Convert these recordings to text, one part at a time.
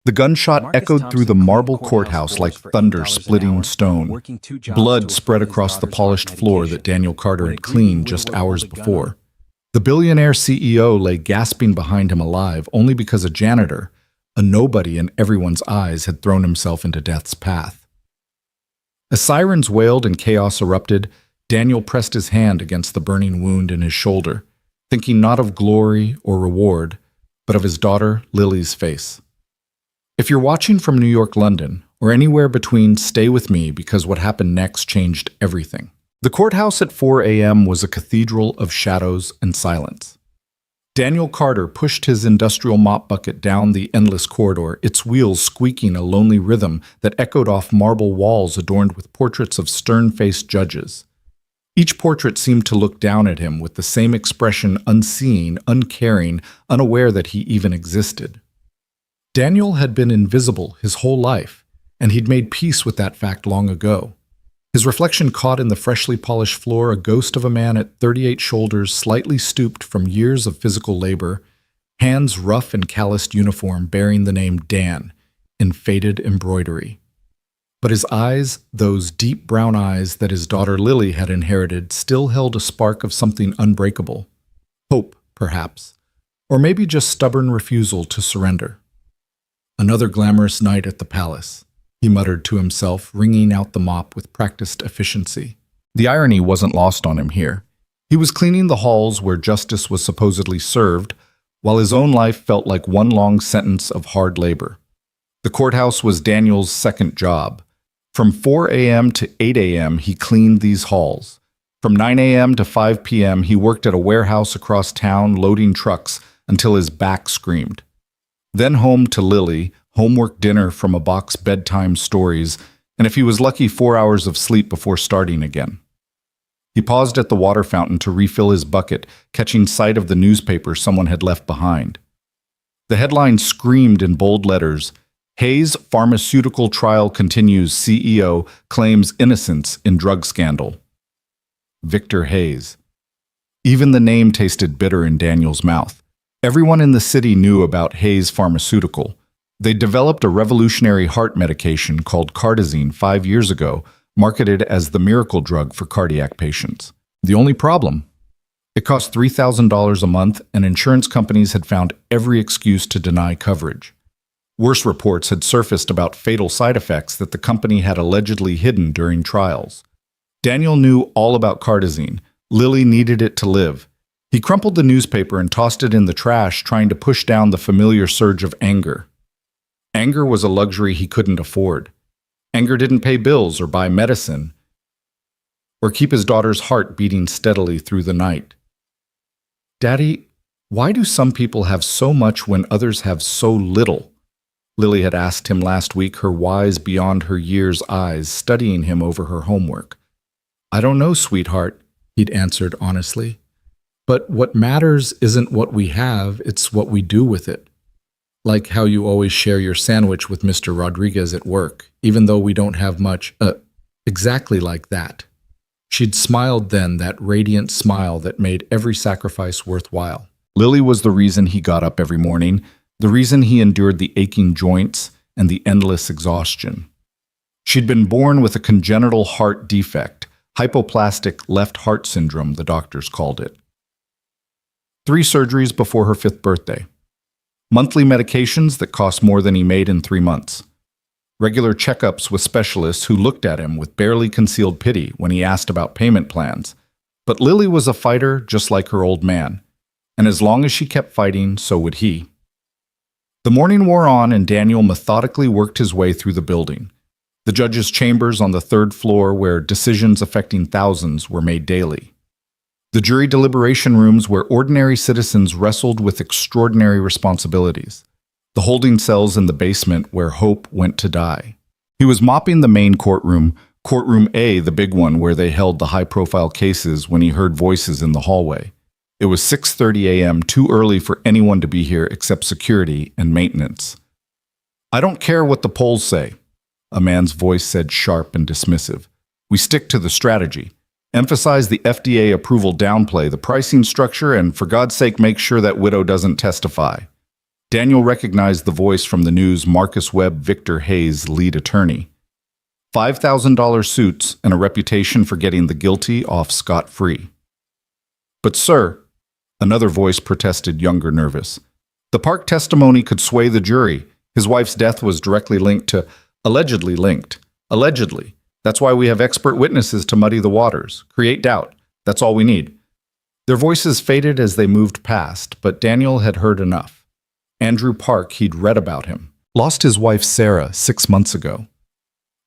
The gunshot echoed through the marble courthouse like thunder splitting stone. Blood spread across the polished floor that Daniel Carter had cleaned just hours before. The billionaire CEO lay gasping behind him alive only because a janitor, a nobody in everyone's eyes, had thrown himself into death's path. As sirens wailed and chaos erupted, Daniel pressed his hand against the burning wound in his shoulder, thinking not of glory or reward, but of his daughter Lily's face. If you're watching from New York, London, or anywhere between, stay with me because what happened next changed everything. The courthouse at 4 a.m. was a cathedral of shadows and silence. Daniel Carter pushed his industrial mop bucket down the endless corridor, its wheels squeaking a lonely rhythm that echoed off marble walls adorned with portraits of stern-faced judges. Each portrait seemed to look down at him with the same expression, unseeing, uncaring, unaware that he even existed. Daniel had been invisible his whole life, and he'd made peace with that fact long ago. His reflection caught in the freshly polished floor a ghost of a man at 38 shoulders, slightly stooped from years of physical labor, hands rough in calloused uniform bearing the name Dan in faded embroidery. But his eyes, those deep brown eyes that his daughter Lily had inherited, still held a spark of something unbreakable. Hope, perhaps, or maybe just stubborn refusal to surrender. Another glamorous night at the palace, he muttered to himself, wringing out the mop with practiced efficiency. The irony wasn't lost on him here. He was cleaning the halls where justice was supposedly served, while his own life felt like one long sentence of hard labor. The courthouse was Daniel's second job. From 4 a.m. to 8 a.m. he cleaned these halls. From 9 a.m. to 5 p.m. he worked at a warehouse across town loading trucks until his back screamed. Then home to Lily, homework dinner from a box bedtime stories, and if he was lucky 4 hours of sleep before starting again. He paused at the water fountain to refill his bucket, catching sight of the newspaper someone had left behind. The headline screamed in bold letters, "Hayes Pharmaceutical Trial Continues, CEO Claims Innocence in Drug Scandal." Victor Hayes. Even the name tasted bitter in Daniel's mouth. Everyone in the city knew about Hayes Pharmaceutical. They developed a revolutionary heart medication called Cardizine 5 years ago, marketed as the miracle drug for cardiac patients. The only problem? It cost $3,000 a month, and insurance companies had found every excuse to deny coverage. Worse reports had surfaced about fatal side effects that the company had allegedly hidden during trials. Daniel knew all about Cardizine. Lily needed it to live. He crumpled the newspaper and tossed it in the trash, trying to push down the familiar surge of anger. Anger was a luxury he couldn't afford. Anger didn't pay bills or buy medicine, or keep his daughter's heart beating steadily through the night. "Daddy, why do some people have so much when others have so little?" Lily had asked him last week, her wise beyond her years eyes studying him over her homework. "I don't know, sweetheart," he'd answered honestly. "But what matters isn't what we have, it's what we do with it. Like how you always share your sandwich with Mr. Rodriguez at work, even though we don't have much, exactly like that." She'd smiled then, that radiant smile that made every sacrifice worthwhile. Lily was the reason he got up every morning, the reason he endured the aching joints and the endless exhaustion. She'd been born with a congenital heart defect, hypoplastic left heart syndrome, the doctors called it. 3 surgeries before her 5th birthday. Monthly medications that cost more than he made in 3 months. Regular checkups with specialists who looked at him with barely concealed pity when he asked about payment plans. But Lily was a fighter just like her old man, and as long as she kept fighting, so would he. The morning wore on, and Daniel methodically worked his way through the building. The judge's chambers on the 3rd floor, where decisions affecting thousands were made daily. The jury deliberation rooms where ordinary citizens wrestled with extraordinary responsibilities. The holding cells in the basement where hope went to die. He was mopping the main courtroom, courtroom A, the big one where they held the high-profile cases, when he heard voices in the hallway. It was 6:30 a.m., too early for anyone to be here except security and maintenance. "I don't care what the polls say," a man's voice said, sharp and dismissive. "We stick to the strategy. Emphasize the FDA approval downplay, the pricing structure, and for God's sake make sure that widow doesn't testify." Daniel recognized the voice from the news Marcus Webb Victor Hayes' lead attorney. $5,000 suits and a reputation for getting the guilty off scot-free. But sir, another voice protested, younger, nervous. The Park testimony could sway the jury. His wife's death was directly linked to, allegedly linked. Allegedly. That's why we have expert witnesses to muddy the waters, create doubt. That's all we need. Their voices faded as they moved past, but Daniel had heard enough. Andrew Park, he'd read about him, lost his wife Sarah 6 months ago.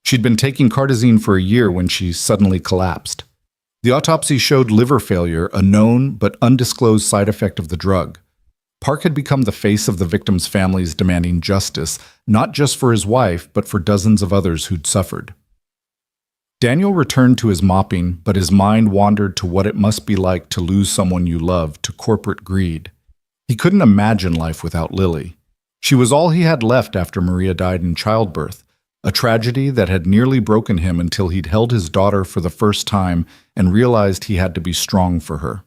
She'd been taking Cardizine for a year when she suddenly collapsed. The autopsy showed liver failure, a known but undisclosed side effect of the drug. Park had become the face of the victims' families demanding justice, not just for his wife, but for dozens of others who'd suffered. Daniel returned to his mopping, but his mind wandered to what it must be like to lose someone you love to corporate greed. He couldn't imagine life without Lily. She was all he had left after Maria died in childbirth, a tragedy that had nearly broken him until he'd held his daughter for the first time and realized he had to be strong for her.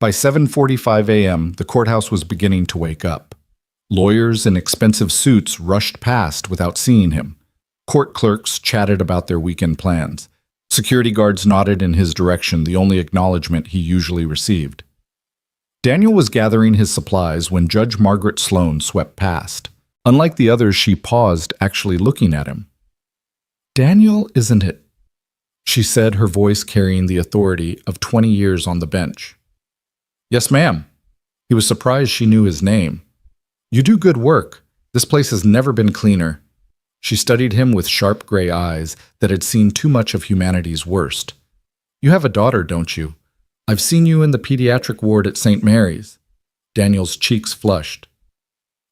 By 7:45 a.m., the courthouse was beginning to wake up. Lawyers in expensive suits rushed past without seeing him. Court clerks chatted about their weekend plans. Security guards nodded in his direction, the only acknowledgement he usually received. Daniel was gathering his supplies when Judge Margaret Sloan swept past. Unlike the others, she paused, actually looking at him. "Daniel, isn't it?" she said, her voice carrying the authority of 20 years on the bench. "Yes, ma'am." He was surprised she knew his name. "You do good work. This place has never been cleaner." She studied him with sharp gray eyes that had seen too much of humanity's worst. "You have a daughter, don't you? I've seen you in the pediatric ward at St. Mary's." Daniel's cheeks flushed.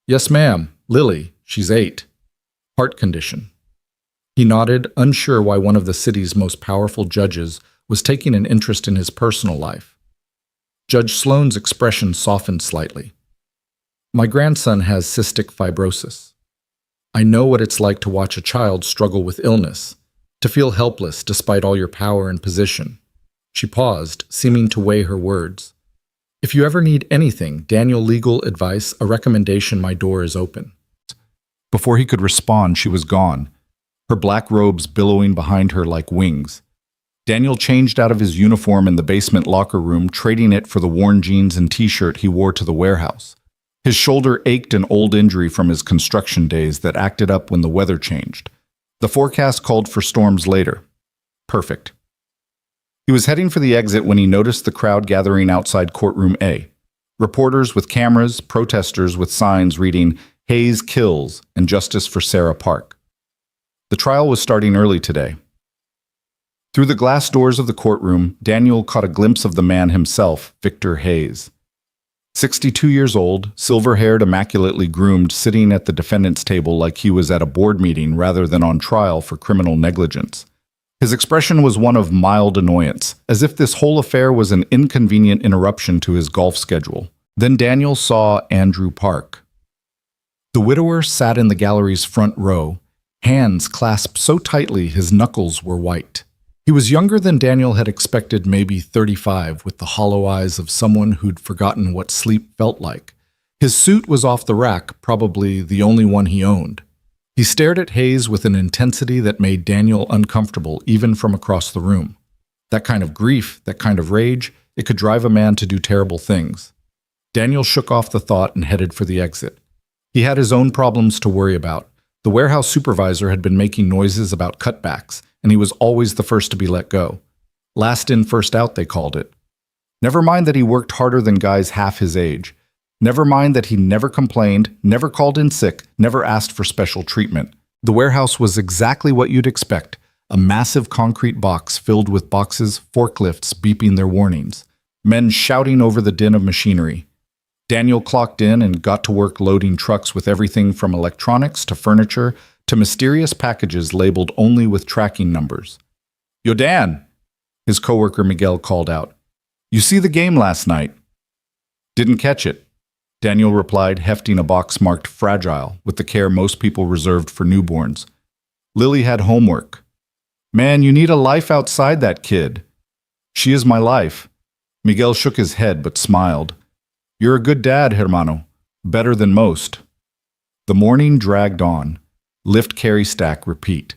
"Yes, ma'am. Lily. She's 8. Heart condition." He nodded, unsure why one of the city's most powerful judges was taking an interest in his personal life. Judge Sloan's expression softened slightly. "My grandson has cystic fibrosis. I know what it's like to watch a child struggle with illness, to feel helpless despite all your power and position." She paused, seeming to weigh her words. "If you ever need anything, Daniel legal advice, a recommendation, my door is open." Before he could respond, she was gone, her black robes billowing behind her like wings. Daniel changed out of his uniform in the basement locker room, trading it for the worn jeans and t-shirt he wore to the warehouse. His shoulder ached, an old injury from his construction days that acted up when the weather changed. The forecast called for storms later. Perfect. He was heading for the exit when he noticed the crowd gathering outside courtroom A. Reporters with cameras, protesters with signs reading, "Hayes kills," and "Justice for Sarah Park." The trial was starting early today. Through the glass doors of the courtroom, Daniel caught a glimpse of the man himself, Victor Hayes. 62 years old, silver-haired, immaculately groomed, sitting at the defendant's table like he was at a board meeting rather than on trial for criminal negligence. His expression was one of mild annoyance, as if this whole affair was an inconvenient interruption to his golf schedule. Then Daniel saw Andrew Park. The widower sat in the gallery's front row, hands clasped so tightly his knuckles were white. He was younger than Daniel had expected, maybe 35, with the hollow eyes of someone who'd forgotten what sleep felt like. His suit was off the rack, probably the only one he owned. He stared at Hayes with an intensity that made Daniel uncomfortable, even from across the room. That kind of grief, that kind of rage, it could drive a man to do terrible things. Daniel shook off the thought and headed for the exit. He had his own problems to worry about. The warehouse supervisor had been making noises about cutbacks, and he was always the first to be let go. Last in, first out, they called it. Never mind that he worked harder than guys half his age. Never mind that he never complained, never called in sick, never asked for special treatment. The warehouse was exactly what you'd expect, a massive concrete box filled with boxes, forklifts beeping their warnings, men shouting over the din of machinery. Daniel clocked in and got to work loading trucks with everything from electronics to furniture to mysterious packages labeled only with tracking numbers. "Yo, Dan," his coworker Miguel called out. "You see the game last night?" "Didn't catch it," Daniel replied, hefting a box marked fragile with the care most people reserved for newborns. "Lily had homework." "Man, you need a life outside that kid." "She is my life." Miguel shook his head but smiled. "You're a good dad, hermano. Better than most. The morning dragged on. Lift, carry, stack, repeat.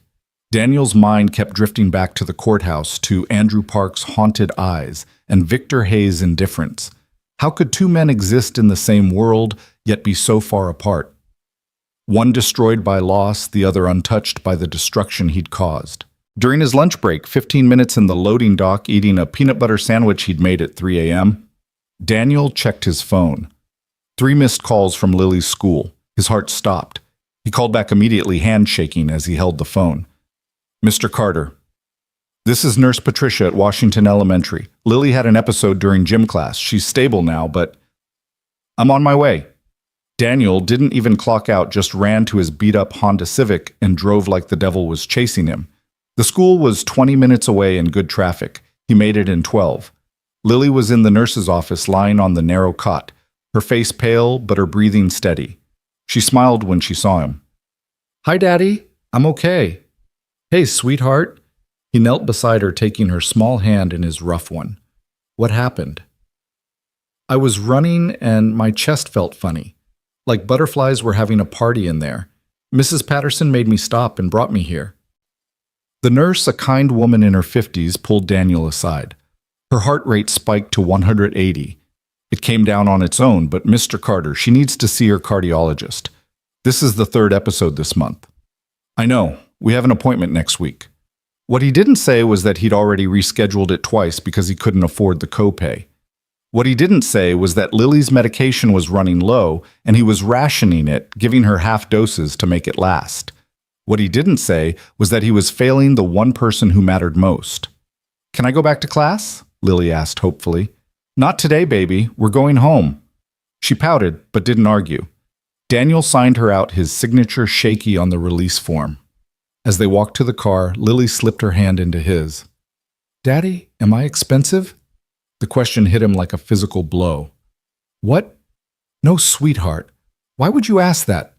Daniel's mind kept drifting back to the courthouse, to Andrew Park's haunted eyes and Victor Hayes' indifference. How could two men exist in the same world, yet be so far apart? One destroyed by loss, the other untouched by the destruction he'd caused. During his lunch break, 15 minutes in the loading dock eating a peanut butter sandwich he'd made at 3 a.m., Daniel checked his phone. 3 missed calls from Lily's school. His heart stopped. He called back immediately, hand shaking as he held the phone. Mr. Carter, this is Nurse Patricia at Washington Elementary. Lily had an episode during gym class. She's stable now, but I'm on my way. Daniel didn't even clock out, just ran to his beat-up Honda Civic and drove like the devil was chasing him. The school was 20 minutes away in good traffic. He made it in 12. Lily was in the nurse's office, lying on the narrow cot, her face pale but her breathing steady. She smiled when she saw him. Hi, Daddy. I'm okay. Hey, sweetheart. He knelt beside her, taking her small hand in his rough one. What happened? I was running and my chest felt funny, like butterflies were having a party in there. Mrs. Patterson made me stop and brought me here. The nurse, a kind woman in her 50s, pulled Daniel aside. Her heart rate spiked to 180. It came down on its own, but Mr. Carter, she needs to see her cardiologist. This is the 3rd episode this month. I know. We have an appointment next week. What he didn't say was that he'd already rescheduled it twice because he couldn't afford the copay. What he didn't say was that Lily's medication was running low and he was rationing it, giving her half doses to make it last. What he didn't say was that he was failing the one person who mattered most. Can I go back to class? Lily asked hopefully. Not today, baby. We're going home. She pouted, but didn't argue. Daniel signed her out, his signature shaky on the release form. As they walked to the car, Lily slipped her hand into his. Daddy, am I expensive? The question hit him like a physical blow. What? No, sweetheart. Why would you ask that?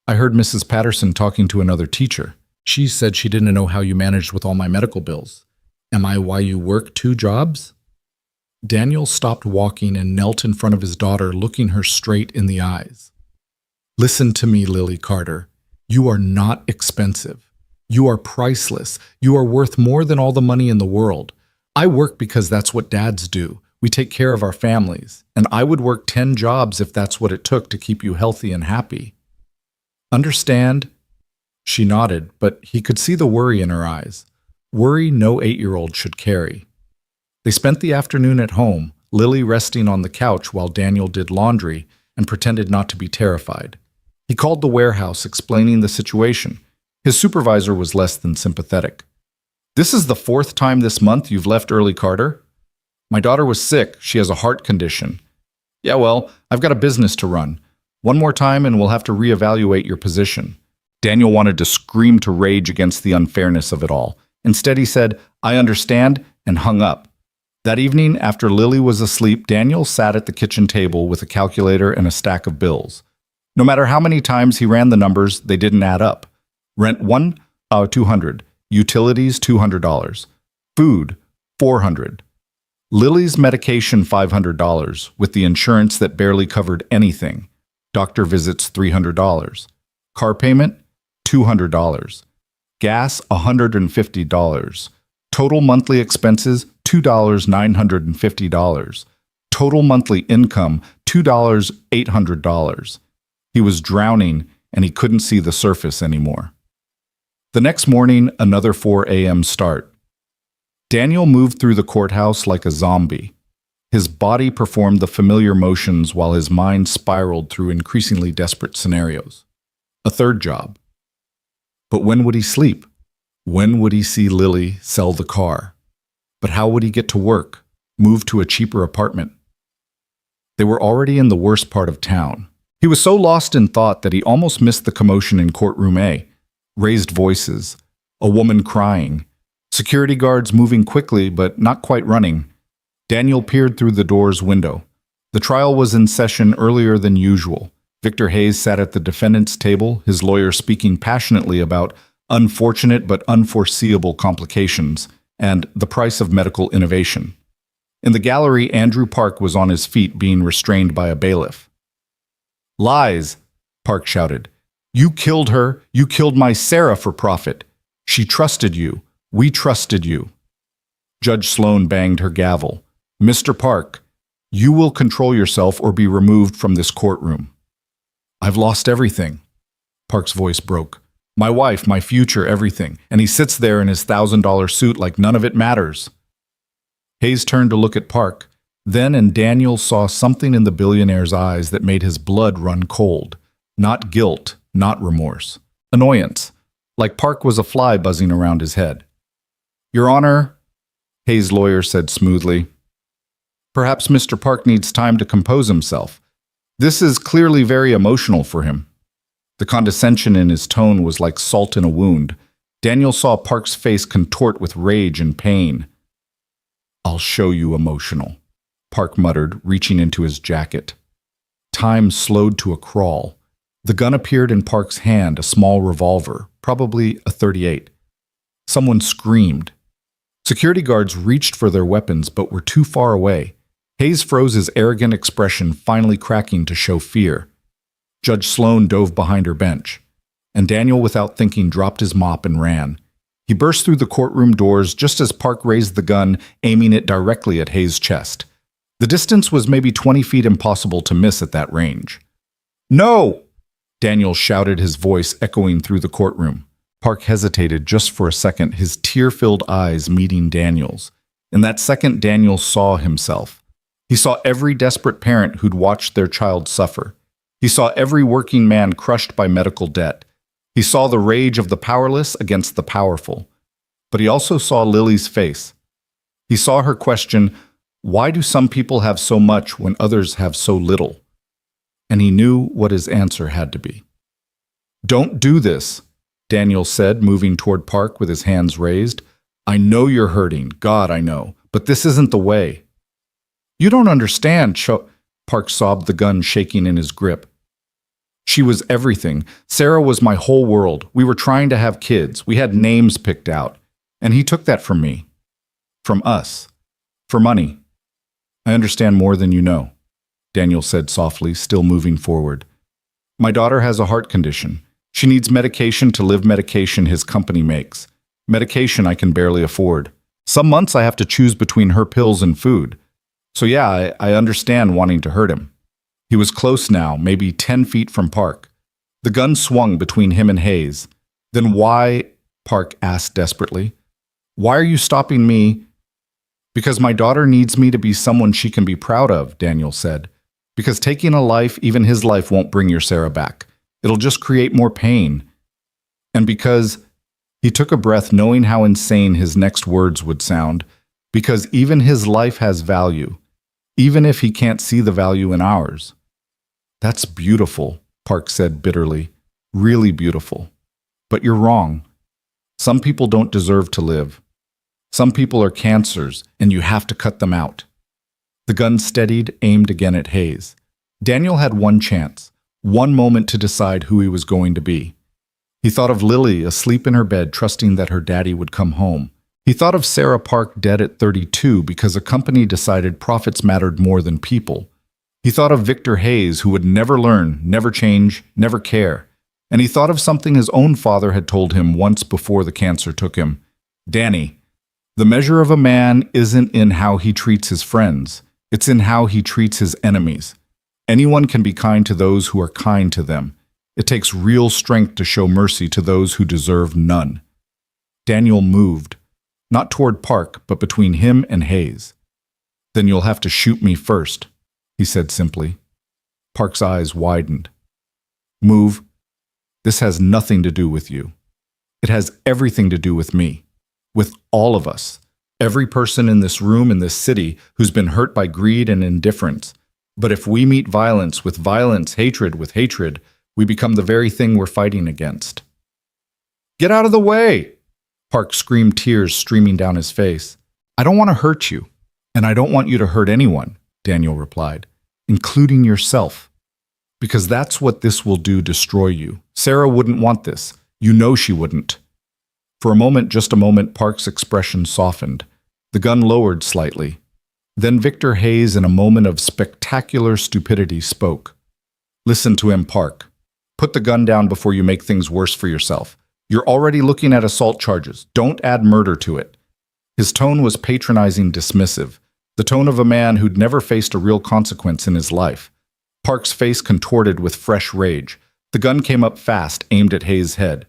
I heard Mrs. Patterson talking to another teacher. She said she didn't know how you managed with all my medical bills. Am I why you work 2 jobs? Daniel stopped walking and knelt in front of his daughter, looking her straight in the eyes. Listen to me, Lily Carter. You are not expensive. You are priceless. You are worth more than all the money in the world. I work because that's what dads do. We take care of our families. And I would work 10 jobs if that's what it took to keep you healthy and happy. Understand? She nodded, but he could see the worry in her eyes. Worry no 8-year-old should carry. They spent the afternoon at home, Lily resting on the couch while Daniel did laundry and pretended not to be terrified. He called the warehouse, explaining the situation. His supervisor was less than sympathetic. This is the 4th time this month you've left early, Carter? My daughter was sick. She has a heart condition. Yeah, well, I've got a business to run. One more time and we'll have to reevaluate your position. Daniel wanted to scream to rage against the unfairness of it all. Instead, he said, I understand, and hung up. That evening, after Lily was asleep, Daniel sat at the kitchen table with a calculator and a stack of bills. No matter how many times he ran the numbers, they didn't add up. Rent $200. Utilities $200. Food $400. Lily's medication $500, with the insurance that barely covered anything. Doctor visits $300. Car payment $200. Gas $150. Total monthly expenses $2,950. Total monthly income $2,800. He was drowning and he couldn't see the surface anymore. The next morning, another 4 a.m. start. Daniel moved through the courthouse like a zombie. His body performed the familiar motions while his mind spiraled through increasingly desperate scenarios. A 3rd job. But when would he sleep? When would he see Lily sell the car? But how would he get to work, move to a cheaper apartment? They were already in the worst part of town. He was so lost in thought that he almost missed the commotion in courtroom A. Raised voices, a woman crying, security guards moving quickly but not quite running. Daniel peered through the door's window. The trial was in session earlier than usual. Victor Hayes sat at the defendant's table, his lawyer speaking passionately about unfortunate but unforeseeable complications and the price of medical innovation. In the gallery, Andrew Park was on his feet being restrained by a bailiff. Lies, Park shouted. You killed her. You killed my Sarah for profit. She trusted you. We trusted you. Judge Sloan banged her gavel. Mr. Park, you will control yourself or be removed from this courtroom. I've lost everything. Park's voice broke. My wife, my future, everything. And he sits there in his $1,000 suit like none of it matters. Hayes turned to look at Park. Then and Daniel saw something in the billionaire's eyes that made his blood run cold. Not guilt, not remorse. Annoyance. Like Park was a fly buzzing around his head. Your Honor, Hayes' lawyer said smoothly. Perhaps Mr. Park needs time to compose himself. This is clearly very emotional for him. The condescension in his tone was like salt in a wound. Daniel saw Park's face contort with rage and pain. I'll show you emotional, Park muttered, reaching into his jacket. Time slowed to a crawl. The gun appeared in Park's hand, a small revolver, probably a .38. Someone screamed. Security guards reached for their weapons but were too far away. Hayes froze, his arrogant expression finally cracking to show fear. Judge Sloan dove behind her bench, and Daniel, without thinking, dropped his mop and ran. He burst through the courtroom doors just as Park raised the gun, aiming it directly at Hayes' chest. The distance was maybe 20 feet, impossible to miss at that range. No! Daniel shouted, his voice echoing through the courtroom. Park hesitated just for a second, his tear-filled eyes meeting Daniel's. In that second, Daniel saw himself. He saw every desperate parent who'd watched their child suffer. He saw every working man crushed by medical debt. He saw the rage of the powerless against the powerful. But he also saw Lily's face. He saw her question, why do some people have so much when others have so little? And he knew what his answer had to be. Don't do this, Daniel said, moving toward Park with his hands raised. I know you're hurting, God, I know, but this isn't the way. You don't understand, Park sobbed, the gun shaking in his grip. She was everything. Sarah was my whole world. We were trying to have kids. We had names picked out. And he took that from me. From us. For money. I understand more than you know, Daniel said softly, still moving forward. My daughter has a heart condition. She needs medication to live medication his company makes. Medication I can barely afford. Some months I have to choose between her pills and food. So yeah, I understand wanting to hurt him. He was close now, maybe 10 feet from Park. The gun swung between him and Hayes. Then why, Park asked desperately, why are you stopping me? Because my daughter needs me to be someone she can be proud of, Daniel said. Because taking a life, even his life, won't bring your Sarah back. It'll just create more pain. And because, he took a breath knowing how insane his next words would sound, because even his life has value. Even if he can't see the value in ours. That's beautiful, Park said bitterly. Really beautiful. But you're wrong. Some people don't deserve to live. Some people are cancers, and you have to cut them out. The gun steadied, aimed again at Hayes. Daniel had one chance, one moment to decide who he was going to be. He thought of Lily asleep in her bed, trusting that her daddy would come home. He thought of Sarah Park dead at 32 because a company decided profits mattered more than people. He thought of Victor Hayes, who would never learn, never change, never care. And he thought of something his own father had told him once before the cancer took him. Danny, the measure of a man isn't in how he treats his friends. It's in how he treats his enemies. Anyone can be kind to those who are kind to them. It takes real strength to show mercy to those who deserve none. Daniel moved. Not toward Park, but between him and Hayes. Then you'll have to shoot me first, he said simply. Park's eyes widened. Move. This has nothing to do with you. It has everything to do with me. With all of us. Every person in this room, in this city, who's been hurt by greed and indifference. But if we meet violence with violence, hatred with hatred, we become the very thing we're fighting against. Get out of the way! Park screamed, tears streaming down his face. I don't want to hurt you, and I don't want you to hurt anyone, Daniel replied, including yourself. Because that's what this will do, destroy you. Sarah wouldn't want this. You know she wouldn't. For a moment, just a moment, Park's expression softened. The gun lowered slightly. Then Victor Hayes, in a moment of spectacular stupidity, spoke. Listen to him, Park. Put the gun down before you make things worse for yourself. You're already looking at assault charges. Don't add murder to it. His tone was patronizing, dismissive, the tone of a man who'd never faced a real consequence in his life. Park's face contorted with fresh rage. The gun came up fast, aimed at Hayes' head.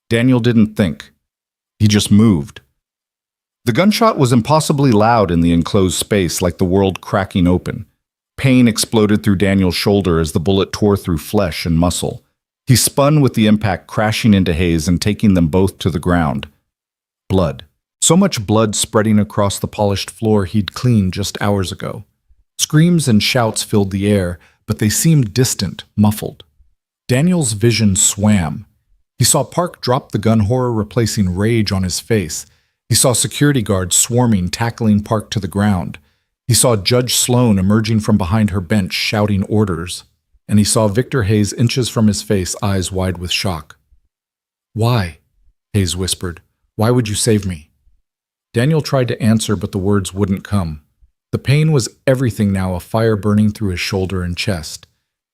Daniel didn't think. He just moved. The gunshot was impossibly loud in the enclosed space, like the world cracking open. Pain exploded through Daniel's shoulder as the bullet tore through flesh and muscle. He spun with the impact, crashing into Hayes and taking them both to the ground. Blood. So much blood spreading across the polished floor he'd cleaned just hours ago. Screams and shouts filled the air, but they seemed distant, muffled. Daniel's vision swam. He saw Park drop the gun, horror replacing rage on his face. He saw security guards swarming, tackling Park to the ground. He saw Judge Sloan emerging from behind her bench, shouting orders. And he saw Victor Hayes inches from his face, eyes wide with shock. "Why?" Hayes whispered. "Why would you save me?" Daniel tried to answer, but the words wouldn't come. The pain was everything now, a fire burning through his shoulder and chest.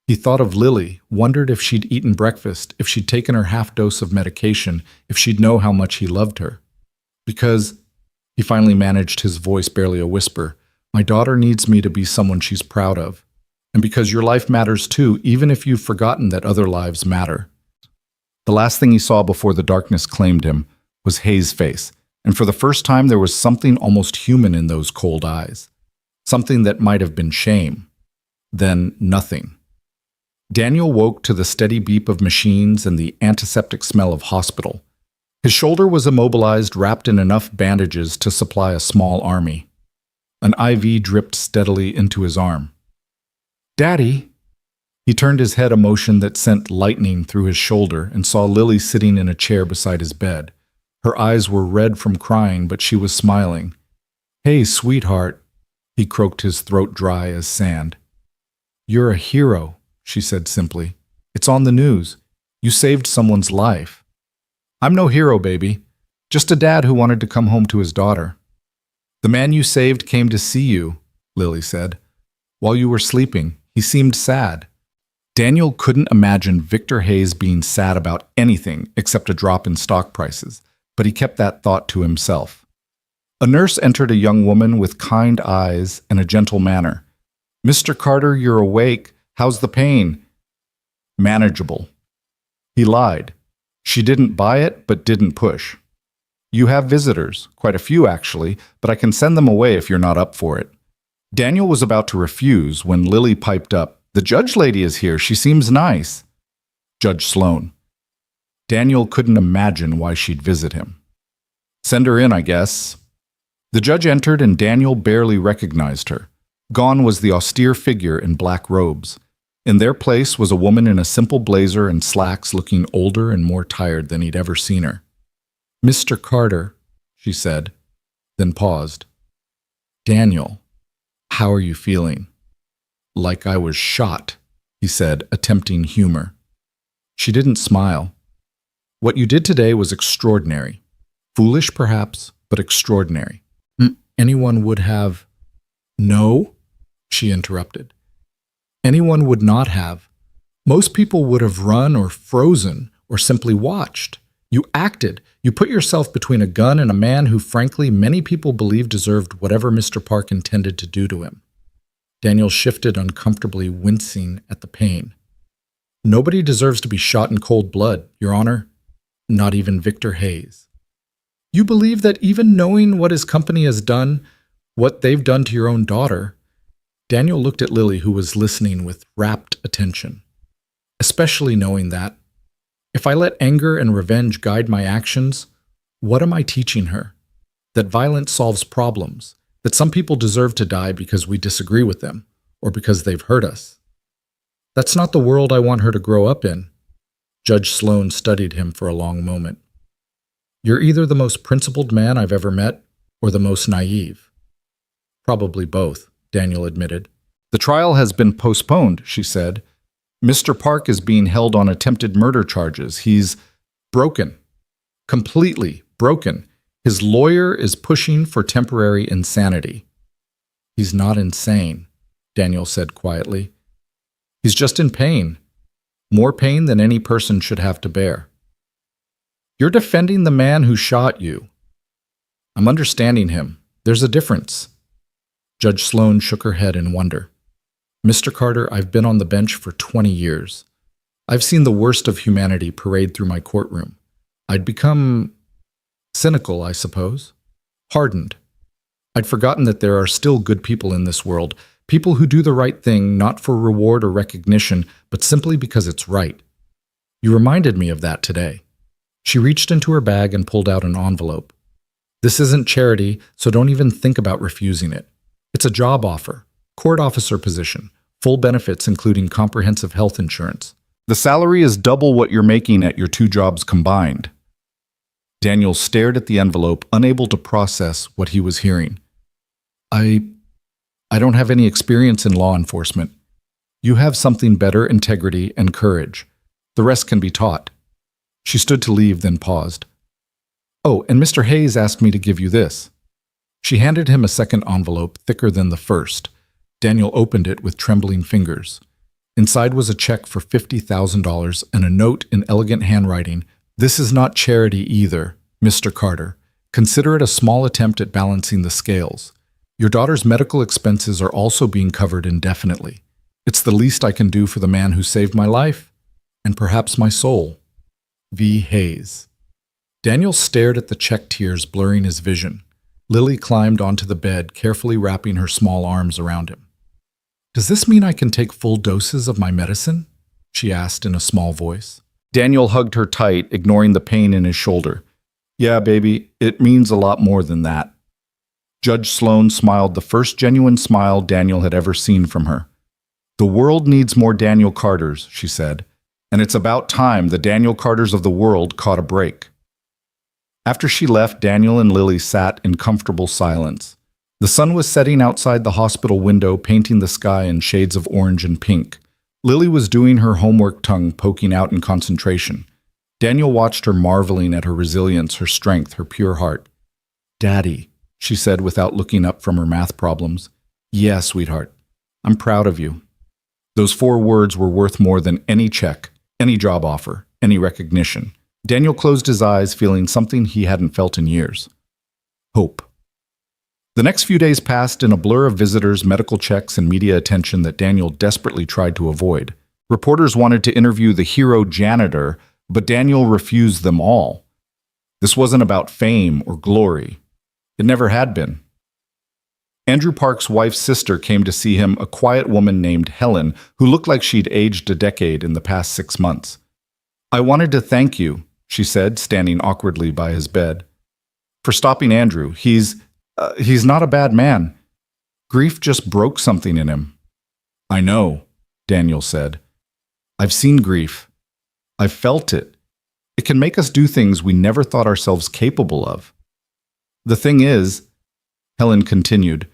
He thought of Lily, wondered if she'd eaten breakfast, if she'd taken her half-dose of medication, if she'd know how much he loved her. Because, he finally managed, his voice barely a whisper, "My daughter needs me to be someone she's proud of. And because your life matters too, even if you've forgotten that other lives matter." The last thing he saw before the darkness claimed him was Hayes' face, and for the first time there was something almost human in those cold eyes. Something that might have been shame. Then nothing. Daniel woke to the steady beep of machines and the antiseptic smell of hospital. His shoulder was immobilized, wrapped in enough bandages to supply a small army. An IV dripped steadily into his arm. "Daddy!" He turned his head, a motion that sent lightning through his shoulder, and saw Lily sitting in a chair beside his bed. Her eyes were red from crying, but she was smiling. "Hey, sweetheart," he croaked, his throat dry as sand. "You're a hero," she said simply. "It's on the news. You saved someone's life." "I'm no hero, baby. Just a dad who wanted to come home to his daughter." "The man you saved came to see you," Lily said. "While you were sleeping, he seemed sad." Daniel couldn't imagine Victor Hayes being sad about anything except a drop in stock prices, but he kept that thought to himself. A nurse entered, a young woman with kind eyes and a gentle manner. "Mr. Carter, you're awake. How's the pain?" "Manageable." He lied. She didn't buy it, but didn't push. "You have visitors, quite a few actually, but I can send them away if you're not up for it." Daniel was about to refuse when Lily piped up. "The judge lady is here. She seems nice." Judge Sloan. Daniel couldn't imagine why she'd visit him. "Send her in, I guess." The judge entered, and Daniel barely recognized her. Gone was the austere figure in black robes. In their place was a woman in a simple blazer and slacks, looking older and more tired than he'd ever seen her. "Mr. Carter," she said, then paused. "Daniel, how are you feeling?" "Like I was shot," he said, attempting humor. She didn't smile. "What you did today was extraordinary. Foolish, perhaps, but extraordinary. Anyone would have—" "No," she interrupted. "Anyone would not have. Most people would have run or frozen or simply watched. You acted. You put yourself between a gun and a man who, frankly, many people believe deserved whatever Mr. Park intended to do to him." Daniel shifted uncomfortably, wincing at the pain. "Nobody deserves to be shot in cold blood, Your Honor. Not even Victor Hayes." "You believe that even knowing what his company has done, what they've done to your own daughter—" Daniel looked at Lily, who was listening with rapt attention. "Especially knowing that, if I let anger and revenge guide my actions, what am I teaching her? That violence solves problems, that some people deserve to die because we disagree with them, or because they've hurt us. That's not the world I want her to grow up in." Judge Sloan studied him for a long moment. "You're either the most principled man I've ever met, or the most naive." "Probably both," Daniel admitted. "The trial has been postponed," she said. "Mr. Park is being held on attempted murder charges. He's broken. Completely broken. His lawyer is pushing for temporary insanity." "He's not insane," Daniel said quietly. "He's just in pain. More pain than any person should have to bear. You're defending the man who shot you. I'm understanding him. There's a difference. Judge Sloan shook her head in wonder. Mr. Carter, I've been on the bench for 20 years. I've seen the worst of humanity parade through my courtroom. I'd become cynical, I suppose. Hardened. I'd forgotten that there are still good people in this world, people who do the right thing not for reward or recognition, but simply because it's right. You reminded me of that today. She reached into her bag and pulled out an envelope. This isn't charity, so don't even think about refusing it. It's a job offer, court officer position, full benefits including comprehensive health insurance. The salary is double what you're making at your 2 jobs combined. Daniel stared at the envelope, unable to process what he was hearing. I don't have any experience in law enforcement. You have something better, integrity and courage. The rest can be taught. She stood to leave, then paused. Oh, and Mr. Hayes asked me to give you this. She handed him a second envelope, thicker than the first. Daniel opened it with trembling fingers. Inside was a check for $50,000 and a note in elegant handwriting. This is not charity either, Mr. Carter. Consider it a small attempt at balancing the scales. Your daughter's medical expenses are also being covered indefinitely. It's the least I can do for the man who saved my life, and perhaps my soul. V. Hayes. Daniel stared at the check, tears blurring his vision. Lily climbed onto the bed, carefully wrapping her small arms around him. Does this mean I can take full doses of my medicine? She asked in a small voice. Daniel hugged her tight, ignoring the pain in his shoulder. Yeah, baby, it means a lot more than that. Judge Sloan smiled, the first genuine smile Daniel had ever seen from her. The world needs more Daniel Carters, she said, and it's about time the Daniel Carters of the world caught a break. After she left, Daniel and Lily sat in comfortable silence. The sun was setting outside the hospital window, painting the sky in shades of orange and pink. Lily was doing her homework, tongue poking out in concentration. Daniel watched her, marveling at her resilience, her strength, her pure heart. Daddy, she said without looking up from her math problems. Yeah, sweetheart. I'm proud of you. Those 4 words were worth more than any check, any job offer, any recognition. Daniel closed his eyes, feeling something he hadn't felt in years. Hope. The next few days passed in a blur of visitors, medical checks, and media attention that Daniel desperately tried to avoid. Reporters wanted to interview the hero janitor, but Daniel refused them all. This wasn't about fame or glory. It never had been. Andrew Park's wife's sister came to see him, a quiet woman named Helen, who looked like she'd aged a decade in the past 6 months. I wanted to thank you, she said, standing awkwardly by his bed, for stopping Andrew. He's not a bad man. Grief just broke something in him. I know, Daniel said. I've seen grief. I've felt it. It can make us do things we never thought ourselves capable of. The thing is, Helen continued,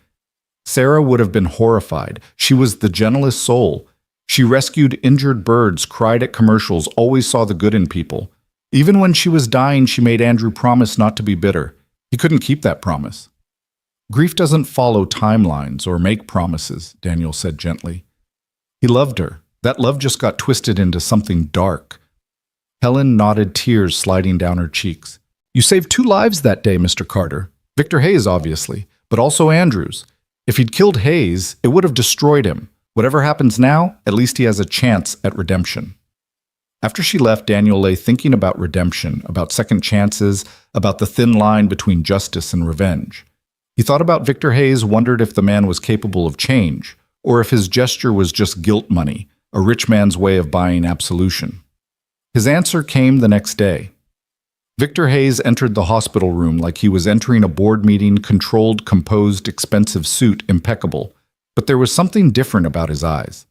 Sarah would have been horrified. She was the gentlest soul. She rescued injured birds, cried at commercials, always saw the good in people. Even when she was dying, she made Andrew promise not to be bitter. He couldn't keep that promise. Grief doesn't follow timelines or make promises, Daniel said gently. He loved her. That love just got twisted into something dark. Helen nodded, tears sliding down her cheeks. You saved 2 lives that day, Mr. Carter. Victor Hayes, obviously, but also Andrew's. If he'd killed Hayes, it would have destroyed him. Whatever happens now, at least he has a chance at redemption. After she left, Daniel lay thinking about redemption, about second chances, about the thin line between justice and revenge. He thought about Victor Hayes, wondered if the man was capable of change, or if his gesture was just guilt money, a rich man's way of buying absolution. His answer came the next day. Victor Hayes entered the hospital room like he was entering a board meeting, controlled, composed, expensive suit, impeccable. But there was something different about his eyes.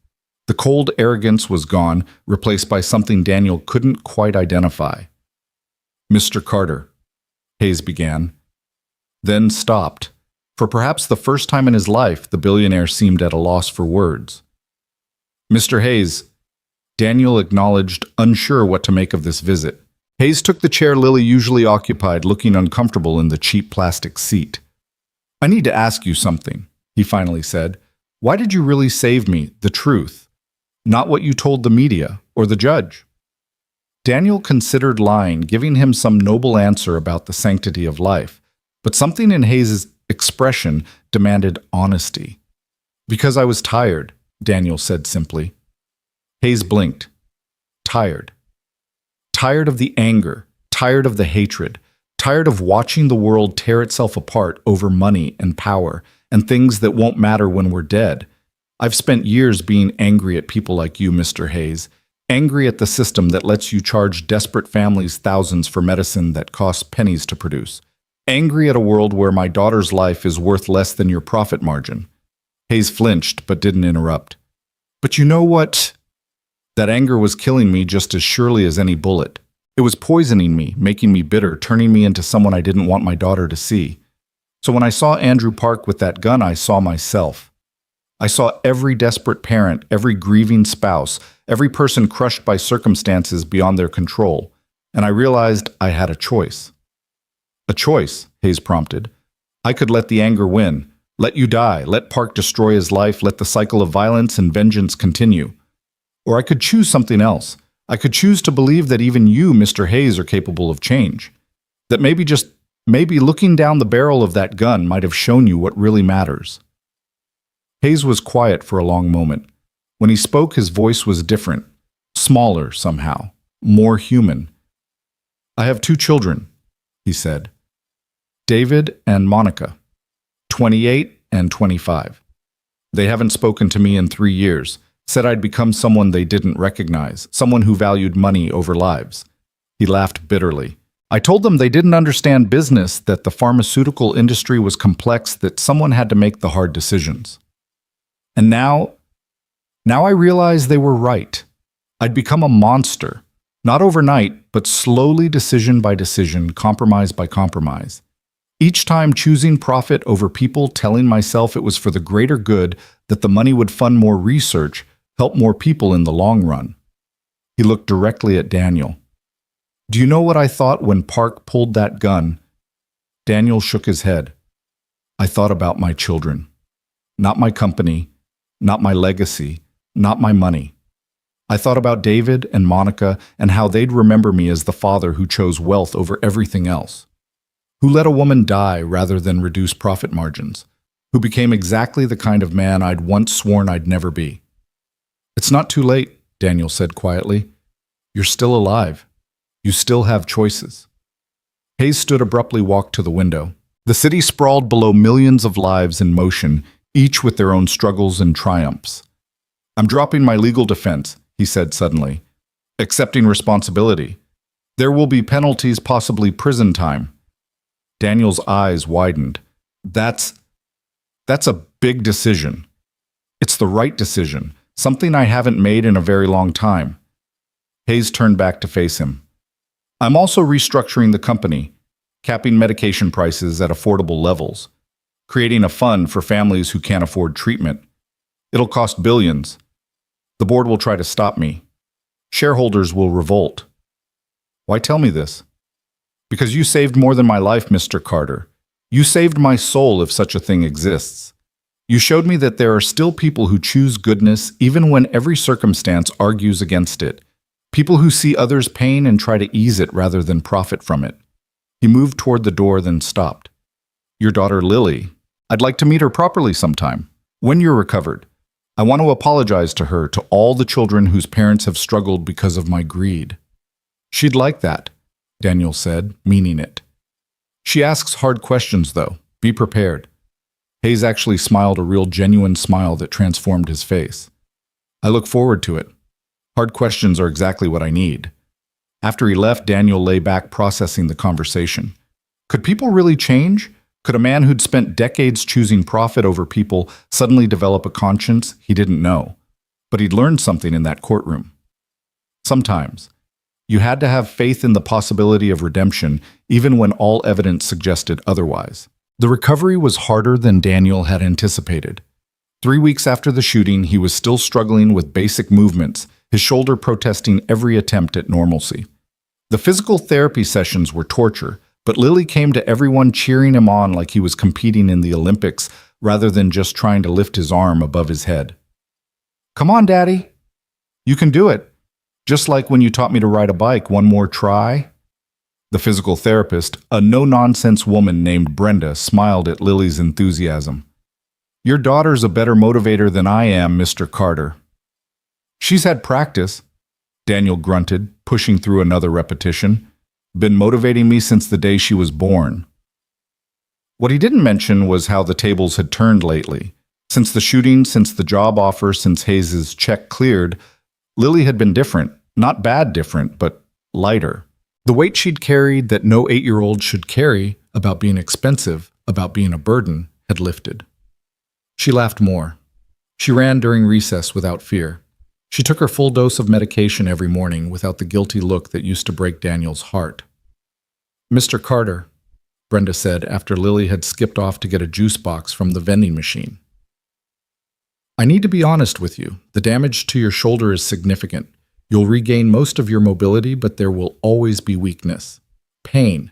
The cold arrogance was gone, replaced by something Daniel couldn't quite identify. Mr. Carter, Hayes began, then stopped. For perhaps the first time in his life, the billionaire seemed at a loss for words. Mr. Hayes, Daniel acknowledged, unsure what to make of this visit. Hayes took the chair Lily usually occupied, looking uncomfortable in the cheap plastic seat. I need to ask you something, he finally said. Why did you really save me, the truth? Not what you told the media, or the judge? Daniel considered lying, giving him some noble answer about the sanctity of life, but something in Hayes' expression demanded honesty. Because I was tired, Daniel said simply. Hayes blinked. Tired. Tired of the anger, tired of the hatred, tired of watching the world tear itself apart over money and power and things that won't matter when we're dead. I've spent years being angry at people like you, Mr. Hayes, angry at the system that lets you charge desperate families thousands for medicine that costs pennies to produce, angry at a world where my daughter's life is worth less than your profit margin. Hayes flinched but didn't interrupt. But you know what? That anger was killing me just as surely as any bullet. It was poisoning me, making me bitter, turning me into someone I didn't want my daughter to see. So when I saw Andrew Park with that gun, I saw myself. I saw every desperate parent, every grieving spouse, every person crushed by circumstances beyond their control, and I realized I had a choice. A choice, Hayes prompted. I could let the anger win, let you die, let Park destroy his life, let the cycle of violence and vengeance continue. Or I could choose something else. I could choose to believe that even you, Mr. Hayes, are capable of change. That maybe looking down the barrel of that gun might have shown you what really matters. Hayes was quiet for a long moment. When he spoke, his voice was different, smaller somehow, more human. I have 2 children, he said. David and Monica, 28 and 25. They haven't spoken to me in 3 years, said I'd become someone they didn't recognize, someone who valued money over lives. He laughed bitterly. I told them they didn't understand business, that the pharmaceutical industry was complex, that someone had to make the hard decisions. And now I realized they were right. I'd become a monster, not overnight, but slowly, decision by decision, compromise by compromise. Each time choosing profit over people, telling myself it was for the greater good, that the money would fund more research, help more people in the long run. He looked directly at Daniel. Do you know what I thought when Park pulled that gun? Daniel shook his head. I thought about my children. Not my company, not my legacy, not my money. I thought about David and Monica and how they'd remember me as the father who chose wealth over everything else, who let a woman die rather than reduce profit margins, who became exactly the kind of man I'd once sworn I'd never be. It's not too late, Daniel said quietly. You're still alive. You still have choices. Hayes stood abruptly, walked to the window. The city sprawled below, millions of lives in motion, each with their own struggles and triumphs. I'm dropping my legal defense, he said suddenly, accepting responsibility. There will be penalties, possibly prison time. Daniel's eyes widened. That's a big decision. It's the right decision, something I haven't made in a very long time. Hayes turned back to face him. I'm also restructuring the company, capping medication prices at affordable levels, creating a fund for families who can't afford treatment. It'll cost billions. The board will try to stop me. Shareholders will revolt. Why tell me this? Because you saved more than my life, Mr. Carter. You saved my soul, if such a thing exists. You showed me that there are still people who choose goodness even when every circumstance argues against it. People who see others' pain and try to ease it rather than profit from it. He moved toward the door, then stopped. Your daughter, Lily. I'd like to meet her properly sometime. When you're recovered. I want to apologize to her, to all the children whose parents have struggled because of my greed. She'd like that, Daniel said, meaning it. She asks hard questions, though. Be prepared. Hayes actually smiled, a real genuine smile that transformed his face. I look forward to it. Hard questions are exactly what I need. After he left, Daniel lay back, processing the conversation. Could people really change? Could a man who'd spent decades choosing profit over people suddenly develop a conscience? He didn't know. But he'd learned something in that courtroom. Sometimes, you had to have faith in the possibility of redemption, even when all evidence suggested otherwise. The recovery was harder than Daniel had anticipated. 3 weeks after the shooting, he was still struggling with basic movements, his shoulder protesting every attempt at normalcy. The physical therapy sessions were torture, but Lily came to everyone cheering him on like he was competing in the Olympics rather than just trying to lift his arm above his head. Come on, Daddy. You can do it. Just like when you taught me to ride a bike, one more try? The physical therapist, a no-nonsense woman named Brenda, smiled at Lily's enthusiasm. Your daughter's a better motivator than I am, Mr. Carter. She's had practice, Daniel grunted, pushing through another repetition. Been motivating me since the day she was born. What he didn't mention was how the tables had turned lately. Since the shooting, since the job offer, since Hayes's check cleared, Lily had been different. Not bad different, but lighter. The weight she'd carried that no 8-year-old should carry, about being expensive, about being a burden, had lifted. She laughed more. She ran during recess without fear. She took her full dose of medication every morning without the guilty look that used to break Daniel's heart. Mr. Carter, Brenda said after Lily had skipped off to get a juice box from the vending machine. I need to be honest with you. The damage to your shoulder is significant. You'll regain most of your mobility, but there will always be weakness. Pain.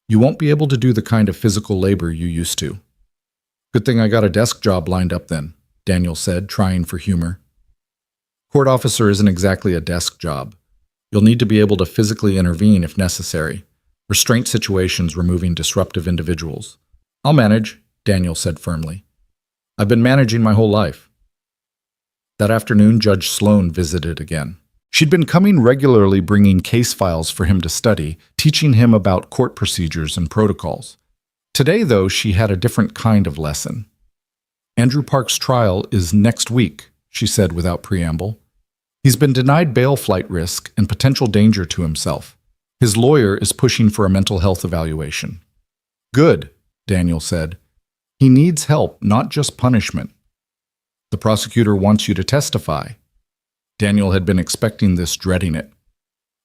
You won't be able to do the kind of physical labor you used to. Good thing I got a desk job lined up then, Daniel said, trying for humor. Court officer isn't exactly a desk job. You'll need to be able to physically intervene if necessary. Restraint situations removing disruptive individuals. I'll manage, Daniel said firmly. I've been managing my whole life. That afternoon, Judge Sloan visited again. She'd been coming regularly, bringing case files for him to study, teaching him about court procedures and protocols. Today, though, she had a different kind of lesson. Andrew Park's trial is next week, she said without preamble. He's been denied bail flight risk and potential danger to himself. His lawyer is pushing for a mental health evaluation. Good, Daniel said. He needs help, not just punishment. The prosecutor wants you to testify. Daniel had been expecting this, dreading it.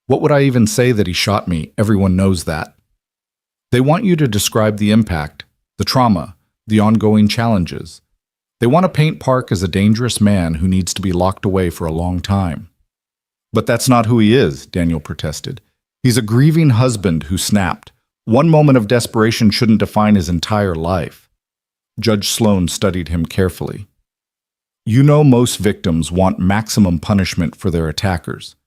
What would I even say that he shot me? Everyone knows that. They want you to describe the impact, the trauma, the ongoing challenges. They want to paint Park as a dangerous man who needs to be locked away for a long time. But that's not who he is, Daniel protested. He's a grieving husband who snapped. One moment of desperation shouldn't define his entire life. Judge Sloan studied him carefully. You know most victims want maximum punishment for their attackers.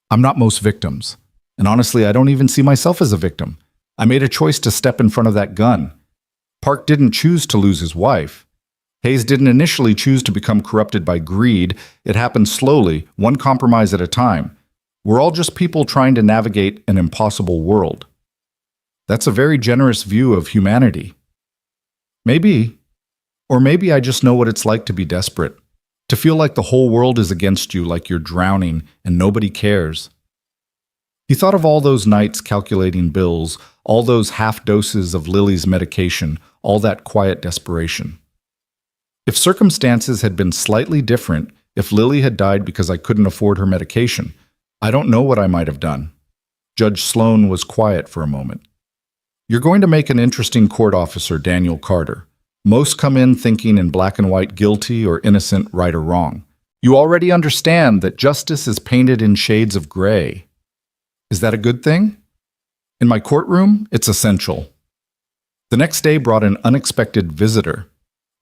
I'm not most victims. And honestly, I don't even see myself as a victim. I made a choice to step in front of that gun. Park didn't choose to lose his wife. Hayes didn't initially choose to become corrupted by greed. It happened slowly, one compromise at a time. We're all just people trying to navigate an impossible world. That's a very generous view of humanity. Maybe. Or maybe I just know what it's like to be desperate. To feel like the whole world is against you, like you're drowning and nobody cares. He thought of all those nights calculating bills, all those half doses of Lily's medication, all that quiet desperation. If circumstances had been slightly different, if Lily had died because I couldn't afford her medication, I don't know what I might have done. Judge Sloan was quiet for a moment. You're going to make an interesting court officer, Daniel Carter. Most come in thinking in black and white, guilty or innocent, right or wrong. You already understand that justice is painted in shades of gray. Is that a good thing? In my courtroom, it's essential. The next day brought an unexpected visitor.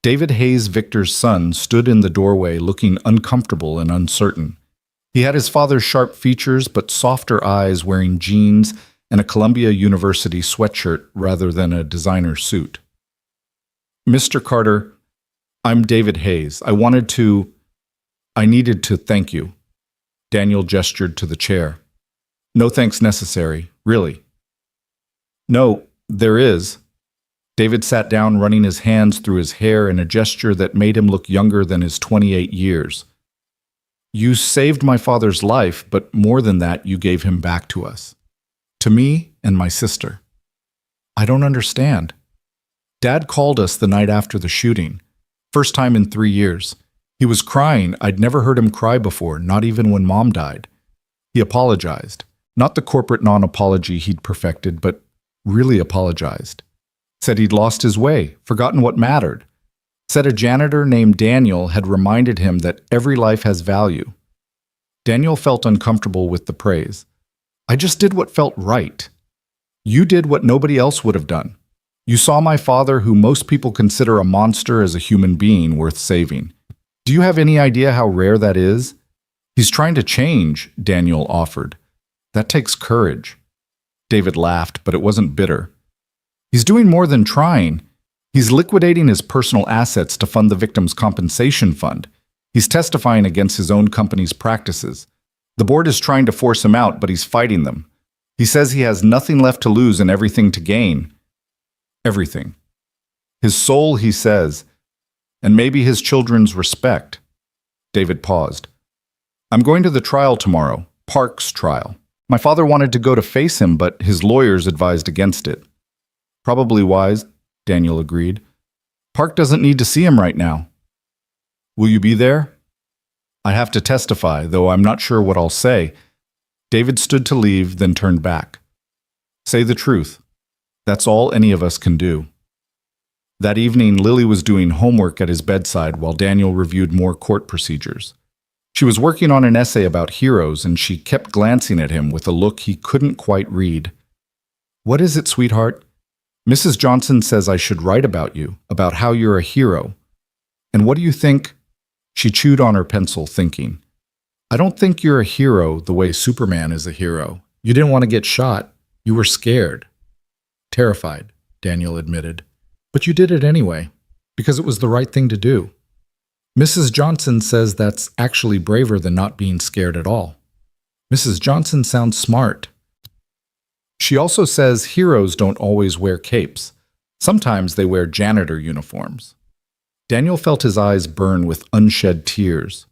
David Hayes Victor's son stood in the doorway looking uncomfortable and uncertain. He had his father's sharp features but softer eyes, wearing jeans and a Columbia University sweatshirt rather than a designer suit. Mr. Carter, I'm David Hayes. I needed to thank you. Daniel gestured to the chair. No thanks necessary, really. No, there is. David sat down, running his hands through his hair in a gesture that made him look younger than his 28 years. You saved my father's life, but more than that, you gave him back to us. To me and my sister. I don't understand. Dad called us the night after the shooting. First time in 3 years. He was crying. I'd never heard him cry before, not even when Mom died. He apologized. Not the corporate non-apology he'd perfected, but really apologized. Said he'd lost his way, forgotten what mattered. Said a janitor named Daniel had reminded him that every life has value. Daniel felt uncomfortable with the praise. I just did what felt right. You did what nobody else would have done. You saw my father, who most people consider a monster, as a human being worth saving. Do you have any idea how rare that is? He's trying to change, Daniel offered. That takes courage. David laughed, but it wasn't bitter. He's doing more than trying. He's liquidating his personal assets to fund the victim's compensation fund. He's testifying against his own company's practices. The board is trying to force him out, but he's fighting them. He says he has nothing left to lose and everything to gain. Everything. His soul, he says, and maybe his children's respect. David paused. I'm going to the trial tomorrow, Park's trial. My father wanted to go to face him, but his lawyers advised against it. Probably wise, Daniel agreed. Park doesn't need to see him right now. Will you be there? I have to testify, though I'm not sure what I'll say. David stood to leave, then turned back. Say the truth. That's all any of us can do. That evening, Lily was doing homework at his bedside while Daniel reviewed more court procedures. She was working on an essay about heroes, and she kept glancing at him with a look he couldn't quite read. What is it, sweetheart? Mrs. Johnson says I should write about you, about how you're a hero. And what do you think? She chewed on her pencil, thinking. I don't think you're a hero the way Superman is a hero. You didn't want to get shot. You were scared. Terrified, Daniel admitted. But you did it anyway, because it was the right thing to do. Mrs. Johnson says that's actually braver than not being scared at all. Mrs. Johnson sounds smart. She also says heroes don't always wear capes. Sometimes they wear janitor uniforms. Daniel felt his eyes burn with unshed tears.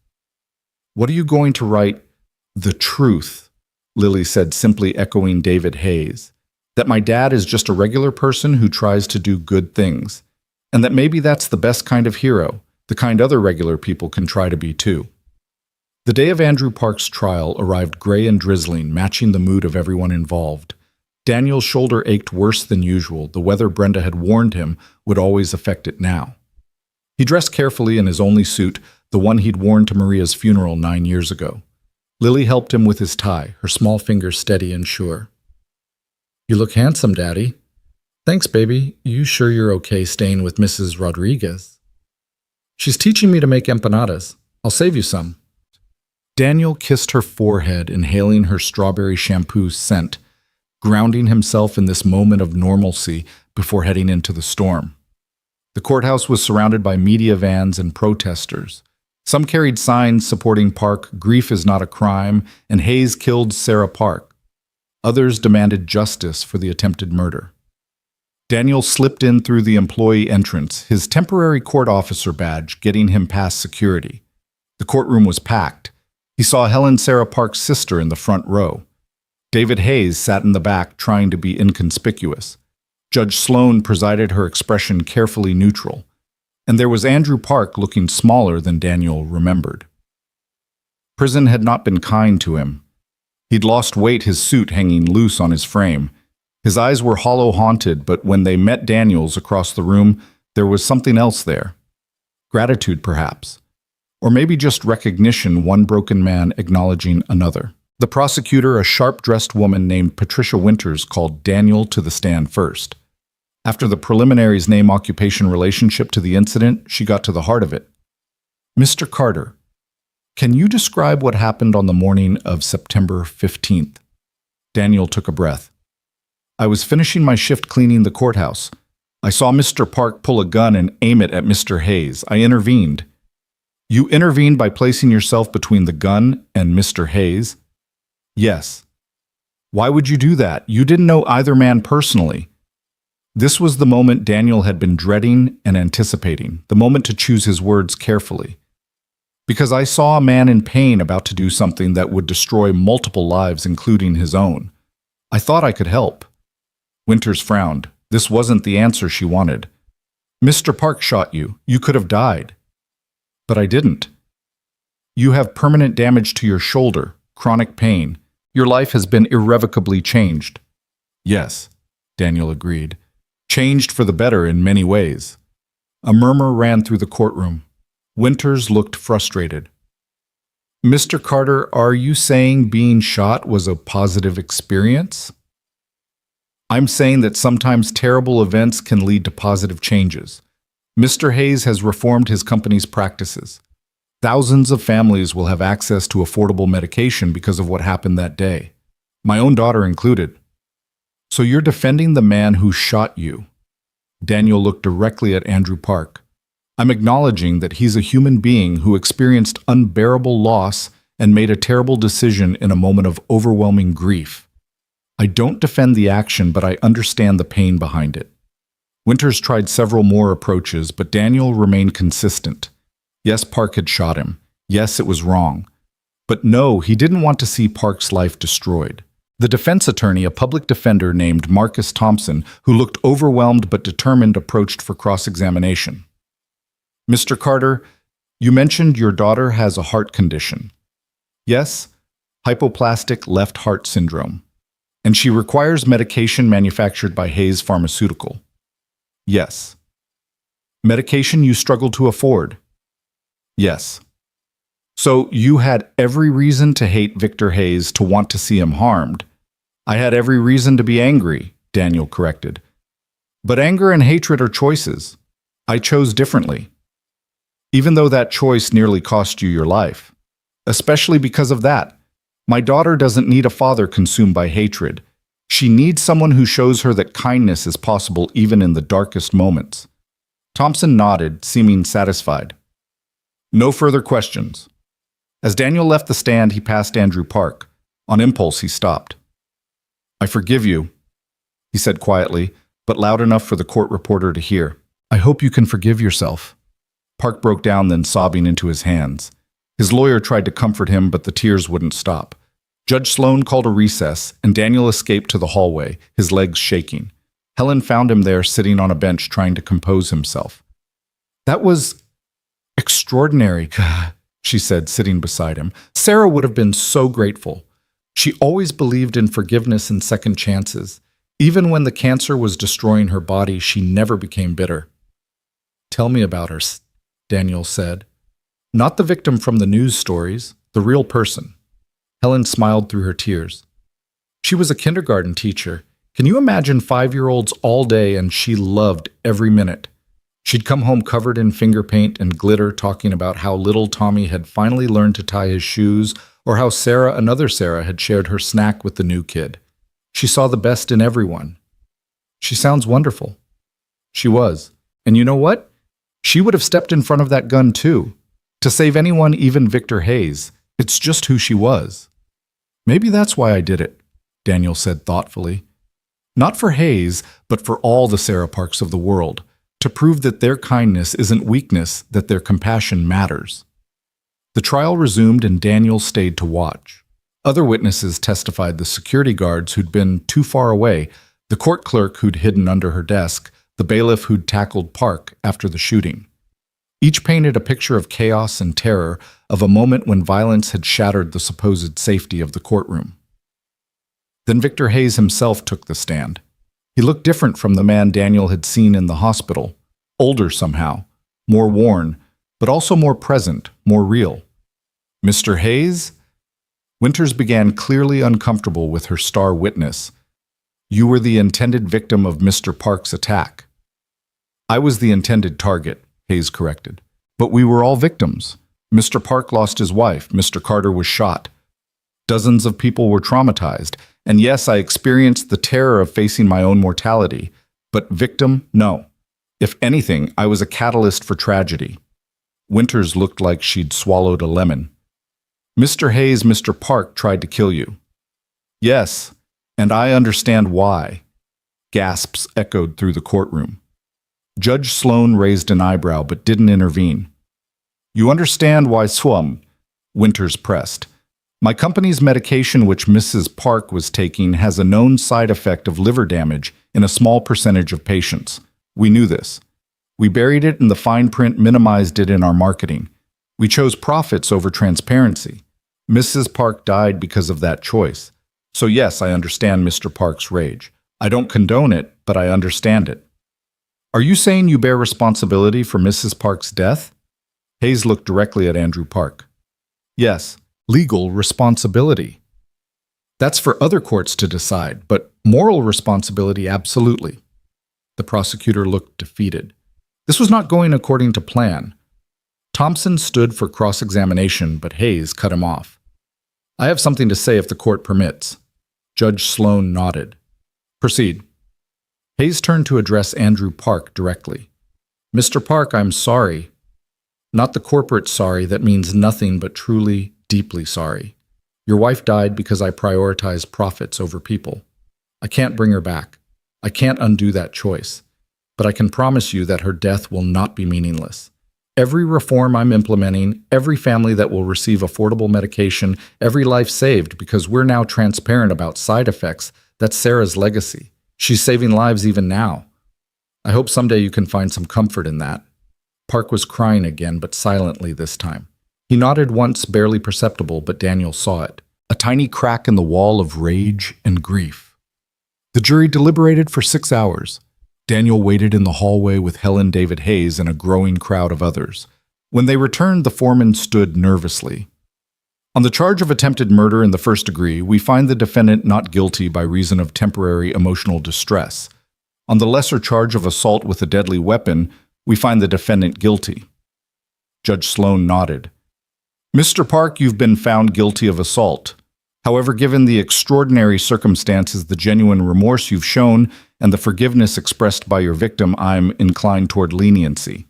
What are you going to write? The truth, Lily said, simply echoing David Hayes. That my dad is just a regular person who tries to do good things. And that maybe that's the best kind of hero, the kind other regular people can try to be too. The day of Andrew Park's trial arrived gray and drizzling, matching the mood of everyone involved. Daniel's shoulder ached worse than usual. The weather Brenda had warned him would always affect it now. He dressed carefully in his only suit, the one he'd worn to Maria's funeral 9 years ago. Lily helped him with his tie, her small fingers steady and sure. You look handsome, Daddy. Thanks, baby. You sure you're okay staying with Mrs. Rodriguez? She's teaching me to make empanadas. I'll save you some. Daniel kissed her forehead, inhaling her strawberry shampoo scent, grounding himself in this moment of normalcy before heading into the storm. The courthouse was surrounded by media vans and protesters. Some carried signs supporting Park, grief is not a crime, and Hayes killed Sarah Park. Others demanded justice for the attempted murder. Daniel slipped in through the employee entrance, his temporary court officer badge getting him past security. The courtroom was packed. He saw Helen Sarah Park's sister in the front row. David Hayes sat in the back, trying to be inconspicuous. Judge Sloan presided, her expression carefully neutral. And there was Andrew Park, looking smaller than Daniel remembered. Prison had not been kind to him. He'd lost weight, his suit hanging loose on his frame. His eyes were hollow-haunted, but when they met Daniel's across the room, there was something else there. Gratitude, perhaps. Or maybe just recognition, one broken man acknowledging another. The prosecutor, a sharp-dressed woman named Patricia Winters, called Daniel to the stand first. After the preliminaries name-occupation relationship to the incident, she got to the heart of it. Mr. Carter, can you describe what happened on the morning of September 15th? Daniel took a breath. I was finishing my shift cleaning the courthouse. I saw Mr. Park pull a gun and aim it at Mr. Hayes. I intervened. You intervened by placing yourself between the gun and Mr. Hayes? Yes. Why would you do that? You didn't know either man personally. This was the moment Daniel had been dreading and anticipating, the moment to choose his words carefully. Because I saw a man in pain about to do something that would destroy multiple lives, including his own. I thought I could help. Winters frowned. This wasn't the answer she wanted. Mr. Park shot you. You could have died. But I didn't. You have permanent damage to your shoulder, chronic pain. Your life has been irrevocably changed. Yes, Daniel agreed. Changed for the better in many ways. A murmur ran through the courtroom. Winters looked frustrated. Mr. Carter, are you saying being shot was a positive experience? I'm saying that sometimes terrible events can lead to positive changes. Mr. Hayes has reformed his company's practices. Thousands of families will have access to affordable medication because of what happened that day. My own daughter included. So you're defending the man who shot you. Daniel looked directly at Andrew Park. I'm acknowledging that he's a human being who experienced unbearable loss and made a terrible decision in a moment of overwhelming grief. I don't defend the action, but I understand the pain behind it. Winters tried several more approaches, but Daniel remained consistent. Yes, Park had shot him. Yes, it was wrong. But no, he didn't want to see Park's life destroyed. The defense attorney, a public defender named Marcus Thompson, who looked overwhelmed but determined, approached for cross-examination. Mr. Carter, you mentioned your daughter has a heart condition. Yes, hypoplastic left heart syndrome. And she requires medication manufactured by Hayes Pharmaceutical. Yes. Medication you struggle to afford. Yes. So you had every reason to hate Victor Hayes, to want to see him harmed. I had every reason to be angry, Daniel corrected. But anger and hatred are choices. I chose differently. Even though that choice nearly cost you your life. Especially because of that. My daughter doesn't need a father consumed by hatred. She needs someone who shows her that kindness is possible even in the darkest moments. Thompson nodded, seeming satisfied. No further questions. As Daniel left the stand, he passed Andrew Park. On impulse, he stopped. I forgive you, he said quietly, but loud enough for the court reporter to hear. I hope you can forgive yourself. Park broke down, then sobbing into his hands. His lawyer tried to comfort him, but the tears wouldn't stop. Judge Sloan called a recess, and Daniel escaped to the hallway, his legs shaking. Helen found him there, sitting on a bench, trying to compose himself. That was extraordinary, she said, sitting beside him. Sarah would have been so grateful. She always believed in forgiveness and second chances. Even when the cancer was destroying her body, she never became bitter. Tell me about her, Daniel said. Not the victim from the news stories, the real person. Helen smiled through her tears. She was a kindergarten teacher. Can you imagine 5-year-olds all day, and she loved every minute? She'd come home covered in finger paint and glitter, talking about how little Tommy had finally learned to tie his shoes, or how Sarah, another Sarah, had shared her snack with the new kid. She saw the best in everyone. She sounds wonderful. She was. And you know what? She would have stepped in front of that gun too. To save anyone, even Victor Hayes. It's just who she was. Maybe that's why I did it, Daniel said thoughtfully. Not for Hayes, but for all the Sarah Parks of the world. To prove that their kindness isn't weakness, that their compassion matters. The trial resumed and Daniel stayed to watch. Other witnesses testified: the security guards who'd been too far away, the court clerk who'd hidden under her desk, the bailiff who'd tackled Park after the shooting. Each painted a picture of chaos and terror, of a moment when violence had shattered the supposed safety of the courtroom. Then Victor Hayes himself took the stand. He looked different from the man Daniel had seen in the hospital. Older somehow, more worn, but also more present, more real. Mr. Hayes? Winters began, clearly uncomfortable with her star witness. You were the intended victim of Mr. Park's attack. I was the intended target, Hayes corrected. But we were all victims. Mr. Park lost his wife. Mr. Carter was shot. Dozens of people were traumatized. And yes, I experienced the terror of facing my own mortality. But victim, no. If anything, I was a catalyst for tragedy. Winters looked like she'd swallowed a lemon. Mr. Hayes, Mr. Park tried to kill you. Yes, and I understand why. Gasps echoed through the courtroom. Judge Sloan raised an eyebrow but didn't intervene. You understand why Swum? Winters pressed. My company's medication, which Mrs. Park was taking, has a known side effect of liver damage in a small percentage of patients. We knew this. We buried it in the fine print, minimized it in our marketing. We chose profits over transparency. Mrs. Park died because of that choice. So yes, I understand Mr. Park's rage. I don't condone it, but I understand it. Are you saying you bear responsibility for Mrs. Park's death? Hayes looked directly at Andrew Park. Yes, legal responsibility. That's for other courts to decide, but moral responsibility, absolutely. The prosecutor looked defeated. This was not going according to plan. Thompson stood for cross-examination, but Hayes cut him off. "I have something to say if the court permits." Judge Sloan nodded. "Proceed." Hayes turned to address Andrew Park directly. "Mr. Park, I'm sorry. Not the corporate sorry that means nothing but truly, deeply sorry. Your wife died because I prioritized profits over people. I can't bring her back. I can't undo that choice. But I can promise you that her death will not be meaningless. Every reform I'm implementing, every family that will receive affordable medication, every life saved because we're now transparent about side effects, that's Sarah's legacy. She's saving lives even now. I hope someday you can find some comfort in that." Park was crying again, but silently this time. He nodded once, barely perceptible, but Daniel saw it. A tiny crack in the wall of rage and grief. The jury deliberated for 6 hours. Daniel waited in the hallway with Helen David Hayes and a growing crowd of others. When they returned, the foreman stood nervously. "On the charge of attempted murder in the first degree, we find the defendant not guilty by reason of temporary emotional distress. On the lesser charge of assault with a deadly weapon, we find the defendant guilty." Judge Sloan nodded. "Mr. Park, you've been found guilty of assault. However, given the extraordinary circumstances, the genuine remorse you've shown, and the forgiveness expressed by your victim, I'm inclined toward leniency.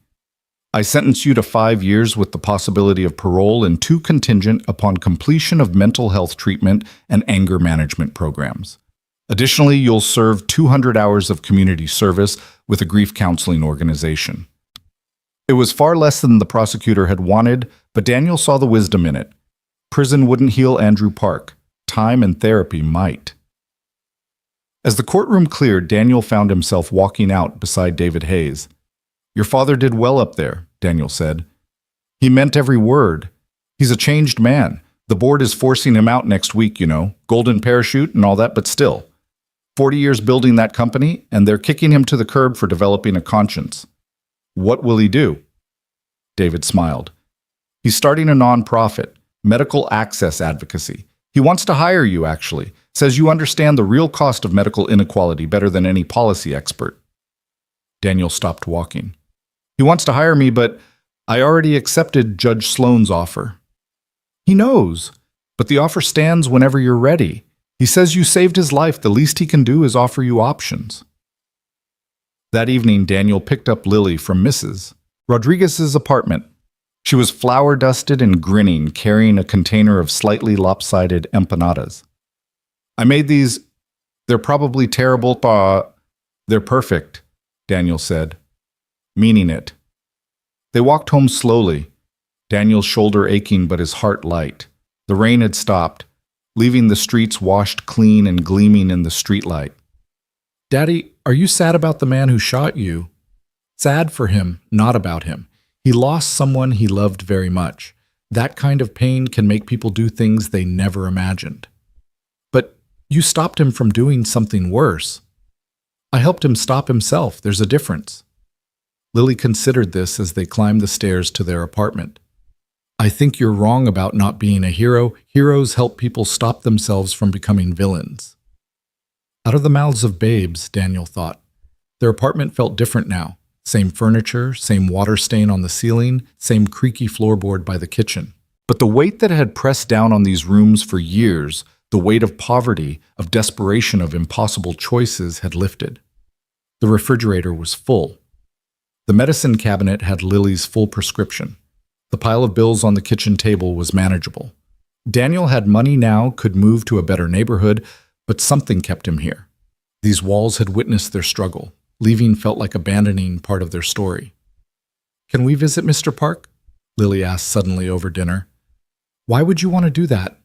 I sentence you to 5 years with the possibility of parole and 2 contingent upon completion of mental health treatment and anger management programs. Additionally, you'll serve 200 hours of community service with a grief counseling organization." It was far less than the prosecutor had wanted, but Daniel saw the wisdom in it. Prison wouldn't heal Andrew Park. Time and therapy might. As the courtroom cleared, Daniel found himself walking out beside David Hayes. "Your father did well up there," Daniel said. "He meant every word. He's a changed man. The board is forcing him out next week, you know, golden parachute and all that, but still. 40 years building that company, and they're kicking him to the curb for developing a conscience. What will he do?" David smiled. "He's starting a nonprofit, medical access advocacy. He wants to hire you, actually. Says you understand the real cost of medical inequality better than any policy expert." Daniel stopped walking. "He wants to hire me, but I already accepted Judge Sloan's offer." "He knows, but the offer stands whenever you're ready. He says you saved his life. The least he can do is offer you options." That evening, Daniel picked up Lily from Mrs. Rodriguez's apartment. She was flour-dusted and grinning, carrying a container of slightly lopsided empanadas. "I made these. They're probably terrible, but they're perfect," Daniel said, meaning it. They walked home slowly, Daniel's shoulder aching but his heart light. The rain had stopped, leaving the streets washed clean and gleaming in the streetlight. "Daddy, are you sad about the man who shot you?" "Sad for him, not about him. He lost someone he loved very much. That kind of pain can make people do things they never imagined." "But you stopped him from doing something worse." "I helped him stop himself. There's a difference." Lily considered this as they climbed the stairs to their apartment. "I think you're wrong about not being a hero. Heroes help people stop themselves from becoming villains." Out of the mouths of babes, Daniel thought. Their apartment felt different now. Same furniture, same water stain on the ceiling, same creaky floorboard by the kitchen. But the weight that had pressed down on these rooms for years, the weight of poverty, of desperation, of impossible choices, had lifted. The refrigerator was full. The medicine cabinet had Lily's full prescription. The pile of bills on the kitchen table was manageable. Daniel had money now, could move to a better neighborhood, but something kept him here. These walls had witnessed their struggle. Leaving felt like abandoning part of their story. "Can we visit Mr. Park?" Lily asked suddenly over dinner. "Why would you want to do that?"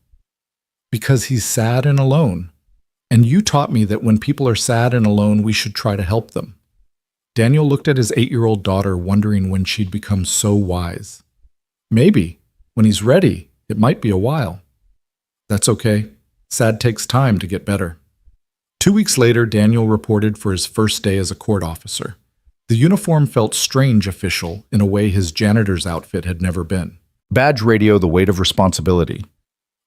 "Because he's sad and alone. And you taught me that when people are sad and alone, we should try to help them." Daniel looked at his 8-year-old daughter, wondering when she'd become so wise. "Maybe. When he's ready. It might be a while." "That's okay. Sad takes time to get better." 2 weeks later, Daniel reported for his first day as a court officer. The uniform felt strange official in a way his janitor's outfit had never been. Badge radio, the weight of responsibility.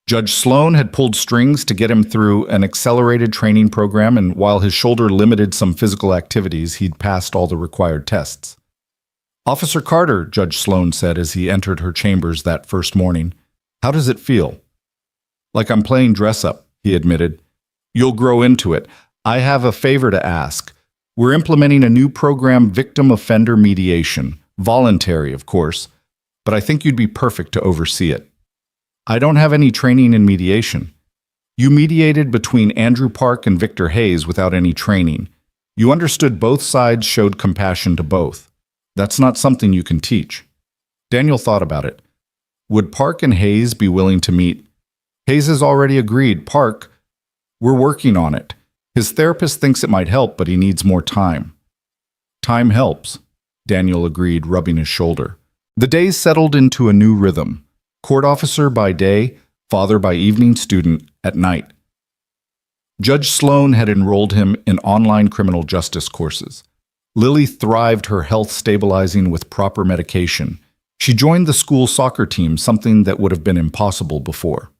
Judge Sloan had pulled strings to get him through an accelerated training program, and while his shoulder limited some physical activities, he'd passed all the required tests. Officer Carter, Judge Sloan said as he entered her chambers that first morning. How does it feel? Like I'm playing dress-up, he admitted. You'll grow into it. I have a favor to ask. We're implementing a new program, victim offender mediation. Voluntary, of course, but I think you'd be perfect to oversee it. I don't have any training in mediation. You mediated between Andrew Park and Victor Hayes without any training. You understood both sides, showed compassion to both. That's not something you can teach. Daniel thought about it. Would Park and Hayes be willing to meet? Hayes has already agreed. Park, we're working on it. His therapist thinks it might help, but he needs more time. Time helps, Daniel agreed, rubbing his shoulder. The days settled into a new rhythm. Court officer by day, father by evening, student at night. Judge Sloan had enrolled him in online criminal justice courses. Lily thrived, her health stabilizing with proper medication. She joined the school soccer team, something that would have been impossible before.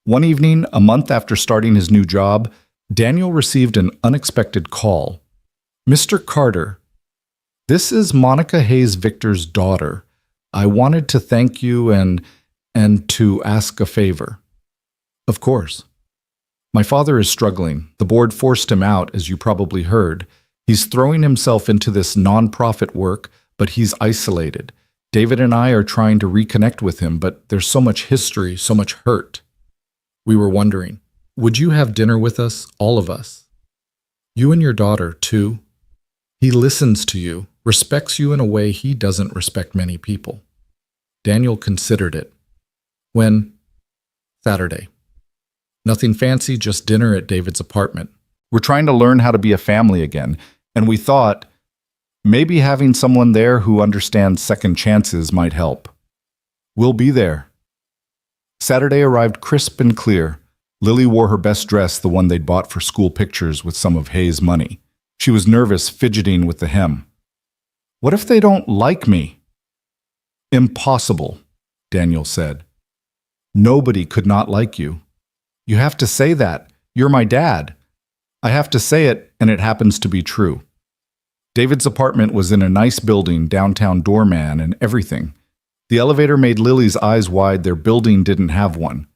One evening, a month after starting his new job, Daniel received an unexpected call. Mr. Carter, this is Monica Hayes Victor's daughter. I wanted to thank you and to ask a favor. Of course. My father is struggling. The board forced him out, as you probably heard. He's throwing himself into this nonprofit work, but he's isolated. David and I are trying to reconnect with him, but there's so much history, so much hurt. We were wondering, would you have dinner with us, all of us? You and your daughter, too? He listens to you, respects you in a way he doesn't respect many people. Daniel considered it. When? Saturday. Nothing fancy, just dinner at David's apartment. We're trying to learn how to be a family again, and we thought maybe having someone there who understands second chances might help. We'll be there. Saturday arrived crisp and clear. Lily wore her best dress, the one they'd bought for school pictures with some of Hayes' money. She was nervous, fidgeting with the hem. What if they don't like me? Impossible, Daniel said. Nobody could not like you. You have to say that. You're my dad. I have to say it, and it happens to be true. David's apartment was in a nice building, downtown doorman and everything. The elevator made Lily's eyes wide. Their building didn't have one.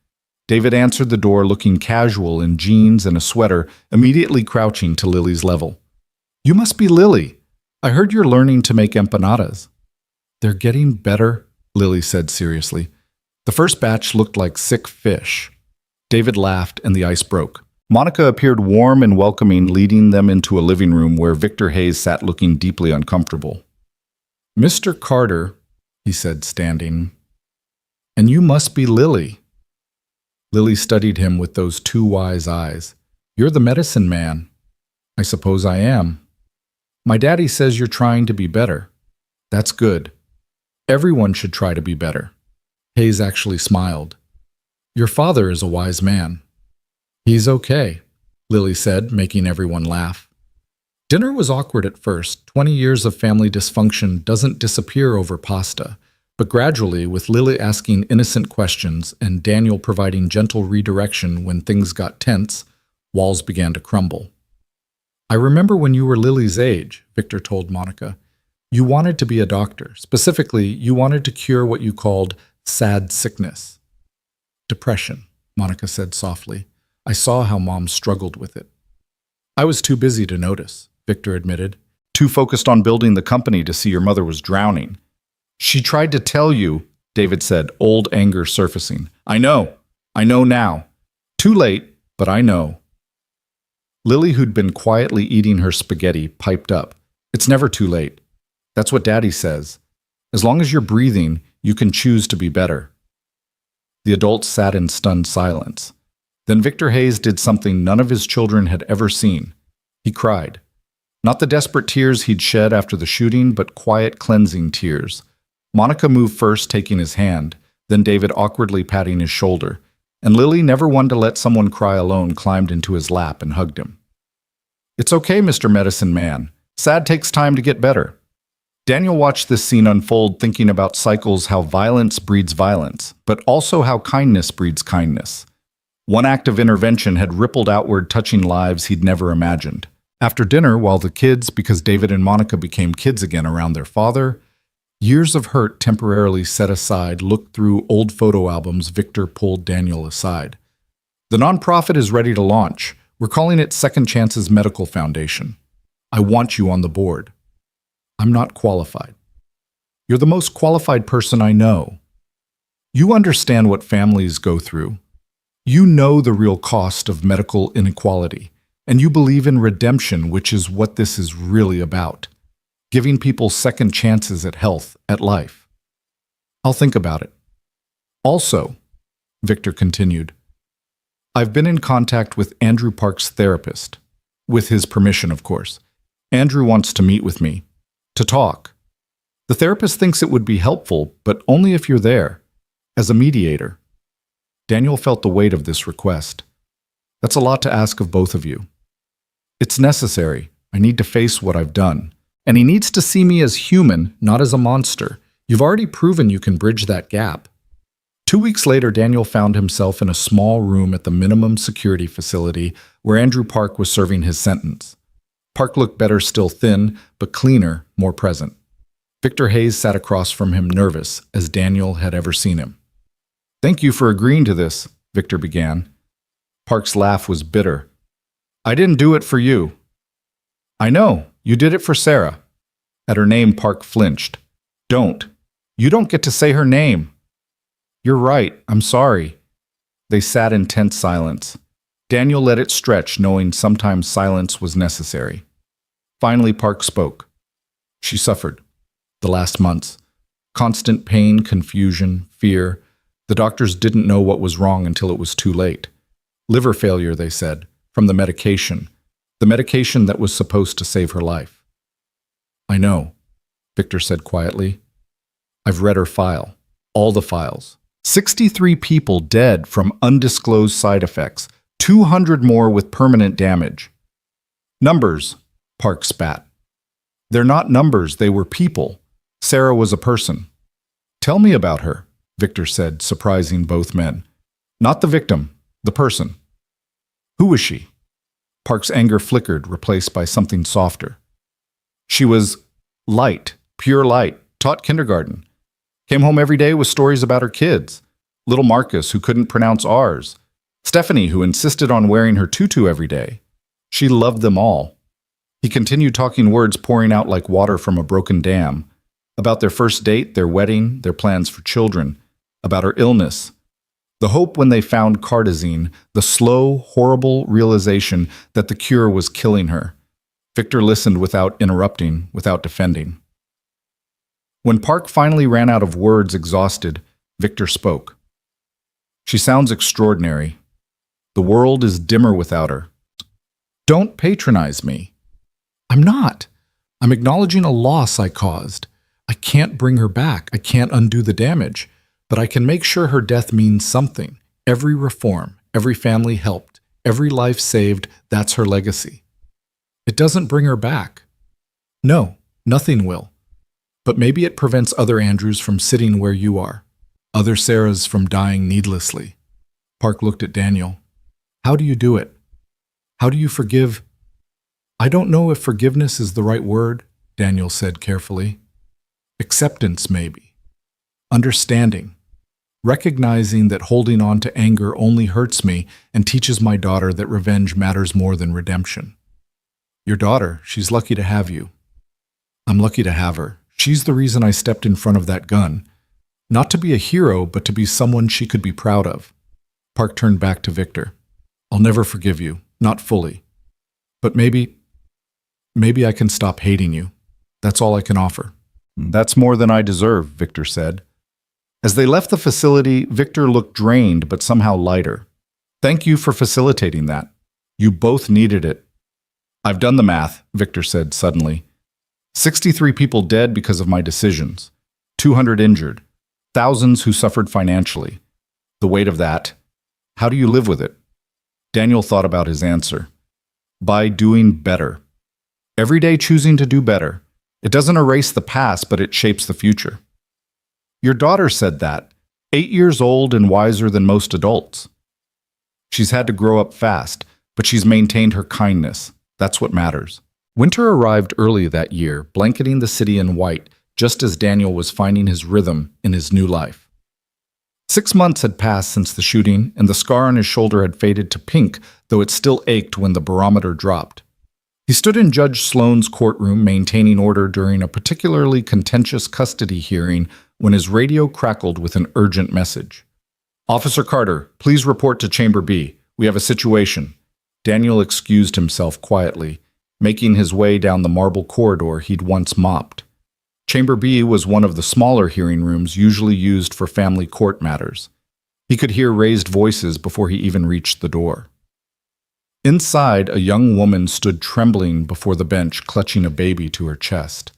David answered the door looking casual in jeans and a sweater, immediately crouching to Lily's level. You must be Lily. I heard you're learning to make empanadas. They're getting better, Lily said seriously. The first batch looked like sick fish. David laughed and the ice broke. Monica appeared warm and welcoming, leading them into a living room where Victor Hayes sat looking deeply uncomfortable. Mr. Carter, he said, standing. And you must be Lily. Lily studied him with those two wise eyes. You're the medicine man. I suppose I am. My daddy says you're trying to be better. That's good. Everyone should try to be better. Hayes actually smiled. Your father is a wise man. He's okay, Lily said, making everyone laugh. Dinner was awkward at first. 20 years of family dysfunction doesn't disappear over pasta. But gradually, with Lily asking innocent questions and Daniel providing gentle redirection when things got tense, walls began to crumble. I remember when you were Lily's age, Victor told Monica. You wanted to be a doctor. Specifically, you wanted to cure what you called sad sickness. Depression, Monica said softly. I saw how Mom struggled with it. I was too busy to notice, Victor admitted. Too focused on building the company to see your mother was drowning. She tried to tell you, David said, old anger surfacing. I know now. Too late, but I know. Lily, who'd been quietly eating her spaghetti, piped up. It's never too late. That's what Daddy says. As long as you're breathing, you can choose to be better. The adults sat in stunned silence. Then Victor Hayes did something none of his children had ever seen. He cried. Not the desperate tears he'd shed after the shooting, but quiet, cleansing tears. Monica moved first, taking his hand, then David awkwardly patting his shoulder, and Lily, never one to let someone cry alone, climbed into his lap and hugged him. It's okay, Mr. Medicine Man. Sad takes time to get better. Daniel watched this scene unfold, thinking about cycles, how violence breeds violence, but also how kindness breeds kindness. One act of intervention had rippled outward, touching lives he'd never imagined. After dinner, while the kids, because David and Monica became kids again around their father, Years of hurt temporarily set aside, looked through old photo albums, Victor pulled Daniel aside. The nonprofit is ready to launch. We're calling it Second Chances Medical Foundation. I want you on the board. I'm not qualified. You're the most qualified person I know. You understand what families go through. You know the real cost of medical inequality, and you believe in redemption, which is what this is really about. Giving people second chances at health, at life. I'll think about it. Also, Victor continued, I've been in contact with Andrew Park's therapist. With his permission, of course. Andrew wants to meet with me. To talk. The therapist thinks it would be helpful, but only if you're there. As a mediator. Daniel felt the weight of this request. That's a lot to ask of both of you. It's necessary. I need to face what I've done. And he needs to see me as human, not as a monster. You've already proven you can bridge that gap. 2 weeks later, Daniel found himself in a small room at the minimum security facility where Andrew Park was serving his sentence. Park looked better, still thin, but cleaner, more present. Victor Hayes sat across from him, nervous as Daniel had ever seen him. Thank you for agreeing to this, Victor began. Park's laugh was bitter. I didn't do it for you. I know. You did it for Sarah. At her name, Park flinched. Don't. You don't get to say her name. You're right. I'm sorry. They sat in tense silence. Daniel let it stretch, knowing sometimes silence was necessary. Finally, Park spoke. She suffered. The last months. Constant pain, confusion, fear. The doctors didn't know what was wrong until it was too late. Liver failure, they said, from the medication. The medication that was supposed to save her life. I know, Victor said quietly. I've read her file. All the files. 63 people dead from undisclosed side effects. 200 more with permanent damage. Numbers, Park spat. They're not numbers, they were people. Sarah was a person. Tell me about her, Victor said, surprising both men. Not the victim, the person. Who was she? Park's anger flickered, replaced by something softer. She was light, pure light, taught kindergarten. Came home every day with stories about her kids. Little Marcus, who couldn't pronounce R's. Stephanie, who insisted on wearing her tutu every day. She loved them all. He continued talking, words pouring out like water from a broken dam. About their first date, their wedding, their plans for children. About her illness. The hope when they found cardizine, the slow, horrible realization that the cure was killing her. Victor listened without interrupting, without defending. When Park finally ran out of words, exhausted, Victor spoke. She sounds extraordinary. The world is dimmer without her. Don't patronize me. I'm not. I'm acknowledging a loss I caused. I can't bring her back. I can't undo the damage. But I can make sure her death means something. Every reform, every family helped, every life saved, that's her legacy. It doesn't bring her back. No, nothing will. But maybe it prevents other Andrews from sitting where you are, other Sarahs from dying needlessly. Park looked at Daniel. How do you do it? How do you forgive? I don't know if forgiveness is the right word, Daniel said carefully. Acceptance, maybe. Understanding. Recognizing that holding on to anger only hurts me and teaches my daughter that revenge matters more than redemption. Your daughter, she's lucky to have you. I'm lucky to have her. She's the reason I stepped in front of that gun. Not to be a hero, but to be someone she could be proud of. Park turned back to Victor. I'll never forgive you, not fully. But maybe I can stop hating you. That's all I can offer. That's more than I deserve, Victor said. As they left the facility, Victor looked drained but somehow lighter. Thank you for facilitating that. You both needed it. I've done the math, Victor said suddenly. 63 people dead because of my decisions. 200 injured. Thousands who suffered financially. The weight of that. How do you live with it? Daniel thought about his answer. By doing better. Every day choosing to do better. It doesn't erase the past, but it shapes the future. Your daughter said that, 8 years old and wiser than most adults. She's had to grow up fast, but she's maintained her kindness. That's what matters. Winter arrived early that year, blanketing the city in white, just as Daniel was finding his rhythm in his new life. 6 months had passed since the shooting, and the scar on his shoulder had faded to pink, though it still ached when the barometer dropped. He stood in Judge Sloan's courtroom maintaining order during a particularly contentious custody hearing when his radio crackled with an urgent message. "Officer Carter, please report to Chamber B. We have a situation." Daniel excused himself quietly, making his way down the marble corridor he'd once mopped. Chamber B was one of the smaller hearing rooms usually used for family court matters. He could hear raised voices before he even reached the door. Inside, a young woman stood trembling before the bench, clutching a baby to her chest.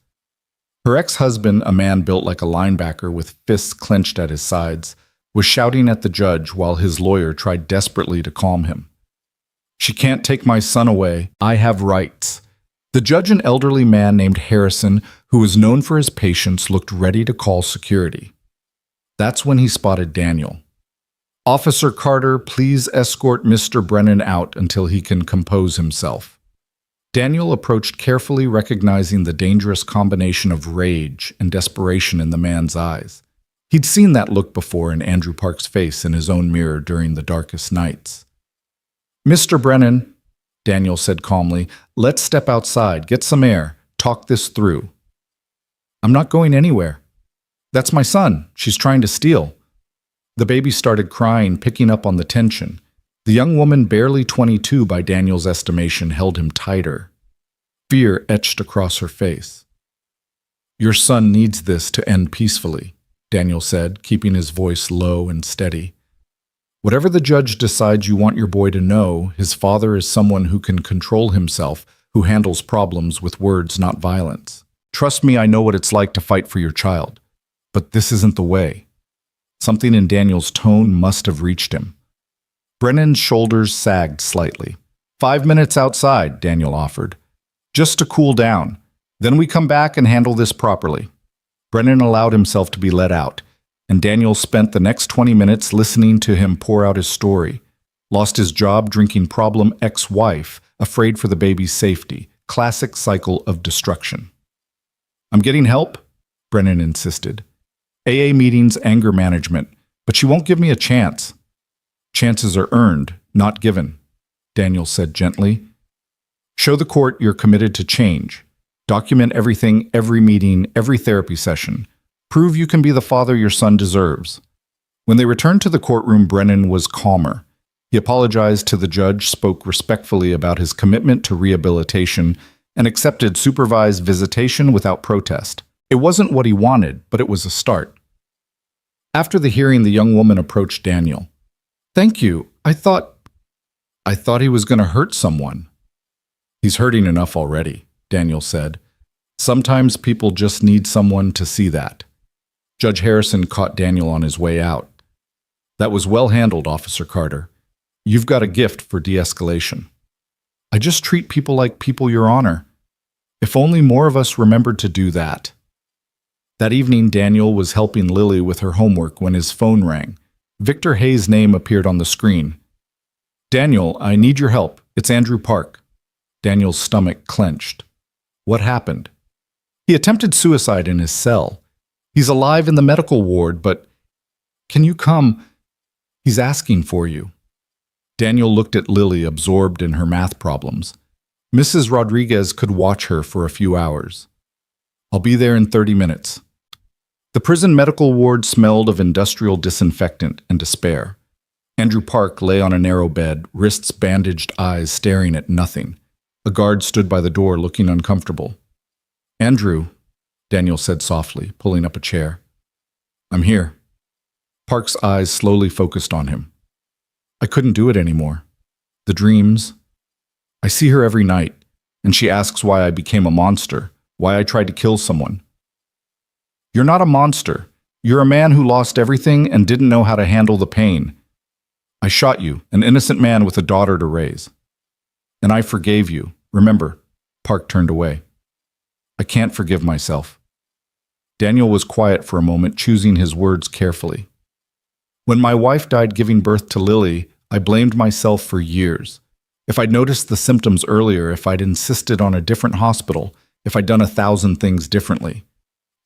Her ex-husband, a man built like a linebacker with fists clenched at his sides, was shouting at the judge while his lawyer tried desperately to calm him. "She can't take my son away. I have rights." The judge, an elderly man named Harrison, who was known for his patience, looked ready to call security. That's when he spotted Daniel. "Officer Carter, please escort Mr. Brennan out until he can compose himself." Daniel approached carefully, recognizing the dangerous combination of rage and desperation in the man's eyes. He'd seen that look before in Andrew Park's face in his own mirror during the darkest nights. "Mr. Brennan," Daniel said calmly, "let's step outside, get some air, talk this through." "I'm not going anywhere. That's my son. She's trying to steal." The baby started crying, picking up on the tension. The young woman, barely 22 by Daniel's estimation, held him tighter. Fear etched across her face. "Your son needs this to end peacefully," Daniel said, keeping his voice low and steady. "Whatever the judge decides you want your boy to know, his father is someone who can control himself, who handles problems with words, not violence. Trust me, I know what it's like to fight for your child. But this isn't the way." Something in Daniel's tone must have reached him. Brennan's shoulders sagged slightly. 5 minutes outside," Daniel offered. "Just to cool down. Then we come back and handle this properly." Brennan allowed himself to be let out, and Daniel spent the next 20 minutes listening to him pour out his story. Lost his job, drinking problem, ex-wife, afraid for the baby's safety. Classic cycle of destruction. "I'm getting help," Brennan insisted. "AA meetings, anger management, but she won't give me a chance." "Chances are earned, not given," Daniel said gently. "Show the court you're committed to change. Document everything, every meeting, every therapy session. Prove you can be the father your son deserves." When they returned to the courtroom, Brennan was calmer. He apologized to the judge, spoke respectfully about his commitment to rehabilitation, and accepted supervised visitation without protest. It wasn't what he wanted, but it was a start. After the hearing, the young woman approached Daniel. "Thank you. I thought he was going to hurt someone." "He's hurting enough already," Daniel said. "Sometimes people just need someone to see that." Judge Harrison caught Daniel on his way out. "That was well handled, Officer Carter. You've got a gift for de-escalation." "I just treat people like people, Your Honor. If only more of us remembered to do that." That evening, Daniel was helping Lily with her homework when his phone rang. Victor Hayes' name appeared on the screen. "Daniel, I need your help. It's Andrew Park." Daniel's stomach clenched. "What happened?" "He attempted suicide in his cell. He's alive in the medical ward, but can you come? He's asking for you." Daniel looked at Lily, absorbed in her math problems. Mrs. Rodriguez could watch her for a few hours. "I'll be there in 30 minutes." The prison medical ward smelled of industrial disinfectant and despair. Andrew Park lay on a narrow bed, wrists bandaged, eyes staring at nothing. A guard stood by the door, looking uncomfortable. "Andrew," Daniel said softly, pulling up a chair. "I'm here." Park's eyes slowly focused on him. "I couldn't do it anymore. The dreams. I see her every night, and she asks why I became a monster, why I tried to kill someone." "You're not a monster. You're a man who lost everything and didn't know how to handle the pain. I shot you, an innocent man with a daughter to raise. And I forgave you. Remember." Park turned away. "I can't forgive myself." Daniel was quiet for a moment, choosing his words carefully. "When my wife died giving birth to Lily, I blamed myself for years. If I'd noticed the symptoms earlier, if I'd insisted on a different hospital, if I'd done 1,000 things differently.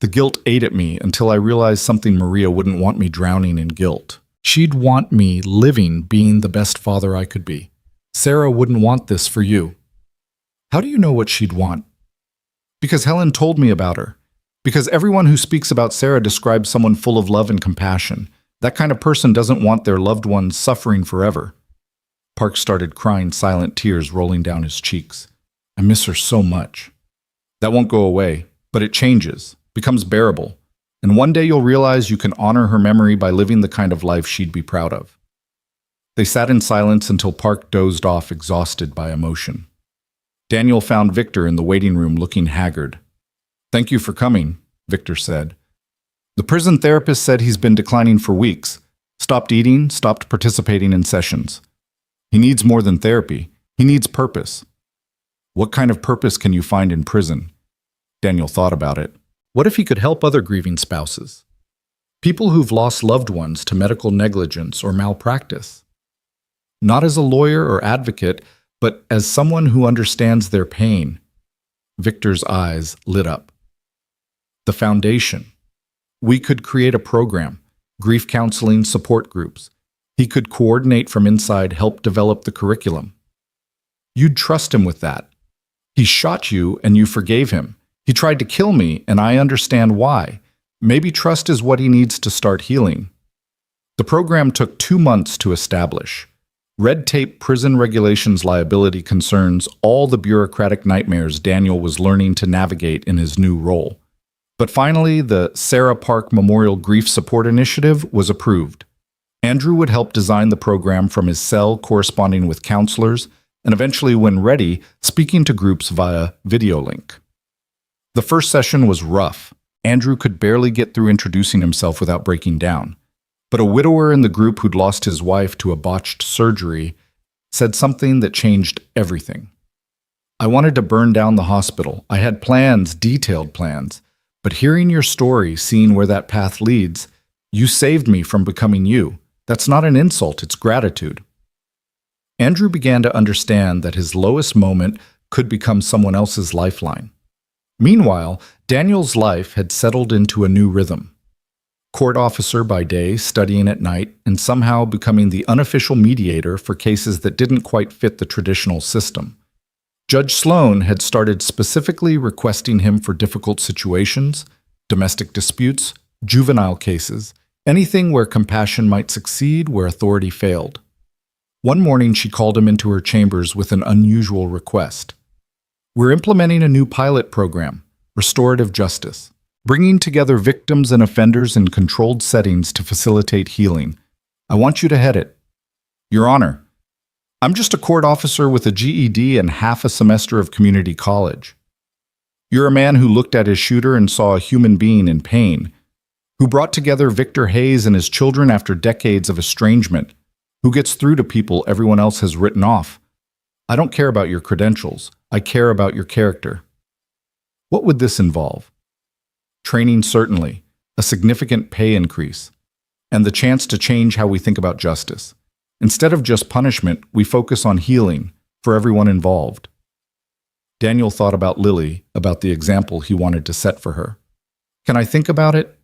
The guilt ate at me until I realized something. Maria wouldn't want me drowning in guilt. She'd want me living, being the best father I could be. Sarah wouldn't want this for you. How do you know what she'd want? Because Helen told me about her. Because everyone who speaks about Sarah describes someone full of love and compassion. That kind of person doesn't want their loved ones suffering forever. Park started crying, silent tears rolling down his cheeks. I miss her so much. That won't go away, but it changes, becomes bearable. And one day you'll realize you can honor her memory by living the kind of life she'd be proud of. They sat in silence until Park dozed off, exhausted by emotion. Daniel found Victor in the waiting room looking haggard. "Thank you for coming," Victor said. "The prison therapist said he's been declining for weeks. Stopped eating, stopped participating in sessions. He needs more than therapy. He needs purpose." "What kind of purpose can you find in prison?" Daniel thought about it. What if he could help other grieving spouses? People who've lost loved ones to medical negligence or malpractice. Not as a lawyer or advocate, but as someone who understands their pain. Victor's eyes lit up. The foundation. We could create a program, grief counseling support groups. He could coordinate from inside, help develop the curriculum. You'd trust him with that. He shot you and you forgave him. He tried to kill me, and I understand why. Maybe trust is what he needs to start healing. The program took 2 months to establish. Red tape, prison regulations, liability concerns, all the bureaucratic nightmares Daniel was learning to navigate in his new role. But finally, the Sarah Park Memorial Grief Support Initiative was approved. Andrew would help design the program from his cell, corresponding with counselors, and eventually, when ready, speaking to groups via video link. The first session was rough. Andrew could barely get through introducing himself without breaking down. But a widower in the group who'd lost his wife to a botched surgery said something that changed everything. "I wanted to burn down the hospital. I had plans, detailed plans. But hearing your story, seeing where that path leads, you saved me from becoming you. That's not an insult, it's gratitude." Andrew began to understand that his lowest moment could become someone else's lifeline. Meanwhile, Daniel's life had settled into a new rhythm. Court officer by day, studying at night, and somehow becoming the unofficial mediator for cases that didn't quite fit the traditional system. Judge Sloan had started specifically requesting him for difficult situations, domestic disputes, juvenile cases, anything where compassion might succeed where authority failed. One morning she called him into her chambers with an unusual request. "We're implementing a new pilot program, restorative justice, bringing together victims and offenders in controlled settings to facilitate healing. I want you to head it." "Your Honor, I'm just a court officer with a GED and half a semester of community college." "You're a man who looked at his shooter and saw a human being in pain, who brought together Victor Hayes and his children after decades of estrangement, who gets through to people everyone else has written off. I don't care about your credentials. I care about your character." What would this involve? Training, certainly, a significant pay increase, and the chance to change how we think about justice. Instead of just punishment, we focus on healing for everyone involved. Daniel thought about Lily, about the example he wanted to set for her. "Can I think about it?"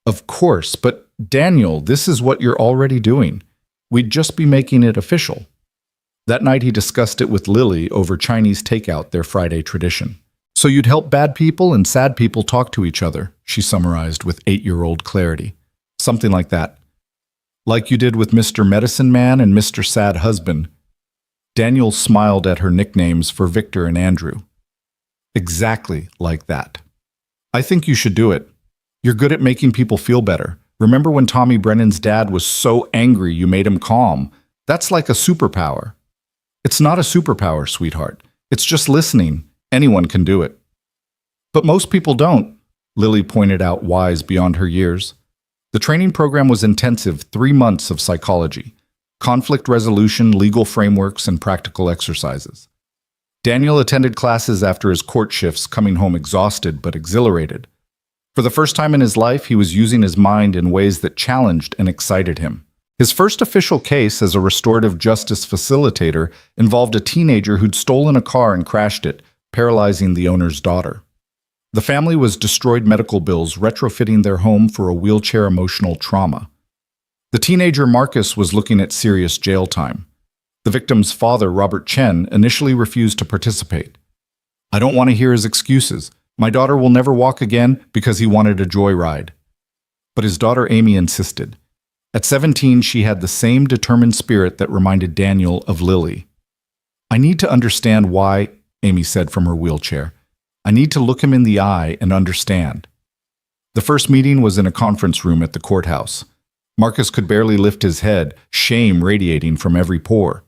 "Of course, but Daniel, this is what you're already doing. We'd just be making it official." That night he discussed it with Lily over Chinese takeout, their Friday tradition. "So you'd help bad people and sad people talk to each other," she summarized with 8-year-old clarity. "Something like that. Like you did with Mr. Medicine Man and Mr. Sad Husband." Daniel smiled at her nicknames for Victor and Andrew. "Exactly like that. I think you should do it. You're good at making people feel better. Remember when Tommy Brennan's dad was so angry you made him calm? That's like a superpower." "It's not a superpower, sweetheart. It's just listening. Anyone can do it." "But most people don't," Lily pointed out, wise beyond her years. The training program was intensive, 3 months of psychology, conflict resolution, legal frameworks, and practical exercises. Daniel attended classes after his court shifts, coming home exhausted but exhilarated. For the first time in his life, he was using his mind in ways that challenged and excited him. His first official case as a restorative justice facilitator involved a teenager who'd stolen a car and crashed it, paralyzing the owner's daughter. The family was destroyed medical bills, retrofitting their home for a wheelchair emotional trauma. The teenager Marcus was looking at serious jail time. The victim's father, Robert Chen, initially refused to participate. I don't want to hear his excuses. My daughter will never walk again because he wanted a joyride. But his daughter Amy insisted. At 17, she had the same determined spirit that reminded Daniel of Lily. I need to understand why, Amy said from her wheelchair. I need to look him in the eye and understand. The first meeting was in a conference room at the courthouse. Marcus could barely lift his head, shame radiating from every pore.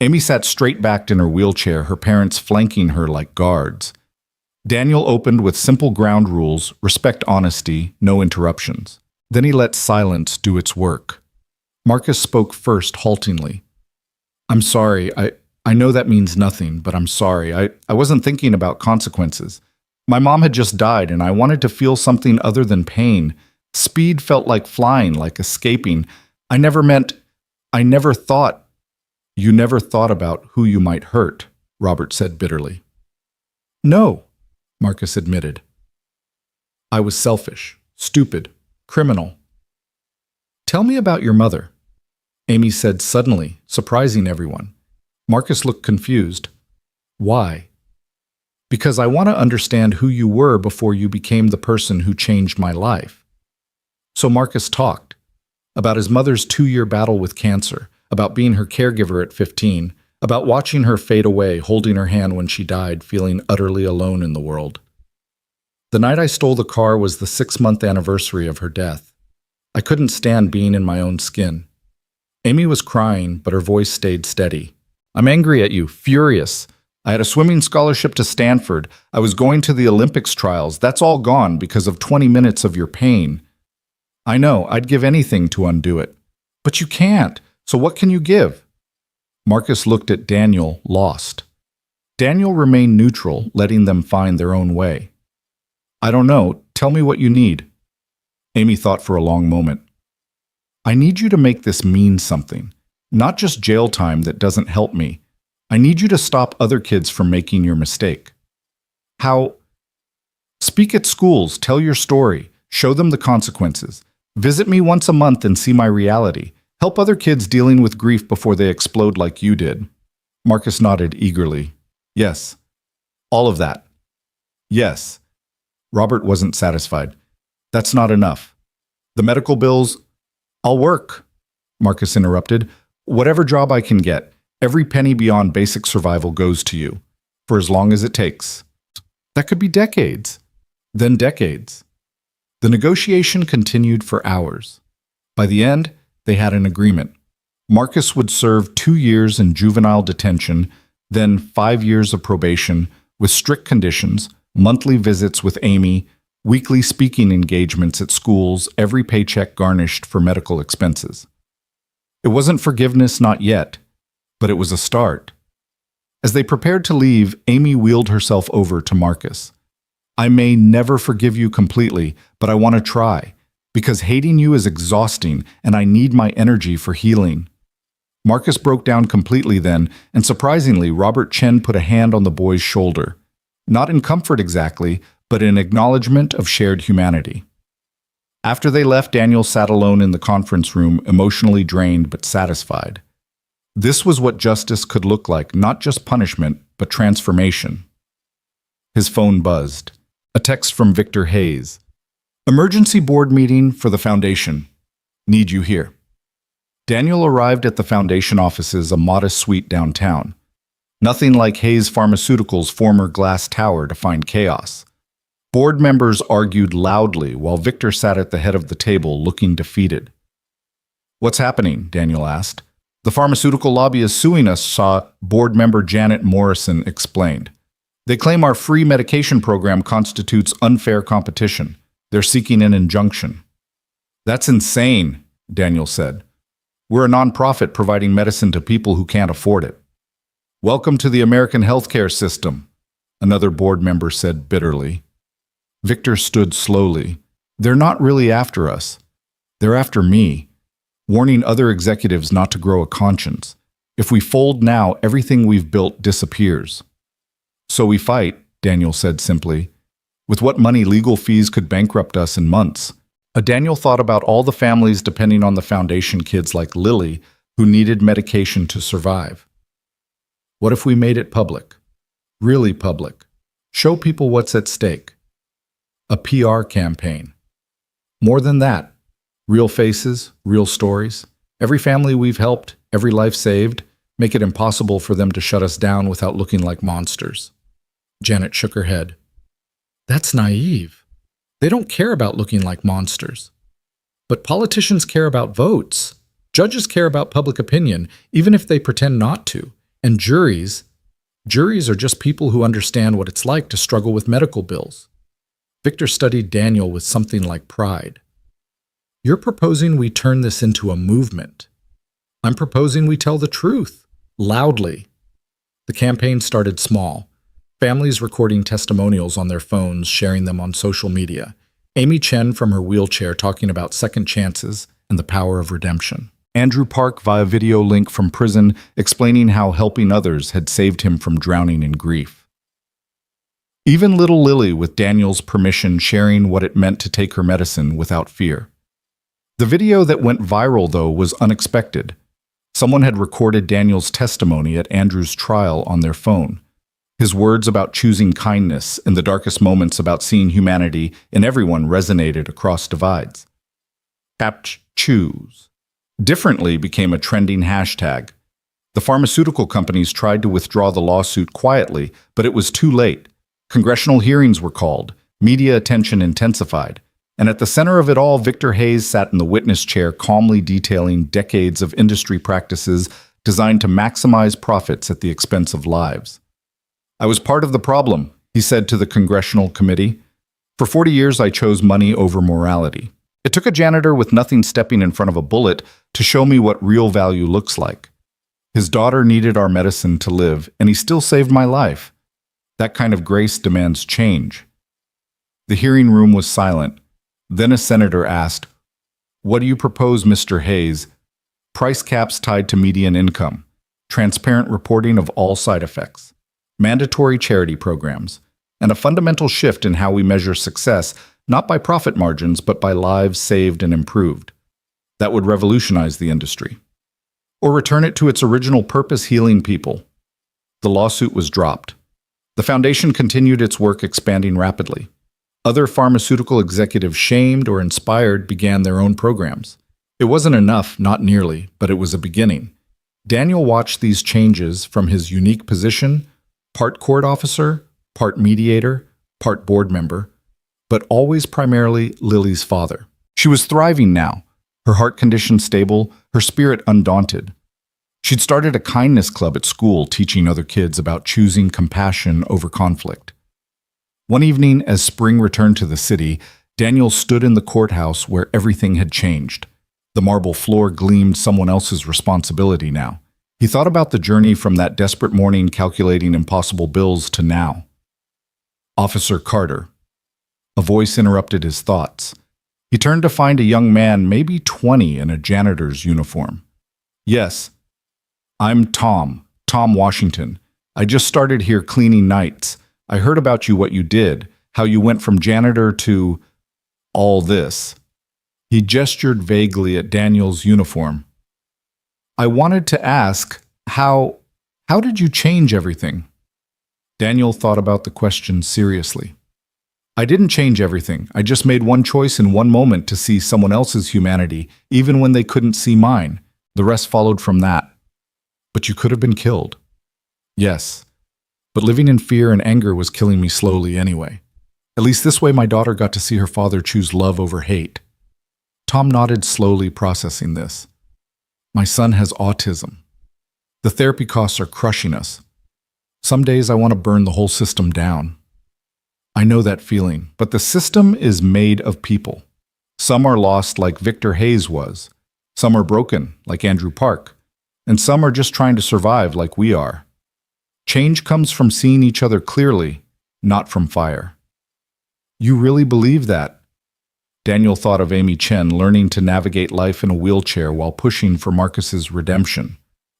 Amy sat straight-backed in her wheelchair, her parents flanking her like guards. Daniel opened with simple ground rules: respect honesty, no interruptions. Then he let silence do its work. Marcus spoke first, haltingly. I'm sorry, I know that means nothing, but I'm sorry. I wasn't thinking about consequences. My mom had just died, and I wanted to feel something other than pain. Speed felt like flying, like escaping. I never thought. You never thought about who you might hurt, Robert said bitterly. No, Marcus admitted. I was selfish, stupid, criminal. Tell me about your mother, Amy said suddenly, surprising everyone. Marcus looked confused. Why? Because I want to understand who you were before you became the person who changed my life. So Marcus talked about his mother's 2-year battle with cancer, about being her caregiver at 15, about watching her fade away, holding her hand when she died, feeling utterly alone in the world. The night I stole the car was the 6-month anniversary of her death. I couldn't stand being in my own skin. Amy was crying, but her voice stayed steady. I'm angry at you, furious. I had a swimming scholarship to Stanford. I was going to the Olympics trials. That's all gone because of 20 minutes of your pain. I know, I'd give anything to undo it. But you can't. So what can you give? Marcus looked at Daniel, lost. Daniel remained neutral, letting them find their own way. I don't know. Tell me what you need. Amy thought for a long moment. I need you to make this mean something. Not just jail time that doesn't help me. I need you to stop other kids from making your mistake. How? Speak at schools, tell your story, show them the consequences. Visit me once a month and see my reality. Help other kids dealing with grief before they explode like you did. Marcus nodded eagerly. Yes. All of that. Yes. Robert wasn't satisfied. That's not enough. The medical bills. I'll work, Marcus interrupted. Whatever job I can get, every penny beyond basic survival goes to you, for as long as it takes. That could be decades, then decades. The negotiation continued for hours. By the end, they had an agreement. Marcus would serve 2 years in juvenile detention, then 5 years of probation, with strict conditions, monthly visits with Amy, weekly speaking engagements at schools, every paycheck garnished for medical expenses. It wasn't forgiveness, not yet, but it was a start. As they prepared to leave, Amy wheeled herself over to Marcus. I may never forgive you completely, but I want to try, because hating you is exhausting and I need my energy for healing. Marcus broke down completely then, and surprisingly, Robert Chen put a hand on the boy's shoulder. Not in comfort exactly, but in acknowledgement of shared humanity. After they left, Daniel sat alone in the conference room, emotionally drained but satisfied. This was what justice could look like, not just punishment, but transformation. His phone buzzed. A text from Victor Hayes. Emergency board meeting for the foundation. Need you here. Daniel arrived at the foundation offices, a modest suite downtown. Nothing like Hayes Pharmaceuticals' former glass tower to find chaos. Board members argued loudly while Victor sat at the head of the table looking defeated. What's happening? Daniel asked. The pharmaceutical lobby is suing us, board member Janet Morrison explained. They claim our free medication program constitutes unfair competition. They're seeking an injunction. That's insane, Daniel said. We're a nonprofit providing medicine to people who can't afford it. Welcome to the American healthcare system, another board member said bitterly. Victor stood slowly. They're not really after us. They're after me, warning other executives not to grow a conscience. If we fold now, everything we've built disappears. So we fight, Daniel said simply. With what money, legal fees could bankrupt us in months. Daniel thought about all the families depending on the foundation, kids like Lily, who needed medication to survive. What if we made it public? Really public. Show people what's at stake. A PR campaign. More than that, real faces, real stories. Every family we've helped, every life saved, make it impossible for them to shut us down without looking like monsters. Janet shook her head. That's naive. They don't care about looking like monsters. But politicians care about votes. Judges care about public opinion, even if they pretend not to. And juries are just people who understand what it's like to struggle with medical bills. Victor studied Daniel with something like pride. You're proposing we turn this into a movement. I'm proposing we tell the truth, loudly. The campaign started small. Families recording testimonials on their phones, sharing them on social media. Amy Chen from her wheelchair talking about second chances and the power of redemption. Andrew Park via video link from prison explaining how helping others had saved him from drowning in grief. Even little Lily, with Daniel's permission, sharing what it meant to take her medicine without fear. The video that went viral, though, was unexpected. Someone had recorded Daniel's testimony at Andrew's trial on their phone. His words about choosing kindness in the darkest moments about seeing humanity in everyone resonated across divides. Choose differently became a trending hashtag. The pharmaceutical companies tried to withdraw the lawsuit quietly, but it was too late. Congressional hearings were called, media attention intensified, and at the center of it all, Victor Hayes sat in the witness chair calmly detailing decades of industry practices designed to maximize profits at the expense of lives. I was part of the problem, he said to the congressional committee. For 40 years, I chose money over morality. It took a janitor with nothing stepping in front of a bullet to show me what real value looks like. His daughter needed our medicine to live, and he still saved my life. That kind of grace demands change. The hearing room was silent. Then a senator asked, "What do you propose, Mr. Hayes?" Price caps tied to median income, transparent reporting of all side effects, mandatory charity programs, and a fundamental shift in how we measure success, not by profit margins, but by lives saved and improved. That would revolutionize the industry. Or return it to its original purpose, healing people. The lawsuit was dropped. The foundation continued its work, expanding rapidly. Other pharmaceutical executives, shamed or inspired, began their own programs. It wasn't enough, not nearly, but it was a beginning. Daniel watched these changes from his unique position, part court officer, part mediator, part board member, but always primarily Lily's father. She was thriving now, her heart condition stable, her spirit undaunted. She'd started a kindness club at school, teaching other kids about choosing compassion over conflict. One evening, as spring returned to the city, Daniel stood in the courthouse where everything had changed. The marble floor gleamed someone else's responsibility now. He thought about the journey from that desperate morning calculating impossible bills to now. Officer Carter. A voice interrupted his thoughts. He turned to find a young man, maybe 20, in a janitor's uniform. Yes, I'm Tom Washington. I just started here cleaning nights. I heard about you, what you did, how you went from janitor to all this. He gestured vaguely at Daniel's uniform. I wanted to ask, how did you change everything? Daniel thought about the question seriously. I didn't change everything. I just made one choice in one moment to see someone else's humanity, even when they couldn't see mine. The rest followed from that. But you could have been killed. Yes, but living in fear and anger was killing me slowly anyway. At least this way my daughter got to see her father choose love over hate. Tom nodded slowly, processing this. My son has autism. The therapy costs are crushing us. Some days I want to burn the whole system down. I know that feeling, but the system is made of people. Some are lost like Victor Hayes was. Some are broken like Andrew Park. And some are just trying to survive like we are. Change comes from seeing each other clearly, not from fire. You really believe that? Daniel thought of Amy Chen learning to navigate life in a wheelchair while pushing for Marcus's redemption.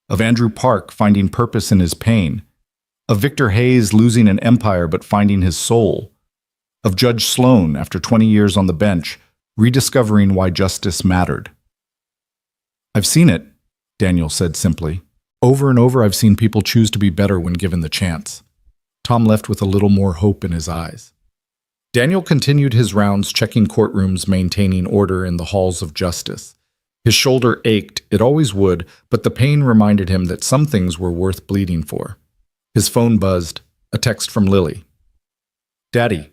Of Andrew Park finding purpose in his pain. Of Victor Hayes losing an empire but finding his soul. of Judge Sloan after 20 years on the bench, rediscovering why justice mattered. "I've seen it," Daniel said simply. "Over and over I've seen people choose to be better when given the chance." Tom left with a little more hope in his eyes. Daniel continued his rounds, checking courtrooms, maintaining order in the halls of justice. His shoulder ached, it always would, but the pain reminded him that some things were worth bleeding for. His phone buzzed, a text from Lily. "Daddy,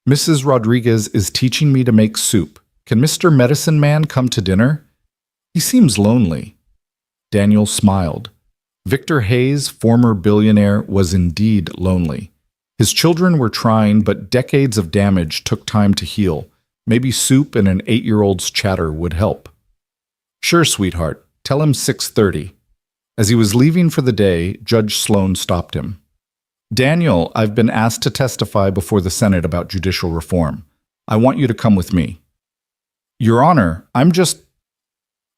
Mrs. Rodriguez is teaching me to make soup. Can Mr. Medicine Man come to dinner? He seems lonely." Daniel smiled. Victor Hayes, former billionaire, was indeed lonely. His children were trying, but decades of damage took time to heal. Maybe soup and an 8-year-old's chatter would help. "Sure, sweetheart. Tell him 6:30. As he was leaving for the day, Judge Sloan stopped him. "Daniel, I've been asked to testify before the Senate about judicial reform. I want you to come with me." "Your Honor,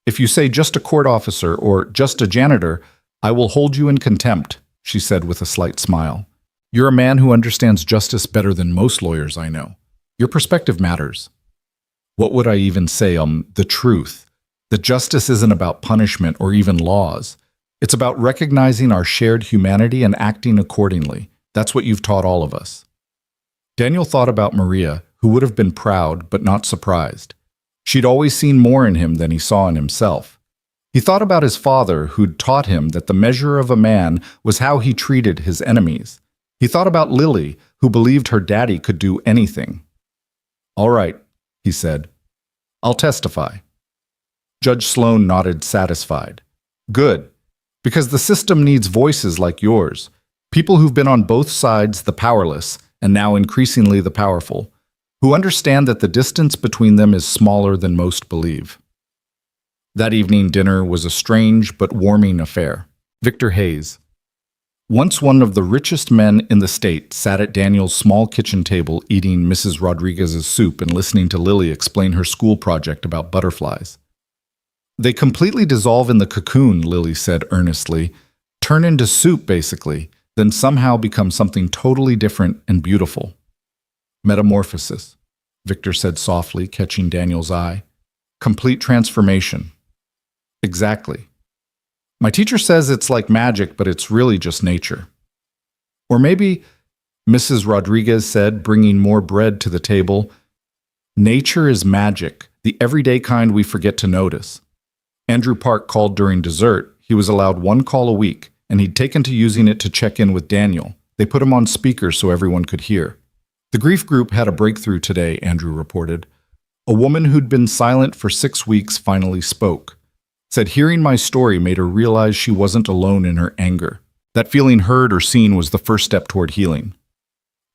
If you say just a court officer or just a janitor, I will hold you in contempt," she said with a slight smile. "You're a man who understands justice better than most lawyers I know. Your perspective matters." What would I even say? The truth. That justice isn't about punishment or even laws. It's about recognizing our shared humanity and acting accordingly. That's what you've taught all of us. Daniel thought about Maria, who would have been proud but not surprised. She'd always seen more in him than he saw in himself. He thought about his father, who'd taught him that the measure of a man was how he treated his enemies. He thought about Lily, who believed her daddy could do anything. "All right," he said. "I'll testify." Judge Sloan nodded, satisfied. "Good. Because the system needs voices like yours, people who've been on both sides, the powerless, and now increasingly the powerful, who understand that the distance between them is smaller than most believe." That evening dinner was a strange but warming affair. Victor Hayes, once one of the richest men in the state, sat at Daniel's small kitchen table eating Mrs. Rodriguez's soup and listening to Lily explain her school project about butterflies. "They completely dissolve in the cocoon," Lily said earnestly. "Turn into soup, basically, then somehow become something totally different and beautiful." "Metamorphosis," Victor said softly, catching Daniel's eye. "Complete transformation." "Exactly. My teacher says it's like magic, but it's really just nature." "Or maybe," Mrs. Rodriguez said, bringing more bread to the table, "nature is magic, the everyday kind we forget to notice." Andrew Park called during dessert. He was allowed one call a week, and he'd taken to using it to check in with Daniel. They put him on speaker so everyone could hear. "The grief group had a breakthrough today," Andrew reported. "A woman who'd been silent for 6 weeks finally spoke. Said hearing my story made her realize she wasn't alone in her anger. That feeling heard or seen was the first step toward healing."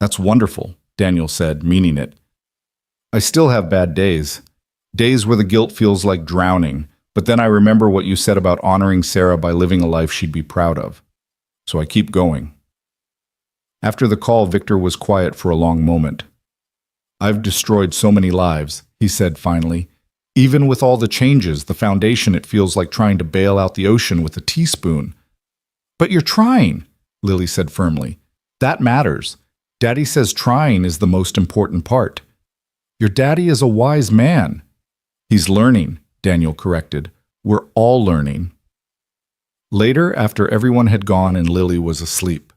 "That's wonderful," Daniel said, meaning it. "I still have bad days. Days where the guilt feels like drowning. But then I remember what you said about honoring Sarah by living a life she'd be proud of. So I keep going." After the call, Victor was quiet for a long moment. "I've destroyed so many lives," he said finally. "Even with all the changes, the foundation, it feels like trying to bail out the ocean with a teaspoon." "But you're trying," Lily said firmly. "That matters. Daddy says trying is the most important part. Your daddy is a wise man." "He's learning," Daniel corrected. "We're all learning." Later, after everyone had gone and Lily was asleep,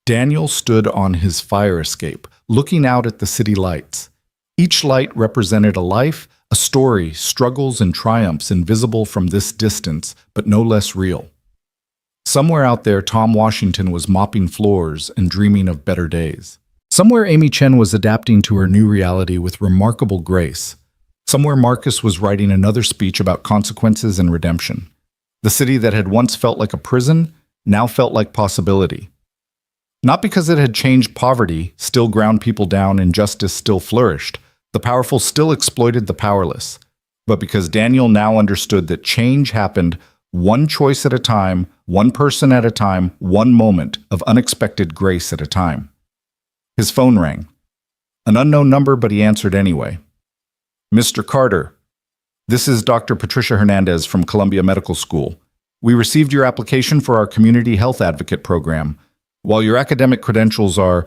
Daniel stood on his fire escape, looking out at the city lights. Each light represented a life, a story, struggles and triumphs invisible from this distance, but no less real. Somewhere out there, Tom Washington was mopping floors and dreaming of better days. Somewhere, Amy Chen was adapting to her new reality with remarkable grace. Somewhere, Marcus was writing another speech about consequences and redemption. The city that had once felt like a prison now felt like possibility. Not because it had changed poverty, still ground people down, and justice still flourished. The powerful still exploited the powerless. But because Daniel now understood that change happened one choice at a time, one person at a time, one moment of unexpected grace at a time. His phone rang. An unknown number, but he answered anyway. "Mr. Carter, this is Dr. Patricia Hernandez from Columbia Medical School. We received your application for our Community Health Advocate program. While your academic credentials are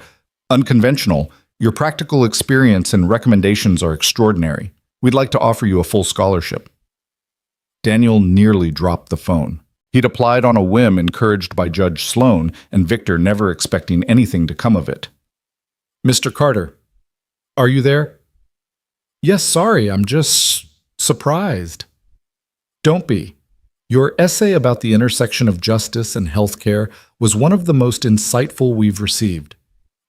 unconventional, Your practical experience and recommendations are extraordinary. We'd like to offer you a full scholarship. Daniel nearly dropped the phone. He'd applied on a whim, encouraged by Judge Sloan, and Victor never expecting anything to come of it. Mr. Carter, are you there? Yes, sorry, I'm just surprised. Don't be. Your essay about the intersection of justice and healthcare was one of the most insightful we've received.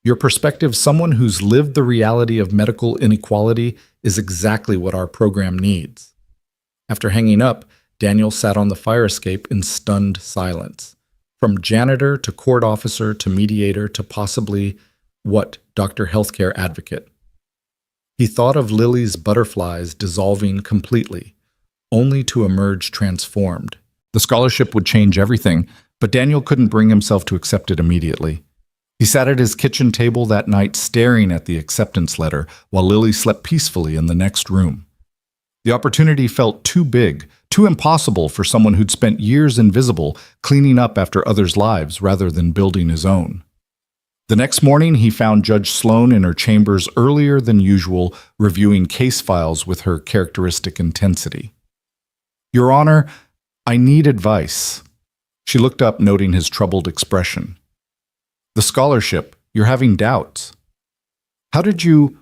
Your perspective, someone who's lived the reality of medical inequality, is exactly what our program needs. After hanging up, Daniel sat on the fire escape in stunned silence. From janitor to court officer to mediator to possibly, Dr. Healthcare Advocate. He thought of Lily's butterflies dissolving completely, only to emerge transformed. The scholarship would change everything, but Daniel couldn't bring himself to accept it immediately. He sat at his kitchen table that night staring at the acceptance letter while Lily slept peacefully in the next room. The opportunity felt too big, too impossible for someone who'd spent years invisible, cleaning up after others' lives rather than building his own. The next morning, he found Judge Sloan in her chambers earlier than usual, reviewing case files with her characteristic intensity. Your Honor, I need advice. She looked up, noting his troubled expression. The scholarship, you're having doubts. How did you...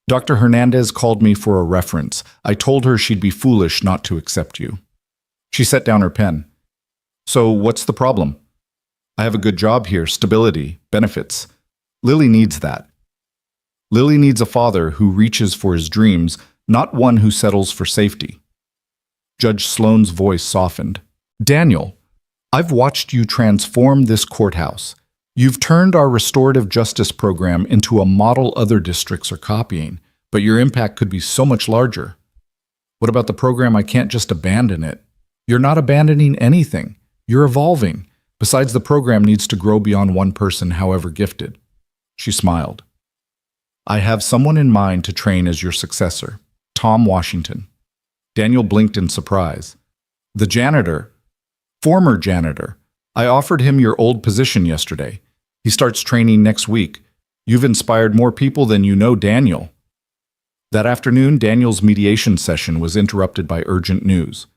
Dr. Hernandez called me for a reference. I told her she'd be foolish not to accept you. She set down her pen. So what's the problem? I have a good job here, stability, benefits. Lily needs that. Lily needs a father who reaches for his dreams, not one who settles for safety. Judge Sloan's voice softened. Daniel, I've watched you transform this courthouse. You've turned our restorative justice program into a model other districts are copying, but your impact could be so much larger. What about the program? I can't just abandon it. You're not abandoning anything. You're evolving. Besides, the program needs to grow beyond one person, however gifted. She smiled. I have someone in mind to train as your successor, Tom Washington. Daniel blinked in surprise. The janitor, former janitor. I offered him your old position yesterday. He starts training next week. You've inspired more people than you know, Daniel. That afternoon, Daniel's mediation session was interrupted by urgent news.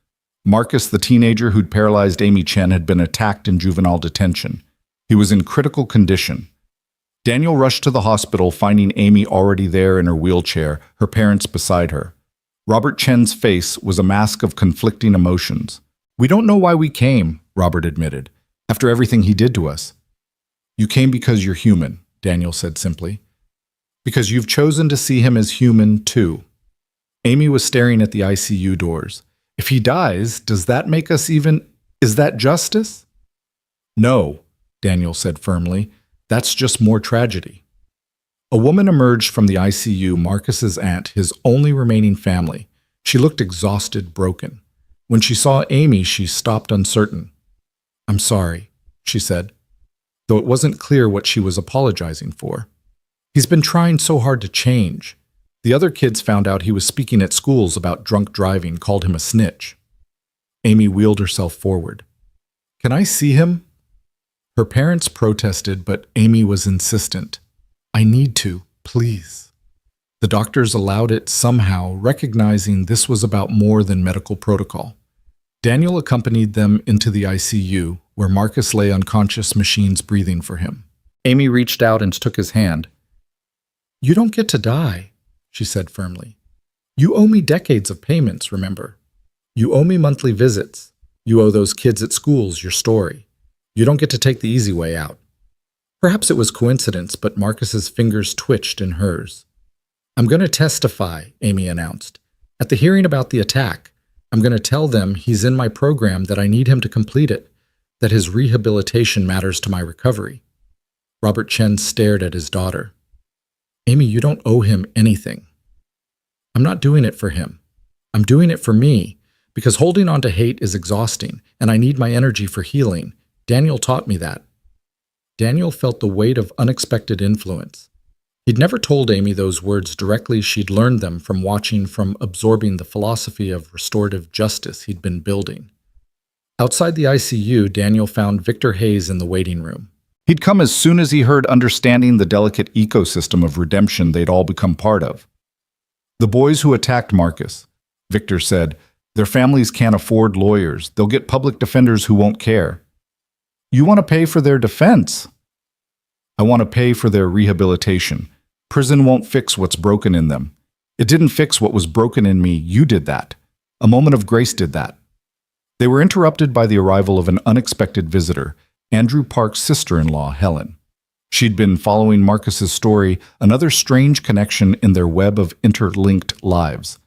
Marcus, the teenager who'd paralyzed Amy Chen, had been attacked in juvenile detention. He was in critical condition. Daniel rushed to the hospital, finding Amy already there in her wheelchair, her parents beside her. Robert Chen's face was a mask of conflicting emotions. We don't know why we came, Robert admitted, after everything he did to us. You came because you're human, Daniel said simply. Because you've chosen to see him as human, too. Amy was staring at the ICU doors. If he dies, does that make us even... Is that justice? No, Daniel said firmly. That's just more tragedy. A woman emerged from the ICU, Marcus's aunt, his only remaining family. She looked exhausted, broken. When she saw Amy, she stopped uncertain. I'm sorry, she said, though it wasn't clear what she was apologizing for. He's been trying so hard to change. The other kids found out he was speaking at schools about drunk driving, called him a snitch. Amy wheeled herself forward. Can I see him? Her parents protested, but Amy was insistent. I need to, please. The doctors allowed it somehow, recognizing this was about more than medical protocol. Daniel accompanied them into the ICU, where Marcus lay unconscious, machines breathing for him. Amy reached out and took his hand. You don't get to die, she said firmly. You owe me decades of payments, remember. You owe me monthly visits. You owe those kids at schools your story. You don't get to take the easy way out. Perhaps it was coincidence, but Marcus's fingers twitched in hers. I'm going to testify, Amy announced. At the hearing about the attack, I'm going to tell them he's in my program, that I need him to complete it, that his rehabilitation matters to my recovery. Robert Chen stared at his daughter. Amy, you don't owe him anything. I'm not doing it for him. I'm doing it for me, because holding on to hate is exhausting, and I need my energy for healing. Daniel taught me that. Daniel felt the weight of unexpected influence. He'd never told Amy those words directly. She'd learned them from watching, from absorbing the philosophy of restorative justice he'd been building. Outside the ICU, Daniel found Victor Hayes in the waiting room. He'd come as soon as he heard understanding the delicate ecosystem of redemption they'd all become part of. The boys who attacked Marcus, Victor said, their families can't afford lawyers. They'll get public defenders who won't care. You want to pay for their defense? I want to pay for their rehabilitation. Prison won't fix what's broken in them. It didn't fix what was broken in me. You did that. A moment of grace did that. They were interrupted by the arrival of an unexpected visitor, Andrew Park's sister-in-law, Helen. She'd been following Marcus's story, another strange connection in their web of interlinked lives.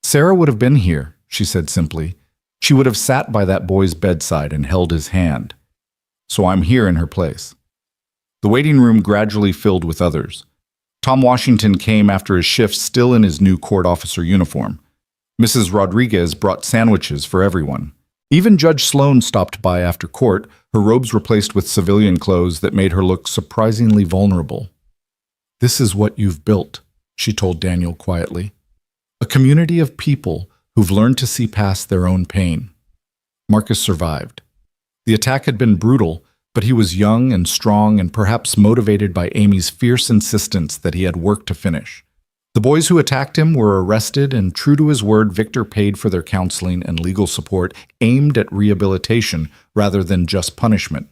Sarah would have been here, she said simply. She would have sat by that boy's bedside and held his hand. So I'm here in her place. The waiting room gradually filled with others. Tom Washington came after his shift still in his new court officer uniform. Mrs. Rodriguez brought sandwiches for everyone. Even Judge Sloan stopped by after court, her robes replaced with civilian clothes that made her look surprisingly vulnerable. This is what you've built, she told Daniel quietly. A community of people who've learned to see past their own pain. Marcus survived. The attack had been brutal, but he was young and strong and perhaps motivated by Amy's fierce insistence that he had work to finish. The boys who attacked him were arrested, and true to his word, Victor paid for their counseling and legal support aimed at rehabilitation rather than just punishment.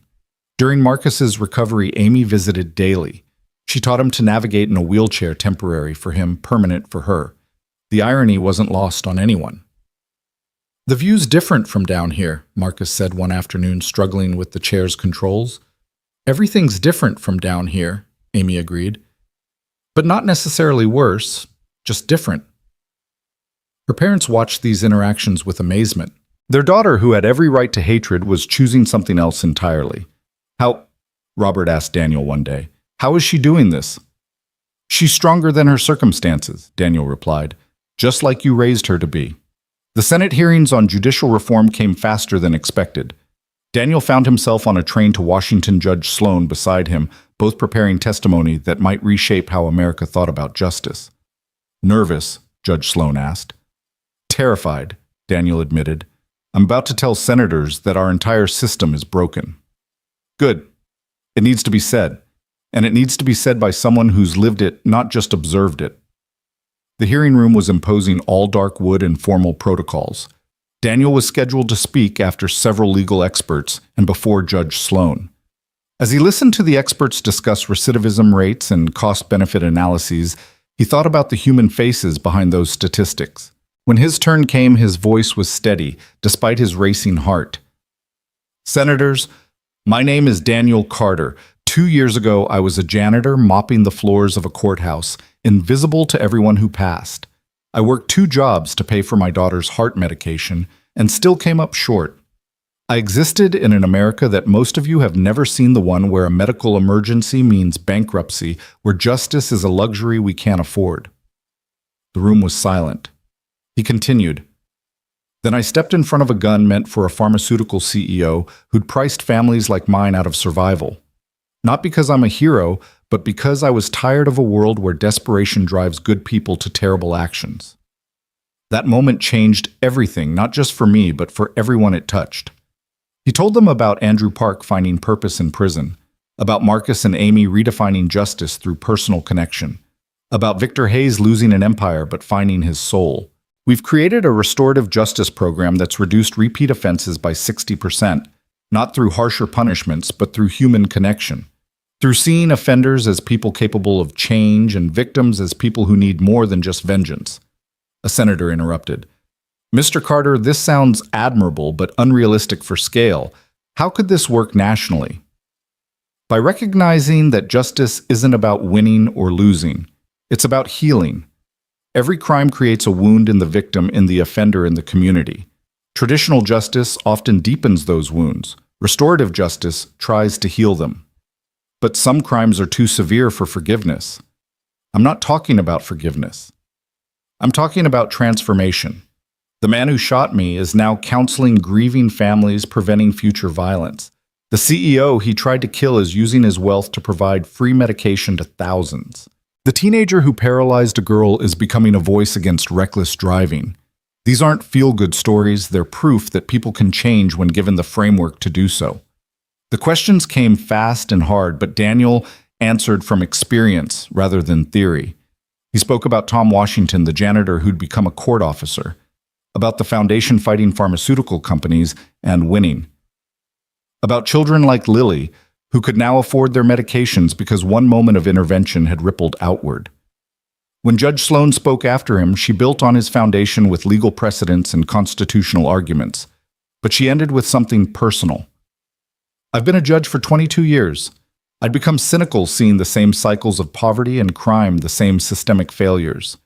During Marcus's recovery, Amy visited daily. She taught him to navigate in a wheelchair, temporary for him, permanent for her. The irony wasn't lost on anyone. The view's different from down here, Marcus said one afternoon, struggling with the chair's controls. Everything's different from down here, Amy agreed. But not necessarily worse, just different. Her parents watched these interactions with amazement. Their daughter, who had every right to hatred, was choosing something else entirely. How, Robert asked Daniel one day, how is she doing this? She's stronger than her circumstances, Daniel replied, just like you raised her to be. The Senate hearings on judicial reform came faster than expected. Daniel found himself on a train to Washington. Judge Sloan beside him, both preparing testimony that might reshape how America thought about justice. Nervous, Judge Sloan asked. Terrified, Daniel admitted. I'm about to tell senators that our entire system is broken. Good. It needs to be said. And it needs to be said by someone who's lived it, not just observed it. The hearing room was imposing all dark wood and formal protocols. Daniel was scheduled to speak after several legal experts and before Judge Sloan. As he listened to the experts discuss recidivism rates and cost-benefit analyses, he thought about the human faces behind those statistics. When his turn came, his voice was steady, despite his racing heart. Senators, my name is Daniel Carter. 2 years ago, I was a janitor mopping the floors of a courthouse, invisible to everyone who passed. I worked 2 jobs to pay for my daughter's heart medication and still came up short. I existed in an America that most of you have never seen, the one where a medical emergency means bankruptcy, where justice is a luxury we can't afford. The room was silent. He continued. Then I stepped in front of a gun meant for a pharmaceutical CEO who'd priced families like mine out of survival. Not because I'm a hero, but because I was tired of a world where desperation drives good people to terrible actions. That moment changed everything, not just for me, but for everyone it touched. He told them about Andrew Park finding purpose in prison, about Marcus and Amy redefining justice through personal connection, about Victor Hayes losing an empire but finding his soul. We've created a restorative justice program that's reduced repeat offenses by 60%, not through harsher punishments, but through human connection. Through seeing offenders as people capable of change and victims as people who need more than just vengeance. A senator interrupted. Mr. Carter, this sounds admirable but unrealistic for scale. How could this work nationally? By recognizing that justice isn't about winning or losing. It's about healing. Every crime creates a wound in the victim, in the offender, in the community. Traditional justice often deepens those wounds. Restorative justice tries to heal them. But some crimes are too severe for forgiveness. I'm not talking about forgiveness. I'm talking about transformation. The man who shot me is now counseling grieving families, preventing future violence. The CEO he tried to kill is using his wealth to provide free medication to thousands. The teenager who paralyzed a girl is becoming a voice against reckless driving. These aren't feel-good stories, they're proof that people can change when given the framework to do so. The questions came fast and hard, but Daniel answered from experience rather than theory. He spoke about Tom Washington, the janitor who'd become a court officer, about the foundation fighting pharmaceutical companies and winning, about children like Lily, who could now afford their medications because one moment of intervention had rippled outward. When Judge Sloan spoke after him, she built on his foundation with legal precedents and constitutional arguments, but she ended with something personal. I've been a judge for 22 years. I'd become cynical seeing the same cycles of poverty and crime, the same systemic failures.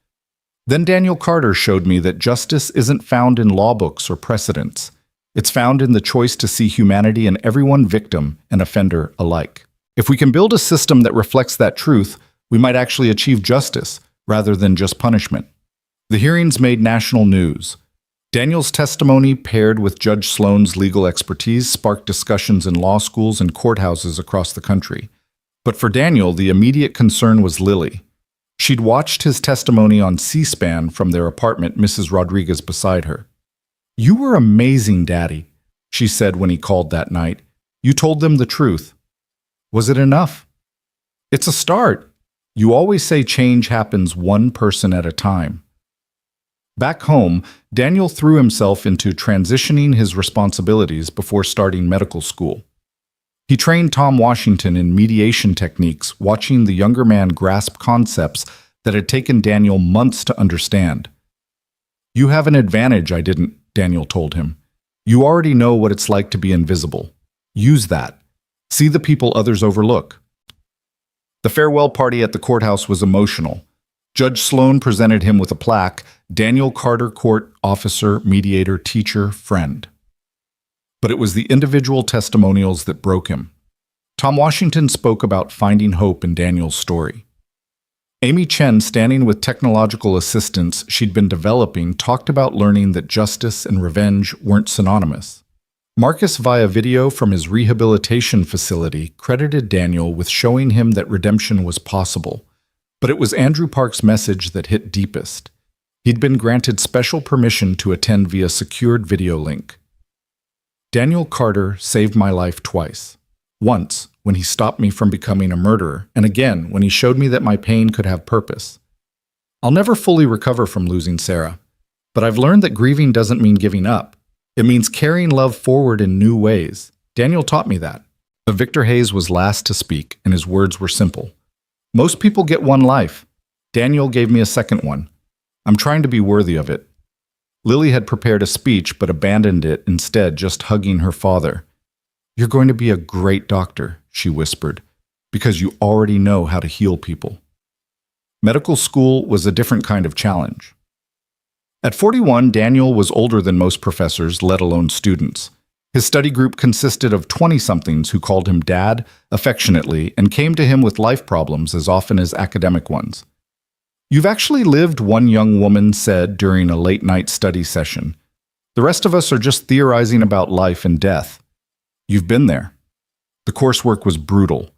Then Daniel Carter showed me that justice isn't found in law books or precedents. It's found in the choice to see humanity in everyone, victim and offender alike. If we can build a system that reflects that truth, we might actually achieve justice rather than just punishment. The hearings made national news. Daniel's testimony, paired with Judge Sloan's legal expertise, sparked discussions in law schools and courthouses across the country. But for Daniel, the immediate concern was Lily. She'd watched his testimony on C-SPAN from their apartment, Mrs. Rodriguez beside her. "You were amazing, Daddy," she said when he called that night. "You told them the truth." Was it enough? It's a start. You always say change happens one person at a time. Back home, Daniel threw himself into transitioning his responsibilities before starting medical school. He trained Tom Washington in mediation techniques, watching the younger man grasp concepts that had taken Daniel months to understand. "You have an advantage I didn't," Daniel told him. "You already know what it's like to be invisible. Use that. See the people others overlook." The farewell party at the courthouse was emotional. Judge Sloan presented him with a plaque, "Daniel Carter, court officer, mediator, teacher, friend." But it was the individual testimonials that broke him. Tom Washington spoke about finding hope in Daniel's story. Amy Chen, standing with technological assistants she'd been developing, talked about learning that justice and revenge weren't synonymous. Marcus, via video from his rehabilitation facility, credited Daniel with showing him that redemption was possible. But it was Andrew Park's message that hit deepest. He'd been granted special permission to attend via secured video link. "Daniel Carter saved my life twice. Once, when he stopped me from becoming a murderer, and again, when he showed me that my pain could have purpose. I'll never fully recover from losing Sarah, but I've learned that grieving doesn't mean giving up. It means carrying love forward in new ways. Daniel taught me that." Victor Hayes was last to speak, and his words were simple. "Most people get one life. Daniel gave me a second one. I'm trying to be worthy of it." Lily had prepared a speech but abandoned it instead, just hugging her father. "You're going to be a great doctor," she whispered, "because you already know how to heal people." Medical school was a different kind of challenge. At 41, Daniel was older than most professors, let alone students. His study group consisted of 20-somethings who called him Dad affectionately and came to him with life problems as often as academic ones. "You've actually lived," one young woman said during a late-night study session. "The rest of us are just theorizing about life and death. You've been there." The coursework was brutal.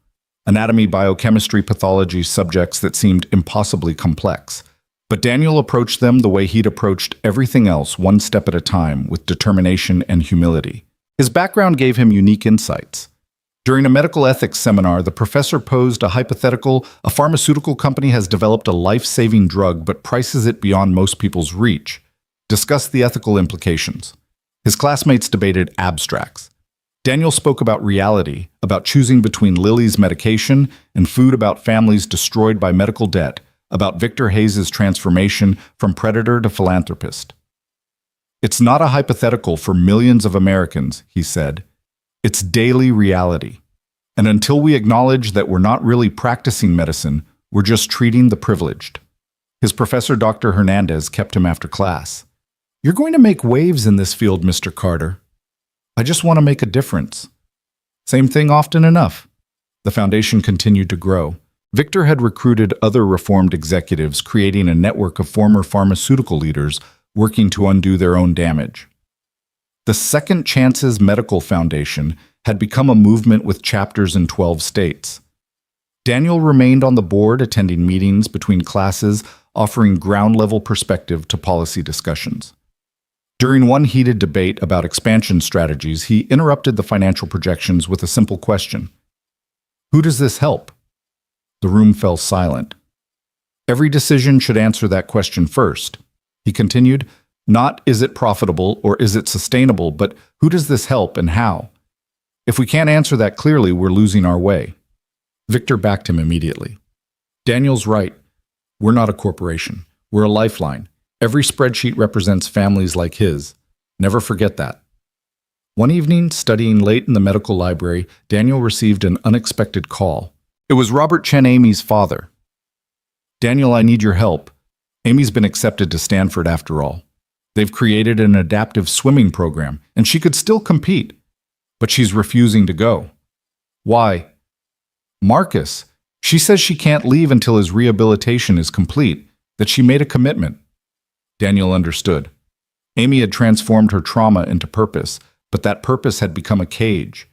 Anatomy, biochemistry, pathology, subjects that seemed impossibly complex. But Daniel approached them the way he'd approached everything else, one step at a time, with determination and humility. His background gave him unique insights. During a medical ethics seminar, the professor posed a hypothetical: a pharmaceutical company has developed a life-saving drug but prices it beyond most people's reach. Discuss the ethical implications. His classmates debated abstracts. Daniel spoke about reality, about choosing between Lily's medication and food, about families destroyed by medical debt, about Victor Hayes' transformation from predator to philanthropist. "It's not a hypothetical for millions of Americans," he said. "It's daily reality. And until we acknowledge that we're not really practicing medicine, we're just treating the privileged." His professor, Dr. Hernandez, kept him after class. "You're going to make waves in this field, Mr. Carter." "I just want to make a difference." Same thing often enough. The foundation continued to grow. Victor had recruited other reformed executives, creating a network of former pharmaceutical leaders working to undo their own damage. The Second Chances Medical Foundation had become a movement with chapters in 12 states. Daniel remained on the board, attending meetings between classes, offering ground-level perspective to policy discussions. During one heated debate about expansion strategies, he interrupted the financial projections with a simple question. Who does this help? The room fell silent. Every decision should answer that question first. He continued, not is it profitable or is it sustainable, but who does this help and how? If we can't answer that clearly, we're losing our way. Victor backed him immediately. Daniel's right. We're not a corporation. We're a lifeline. Every spreadsheet represents families like his. Never forget that. One evening, studying late in the medical library, Daniel received an unexpected call. It was Robert Chen, Amy's father. Daniel, I need your help. Amy's been accepted to Stanford after all. They've created an adaptive swimming program, and she could still compete. But she's refusing to go. Why? Marcus. She says she can't leave until his rehabilitation is complete, that she made a commitment. Daniel understood. Amy had transformed her trauma into purpose, but that purpose had become a cage.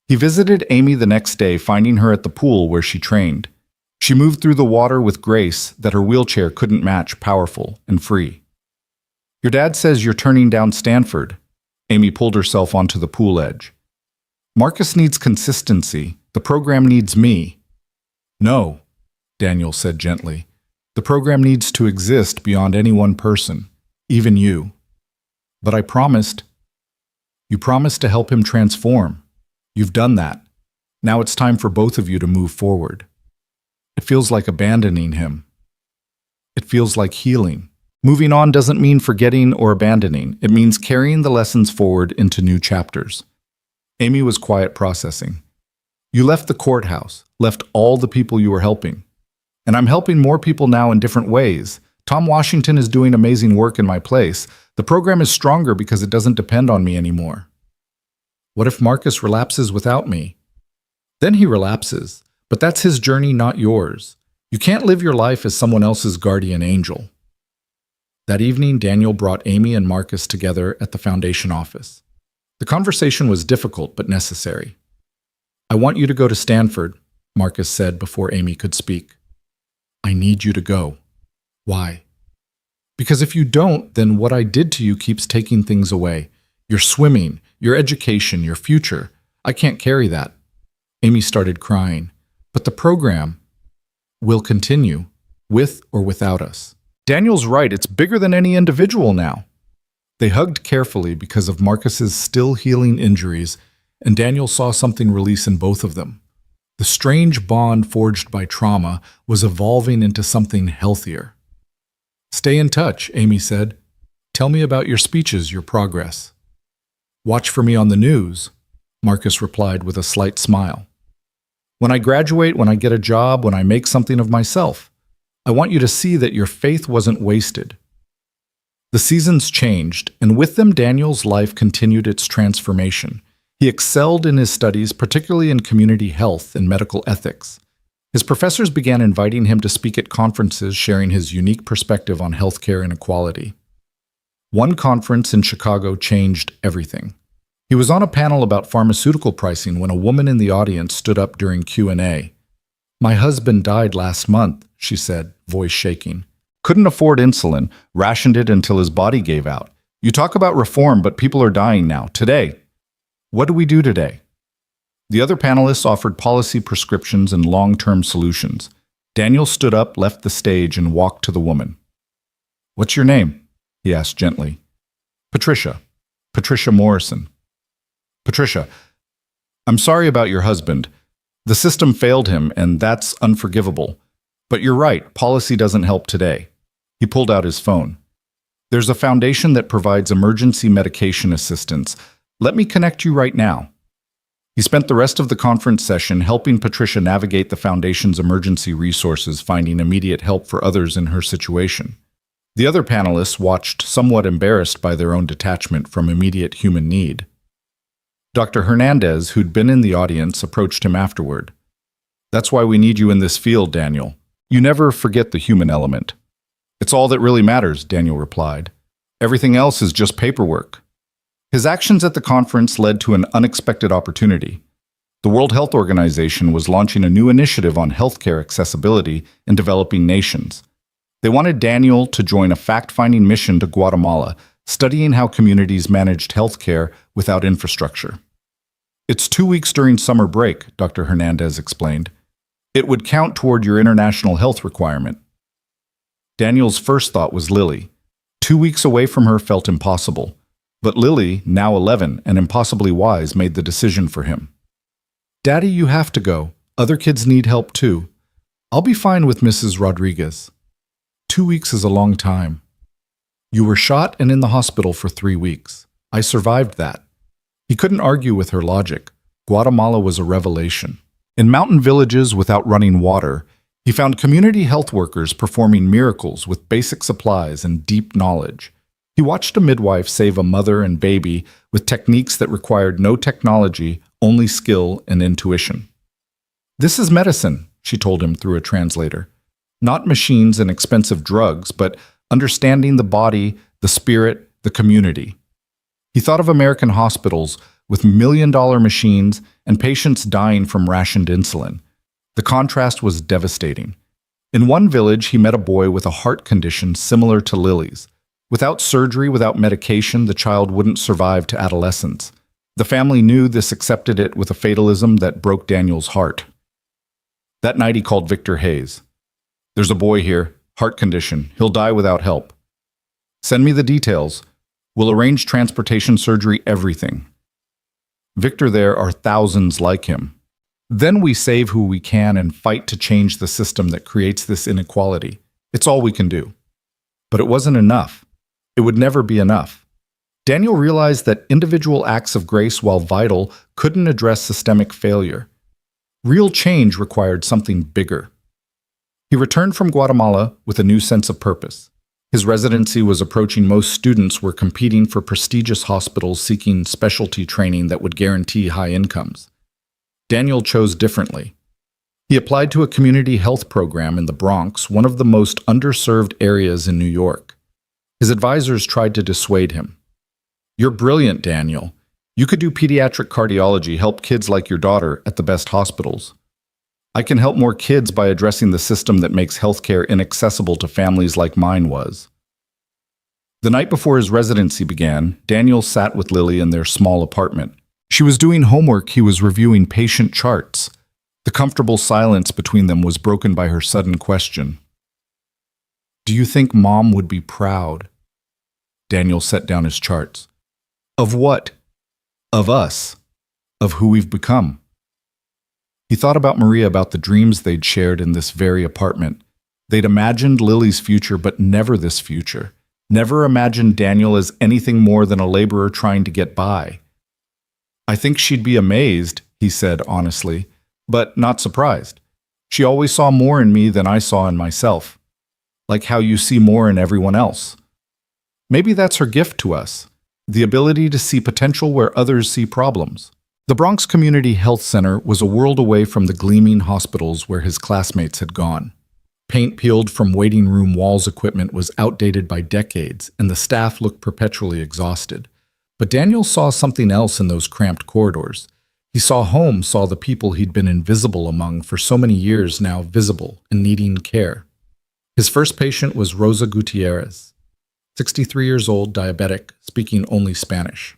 He visited Amy the next day, finding her at the pool where she trained. She moved through the water with grace that her wheelchair couldn't match, powerful and free. Your dad says you're turning down Stanford. Amy pulled herself onto the pool edge. Marcus needs consistency. The program needs me. No, Daniel said gently. The program needs to exist beyond any one person, even you. But I promised. You promised to help him transform. You've done that. Now it's time for both of you to move forward. It feels like abandoning him. It feels like healing. Moving on doesn't mean forgetting or abandoning. It means carrying the lessons forward into new chapters. Amy was quiet, processing. You left the courthouse, left all the people you were helping. And I'm helping more people now in different ways. Tom Washington is doing amazing work in my place. The program is stronger because it doesn't depend on me anymore. What if Marcus relapses without me? Then he relapses, but that's his journey, not yours. You can't live your life as someone else's guardian angel. That evening, Daniel brought Amy and Marcus together at the foundation office. The conversation was difficult but necessary. I want you to go to Stanford, Marcus said before Amy could speak. I need you to go. Why? Because if you don't, then what I did to you keeps taking things away. Your swimming, your education, your future. I can't carry that. Amy started crying. But the program will continue, with or without us. Daniel's right, it's bigger than any individual now. They hugged carefully because of Marcus's still healing injuries, and Daniel saw something release in both of them. The strange bond forged by trauma was evolving into something healthier. Stay in touch, Amy said. Tell me about your speeches, your progress. Watch for me on the news, Marcus replied with a slight smile. When I graduate, when I get a job, when I make something of myself, I want you to see that your faith wasn't wasted. The seasons changed, and with them Daniel's life continued its transformation. He excelled in his studies, particularly in community health and medical ethics. His professors began inviting him to speak at conferences, sharing his unique perspective on healthcare inequality. One conference in Chicago changed everything. He was on a panel about pharmaceutical pricing when a woman in the audience stood up during Q&A. My husband died last month, she said, voice shaking. Couldn't afford insulin, rationed it until his body gave out. You talk about reform, but people are dying now, today. What do we do today? The other panelists offered policy prescriptions and long-term solutions. Daniel stood up, left the stage, and walked to the woman. What's your name? He asked gently. Patricia. Patricia Morrison. Patricia, I'm sorry about your husband. The system failed him, and that's unforgivable. But you're right, policy doesn't help today. He pulled out his phone. There's a foundation that provides emergency medication assistance. Let me connect you right now. He spent the rest of the conference session helping Patricia navigate the foundation's emergency resources, finding immediate help for others in her situation. The other panelists watched, somewhat embarrassed by their own detachment from immediate human need. Dr. Hernandez, who'd been in the audience, approached him afterward. That's why we need you in this field, Daniel. You never forget the human element. It's all that really matters, Daniel replied. Everything else is just paperwork. His actions at the conference led to an unexpected opportunity. The World Health Organization was launching a new initiative on healthcare accessibility in developing nations. They wanted Daniel to join a fact-finding mission to Guatemala, studying how communities managed healthcare without infrastructure. It's 2 weeks during summer break, Dr. Hernandez explained. It would count toward your international health requirement. Daniel's first thought was Lily. 2 weeks away from her felt impossible. But Lily, now 11 and impossibly wise, made the decision for him. Daddy, you have to go. Other kids need help too. I'll be fine with Mrs. Rodriguez. 2 weeks is a long time. You were shot and in the hospital for 3 weeks. I survived that. He couldn't argue with her logic. Guatemala was a revelation. In mountain villages without running water, he found community health workers performing miracles with basic supplies and deep knowledge. He watched a midwife save a mother and baby with techniques that required no technology, only skill and intuition. This is medicine, she told him through a translator. Not machines and expensive drugs, but understanding the body, the spirit, the community. He thought of American hospitals with million-dollar machines and patients dying from rationed insulin. The contrast was devastating. In one village, he met a boy with a heart condition similar to Lily's. Without surgery, without medication, the child wouldn't survive to adolescence. The family knew this, accepted it with a fatalism that broke Daniel's heart. That night he called Victor Hayes. There's a boy here, heart condition. He'll die without help. Send me the details. We'll arrange transportation, surgery, everything. Victor, there are thousands like him. Then we save who we can and fight to change the system that creates this inequality. It's all we can do. But it wasn't enough. It would never be enough. Daniel realized that individual acts of grace, while vital, couldn't address systemic failure. Real change required something bigger. He returned from Guatemala with a new sense of purpose. His residency was approaching. Most students were competing for prestigious hospitals seeking specialty training that would guarantee high incomes. Daniel chose differently. He applied to a community health program in the Bronx, one of the most underserved areas in New York. His advisors tried to dissuade him. You're brilliant, Daniel. You could do pediatric cardiology, help kids like your daughter at the best hospitals. I can help more kids by addressing the system that makes healthcare inaccessible to families like mine was. The night before his residency began, Daniel sat with Lily in their small apartment. She was doing homework, he was reviewing patient charts. The comfortable silence between them was broken by her sudden question. Do you think Mom would be proud? Daniel set down his charts. Of what? Of us. Of who we've become. He thought about Maria, about the dreams they'd shared in this very apartment. They'd imagined Lily's future, but never this future. Never imagined Daniel as anything more than a laborer trying to get by. I think she'd be amazed, he said honestly, but not surprised. She always saw more in me than I saw in myself. Like how you see more in everyone else. Maybe that's her gift to us, the ability to see potential where others see problems. The Bronx Community Health Center was a world away from the gleaming hospitals where his classmates had gone. Paint peeled from waiting room walls, equipment was outdated by decades, and the staff looked perpetually exhausted. But Daniel saw something else in those cramped corridors. He saw home, saw the people he'd been invisible among for so many years, now visible and needing care. His first patient was Rosa Gutierrez, 63 years old, diabetic, speaking only Spanish.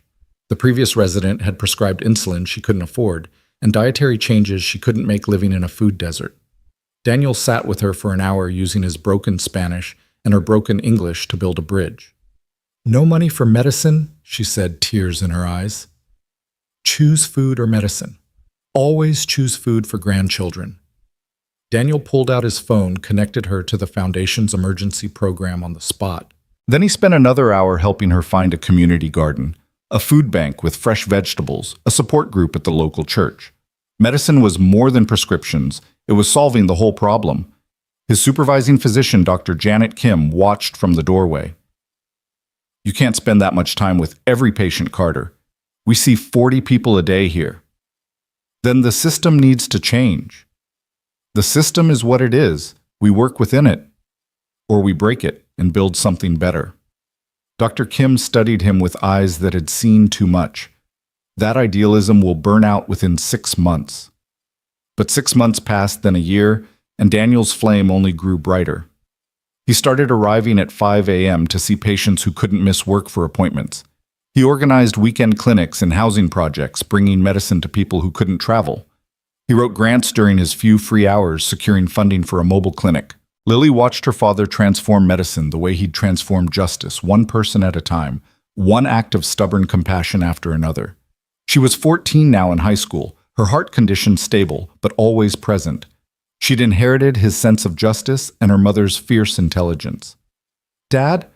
The previous resident had prescribed insulin she couldn't afford and dietary changes she couldn't make living in a food desert. Daniel sat with her for an hour using his broken Spanish and her broken English to build a bridge. No money for medicine, she said, tears in her eyes. Choose food or medicine. Always choose food for grandchildren. Daniel pulled out his phone, connected her to the Foundation's emergency program on the spot. Then he spent another hour helping her find a community garden, a food bank with fresh vegetables, a support group at the local church. Medicine was more than prescriptions. It was solving the whole problem. His supervising physician, Dr. Janet Kim, watched from the doorway. You can't spend that much time with every patient, Carter. We see 40 people a day here. Then the system needs to change. The system is what it is. We work within it, or we break it and build something better. Dr. Kim studied him with eyes that had seen too much. That idealism will burn out within 6 months. But 6 months passed, then a year, and Daniel's flame only grew brighter. He started arriving at 5 a.m. to see patients who couldn't miss work for appointments. He organized weekend clinics and housing projects, bringing medicine to people who couldn't travel. He wrote grants during his few free hours, securing funding for a mobile clinic. Lily watched her father transform medicine the way he'd transformed justice, one person at a time, one act of stubborn compassion after another. She was 14 now in high school, her heart condition stable, but always present. She'd inherited his sense of justice and her mother's fierce intelligence. "Dad,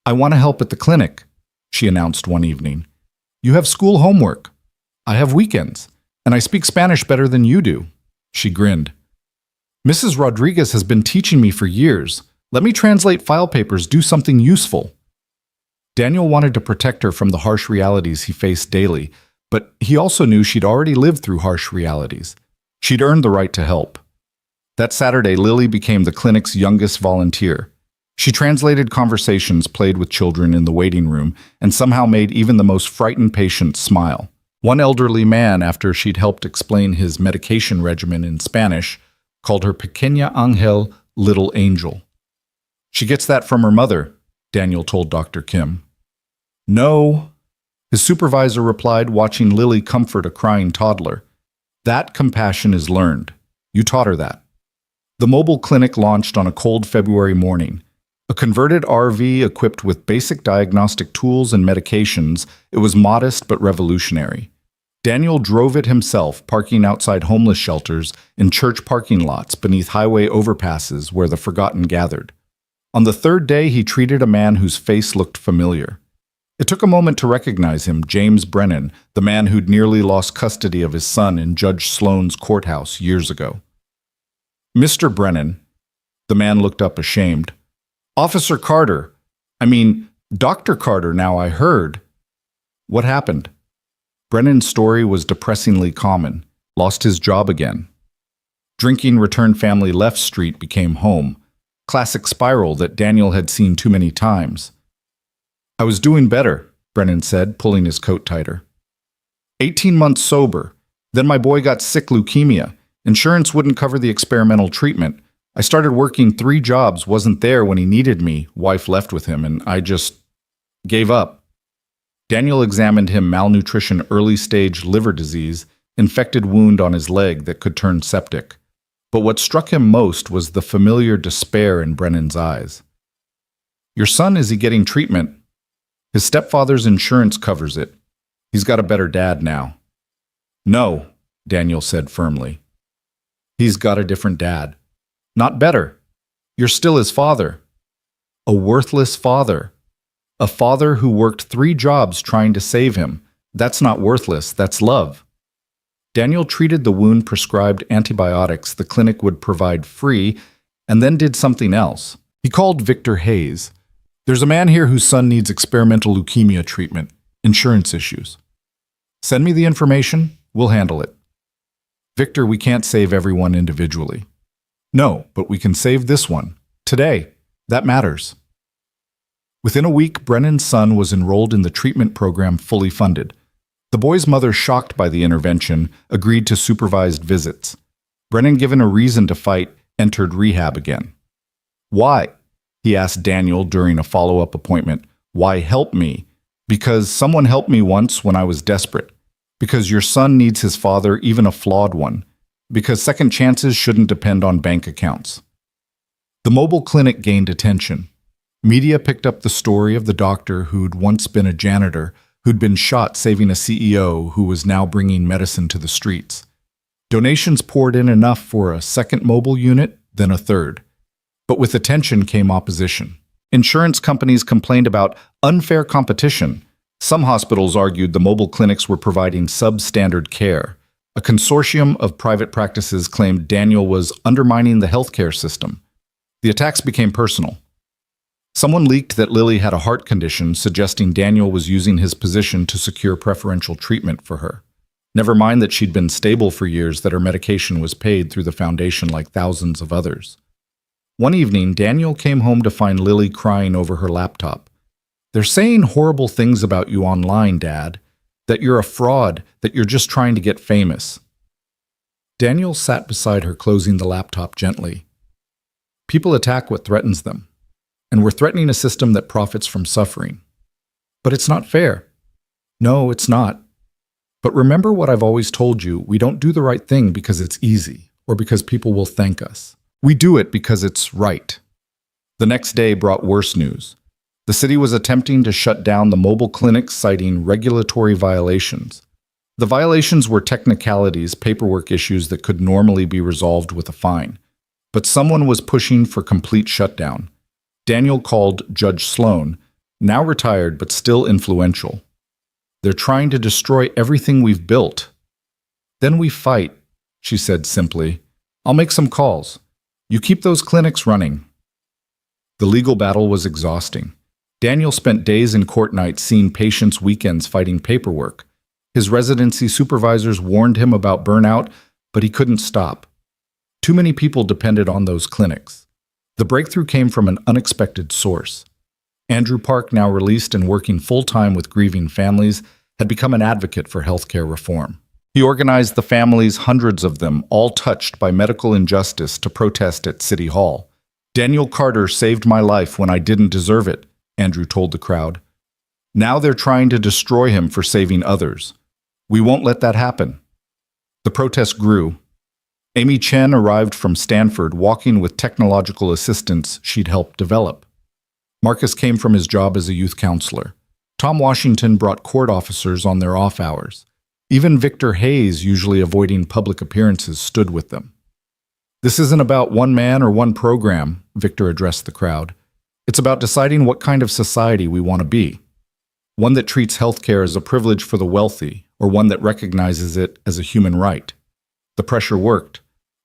I want to help at the clinic," she announced one evening. "You have school homework. I have weekends, and I speak Spanish better than you do." She grinned. "Mrs. Rodriguez has been teaching me for years. Let me translate file papers, do something useful." Daniel wanted to protect her from the harsh realities he faced daily, but he also knew she'd already lived through harsh realities. She'd earned the right to help. That Saturday, Lily became the clinic's youngest volunteer. She translated conversations played with children in the waiting room and somehow made even the most frightened patients smile. One elderly man, after she'd helped explain his medication regimen in Spanish, called her Pequeña Ángel, little angel. "She gets that from her mother," Daniel told Dr. Kim. "No," his supervisor replied, watching Lily comfort a crying toddler. "That compassion is learned. You taught her that." The mobile clinic launched on a cold February morning. A converted RV equipped with basic diagnostic tools and medications, it was modest but revolutionary. Daniel drove it himself, parking outside homeless shelters, in church parking lots, beneath highway overpasses where the forgotten gathered. On the third day, he treated a man whose face looked familiar. It took a moment to recognize him, James Brennan, the man who'd nearly lost custody of his son in Judge Sloan's courthouse years ago. "Mr. Brennan," the man looked up ashamed. "Officer Carter. Dr. Carter now, I heard." "What happened?" Brennan's story was depressingly common. Lost his job again. Drinking, returned family, left street, became home. Classic spiral that Daniel had seen too many times. "I was doing better," Brennan said, pulling his coat tighter. 18 months sober. Then my boy got sick leukemia. Insurance wouldn't cover the experimental treatment. I started working 3 jobs, wasn't there when he needed me, wife left with him, and I just gave up. Daniel examined him, malnutrition, early-stage liver disease, infected wound on his leg that could turn septic. But what struck him most was the familiar despair in Brennan's eyes. "Your son, is he getting treatment?" "His stepfather's insurance covers it. He's got a better dad now." "No," Daniel said firmly. "He's got a different dad." "Not better. You're still his father." "A worthless father. A father who worked 3 jobs trying to save him. That's not worthless, that's love." Daniel treated the wound, prescribed antibiotics the clinic would provide free, and then did something else. He called Victor Hayes. "There's a man here whose son needs experimental leukemia treatment. Insurance issues. Send me the information, we'll handle it." "Victor, we can't save everyone individually." "No, but we can save this one. Today. That matters." Within a week, Brennan's son was enrolled in the treatment program, fully funded. The boy's mother, shocked by the intervention, agreed to supervised visits. Brennan, given a reason to fight, entered rehab again. "Why?" he asked Daniel during a follow-up appointment. "Why help me?" "Because someone helped me once when I was desperate. Because your son needs his father, even a flawed one. Because second chances shouldn't depend on bank accounts." The mobile clinic gained attention. Media picked up the story of the doctor who'd once been a janitor, who'd been shot saving a CEO who was now bringing medicine to the streets. Donations poured in, enough for a second mobile unit, then a third. But with attention came opposition. Insurance companies complained about unfair competition. Some hospitals argued the mobile clinics were providing substandard care. A consortium of private practices claimed Daniel was undermining the healthcare system. The attacks became personal. Someone leaked that Lily had a heart condition, suggesting Daniel was using his position to secure preferential treatment for her. Never mind that she'd been stable for years, that her medication was paid through the foundation like thousands of others. One evening, Daniel came home to find Lily crying over her laptop. "They're saying horrible things about you online, Dad. That you're a fraud, that you're just trying to get famous." Daniel sat beside her, closing the laptop gently. "People attack what threatens them. and we're threatening a system that profits from suffering. But it's not fair. No, it's not. But remember what I've always told you, we don't do the right thing because it's easy, or because people will thank us. We do it because it's right. The next day brought worse news. The city was attempting to shut down the mobile clinics, citing regulatory violations. The violations were technicalities, paperwork issues that could normally be resolved with a fine. But someone was pushing for complete shutdown. Daniel called Judge Sloan, now retired but still influential. They're trying to destroy everything we've built. Then we fight, she said simply. I'll make some calls. You keep those clinics running. The legal battle was exhausting. Daniel spent days in court nights seeing patients weekends fighting paperwork. His residency supervisors warned him about burnout, but he couldn't stop. Too many people depended on those clinics. The breakthrough came from an unexpected source. Andrew Park, now released and working full-time with grieving families, had become an advocate for healthcare reform. He organized the families, hundreds of them, all touched by medical injustice, to protest at City Hall. Daniel Carter saved my life when I didn't deserve it, Andrew told the crowd. Now they're trying to destroy him for saving others. We won't let that happen. The protest grew. Amy Chen arrived from Stanford, walking with technological assistants she'd helped develop. Marcus came from his job as a youth counselor. Tom Washington brought court officers on their off hours. Even Victor Hayes, usually avoiding public appearances, stood with them. This isn't about one man or one program, Victor addressed the crowd. It's about deciding what kind of society we want to be. One that treats healthcare as a privilege for the wealthy, or one that recognizes it as a human right. The pressure worked.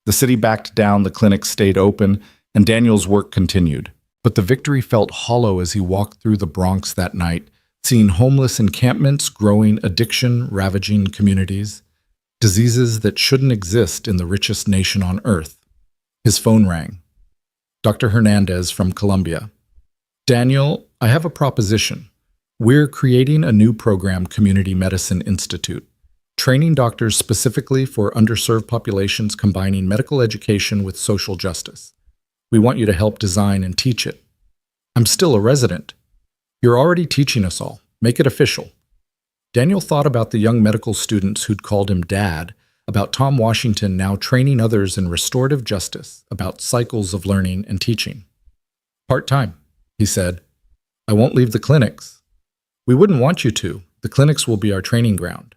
The city backed down, the clinics stayed open, and Daniel's work continued. But the victory felt hollow as he walked through the Bronx that night, seeing homeless encampments, growing addiction, ravaging communities, diseases that shouldn't exist in the richest nation on earth. His phone rang. Dr. Hernandez from Colombia. Daniel, I have a proposition. We're creating a new program, Community Medicine Institute, training doctors specifically for underserved populations, combining medical education with social justice. We want you to help design and teach it. I'm still a resident. You're already teaching us all. Make it official. Daniel thought about the young medical students who'd called him Dad, about Tom Washington now training others in restorative justice, about cycles of learning and teaching. Part-time, he said. I won't leave the clinics. We wouldn't want you to. The clinics will be our training ground.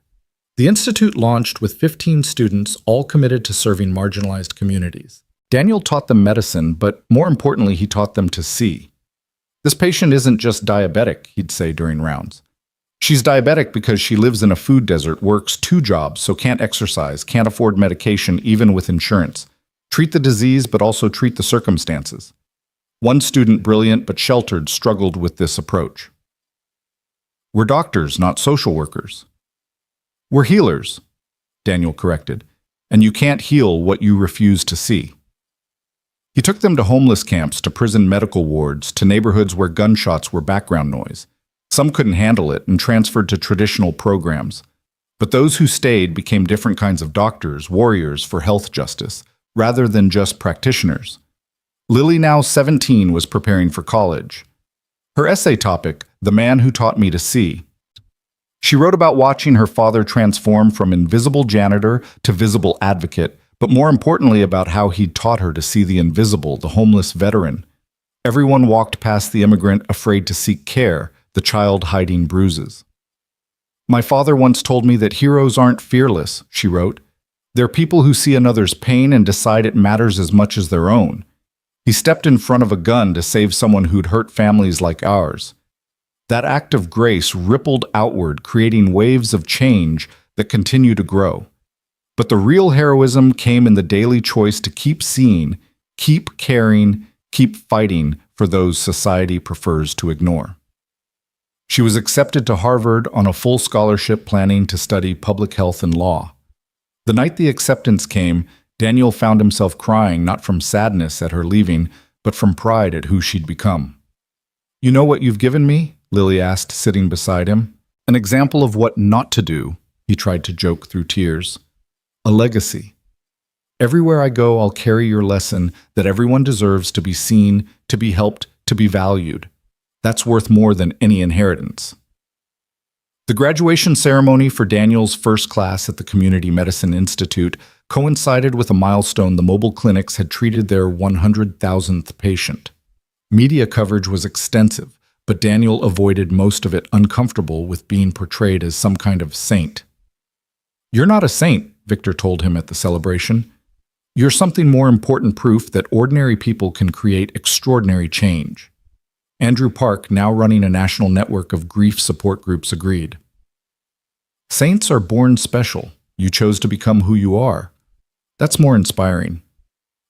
The institute launched with 15 students, all committed to serving marginalized communities. Daniel taught them medicine, but more importantly, he taught them to see. This patient isn't just diabetic, he'd say during rounds. She's diabetic because she lives in a food desert, works 2 jobs, so can't exercise, can't afford medication even with insurance. Treat the disease, but also treat the circumstances. One student, brilliant but sheltered, struggled with this approach. We're doctors, not social workers. We're healers, Daniel corrected, and you can't heal what you refuse to see. He took them to homeless camps, to prison medical wards, to neighborhoods where gunshots were background noise. Some couldn't handle it and transferred to traditional programs. But those who stayed became different kinds of doctors, warriors for health justice, rather than just practitioners. Lily, now 17, was preparing for college. Her essay topic, The Man Who Taught Me to See. She wrote about watching her father transform from invisible janitor to visible advocate, but more importantly about how he'd taught her to see the invisible, the homeless veteran. Everyone walked past the immigrant afraid to seek care, the child hiding bruises. My father once told me that heroes aren't fearless, she wrote. They're people who see another's pain and decide it matters as much as their own. He stepped in front of a gun to save someone who'd hurt families like ours. That act of grace rippled outward, creating waves of change that continue to grow. But the real heroism came in the daily choice to keep seeing, keep caring, keep fighting for those society prefers to ignore. She was accepted to Harvard on a full scholarship, planning to study public health and law. The night the acceptance came, Daniel found himself crying, not from sadness at her leaving, but from pride at who she'd become. You know what you've given me? Lily asked, sitting beside him. An example of what not to do, he tried to joke through tears. A legacy. Everywhere I go, I'll carry your lesson that everyone deserves to be seen, to be helped, to to be valued. That's worth more than any inheritance. The graduation ceremony for Daniel's first class at the Community Medicine Institute coincided with a milestone. The mobile clinics had treated their 100,000th patient. Media coverage was extensive, but Daniel avoided most of it, uncomfortable with being portrayed as some kind of saint. "You're not a saint," Victor told him at the celebration. "You're something more important, proof that ordinary people can create extraordinary change." Andrew Park, now running a national network of grief support groups, agreed. "Saints are born special. You chose to become who you are. That's more inspiring."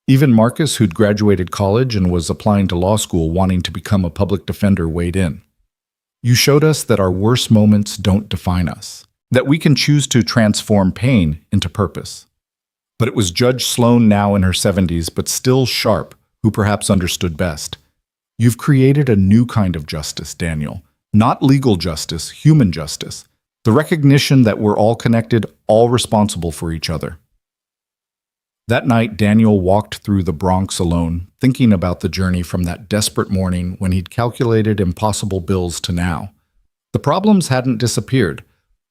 Even Marcus, who'd graduated college and was applying to law school wanting to become a public defender, weighed in. "You showed us that our worst moments don't define us, that we can choose to transform pain into purpose." But it was Judge Sloan, now in her 70s, but still sharp, who perhaps understood best. "You've created a new kind of justice, Daniel. Not legal justice, human justice. The recognition that we're all connected, all responsible for each other." That night, Daniel walked through the Bronx alone, thinking about the journey from that desperate morning when he'd calculated impossible bills to now. The problems hadn't disappeared.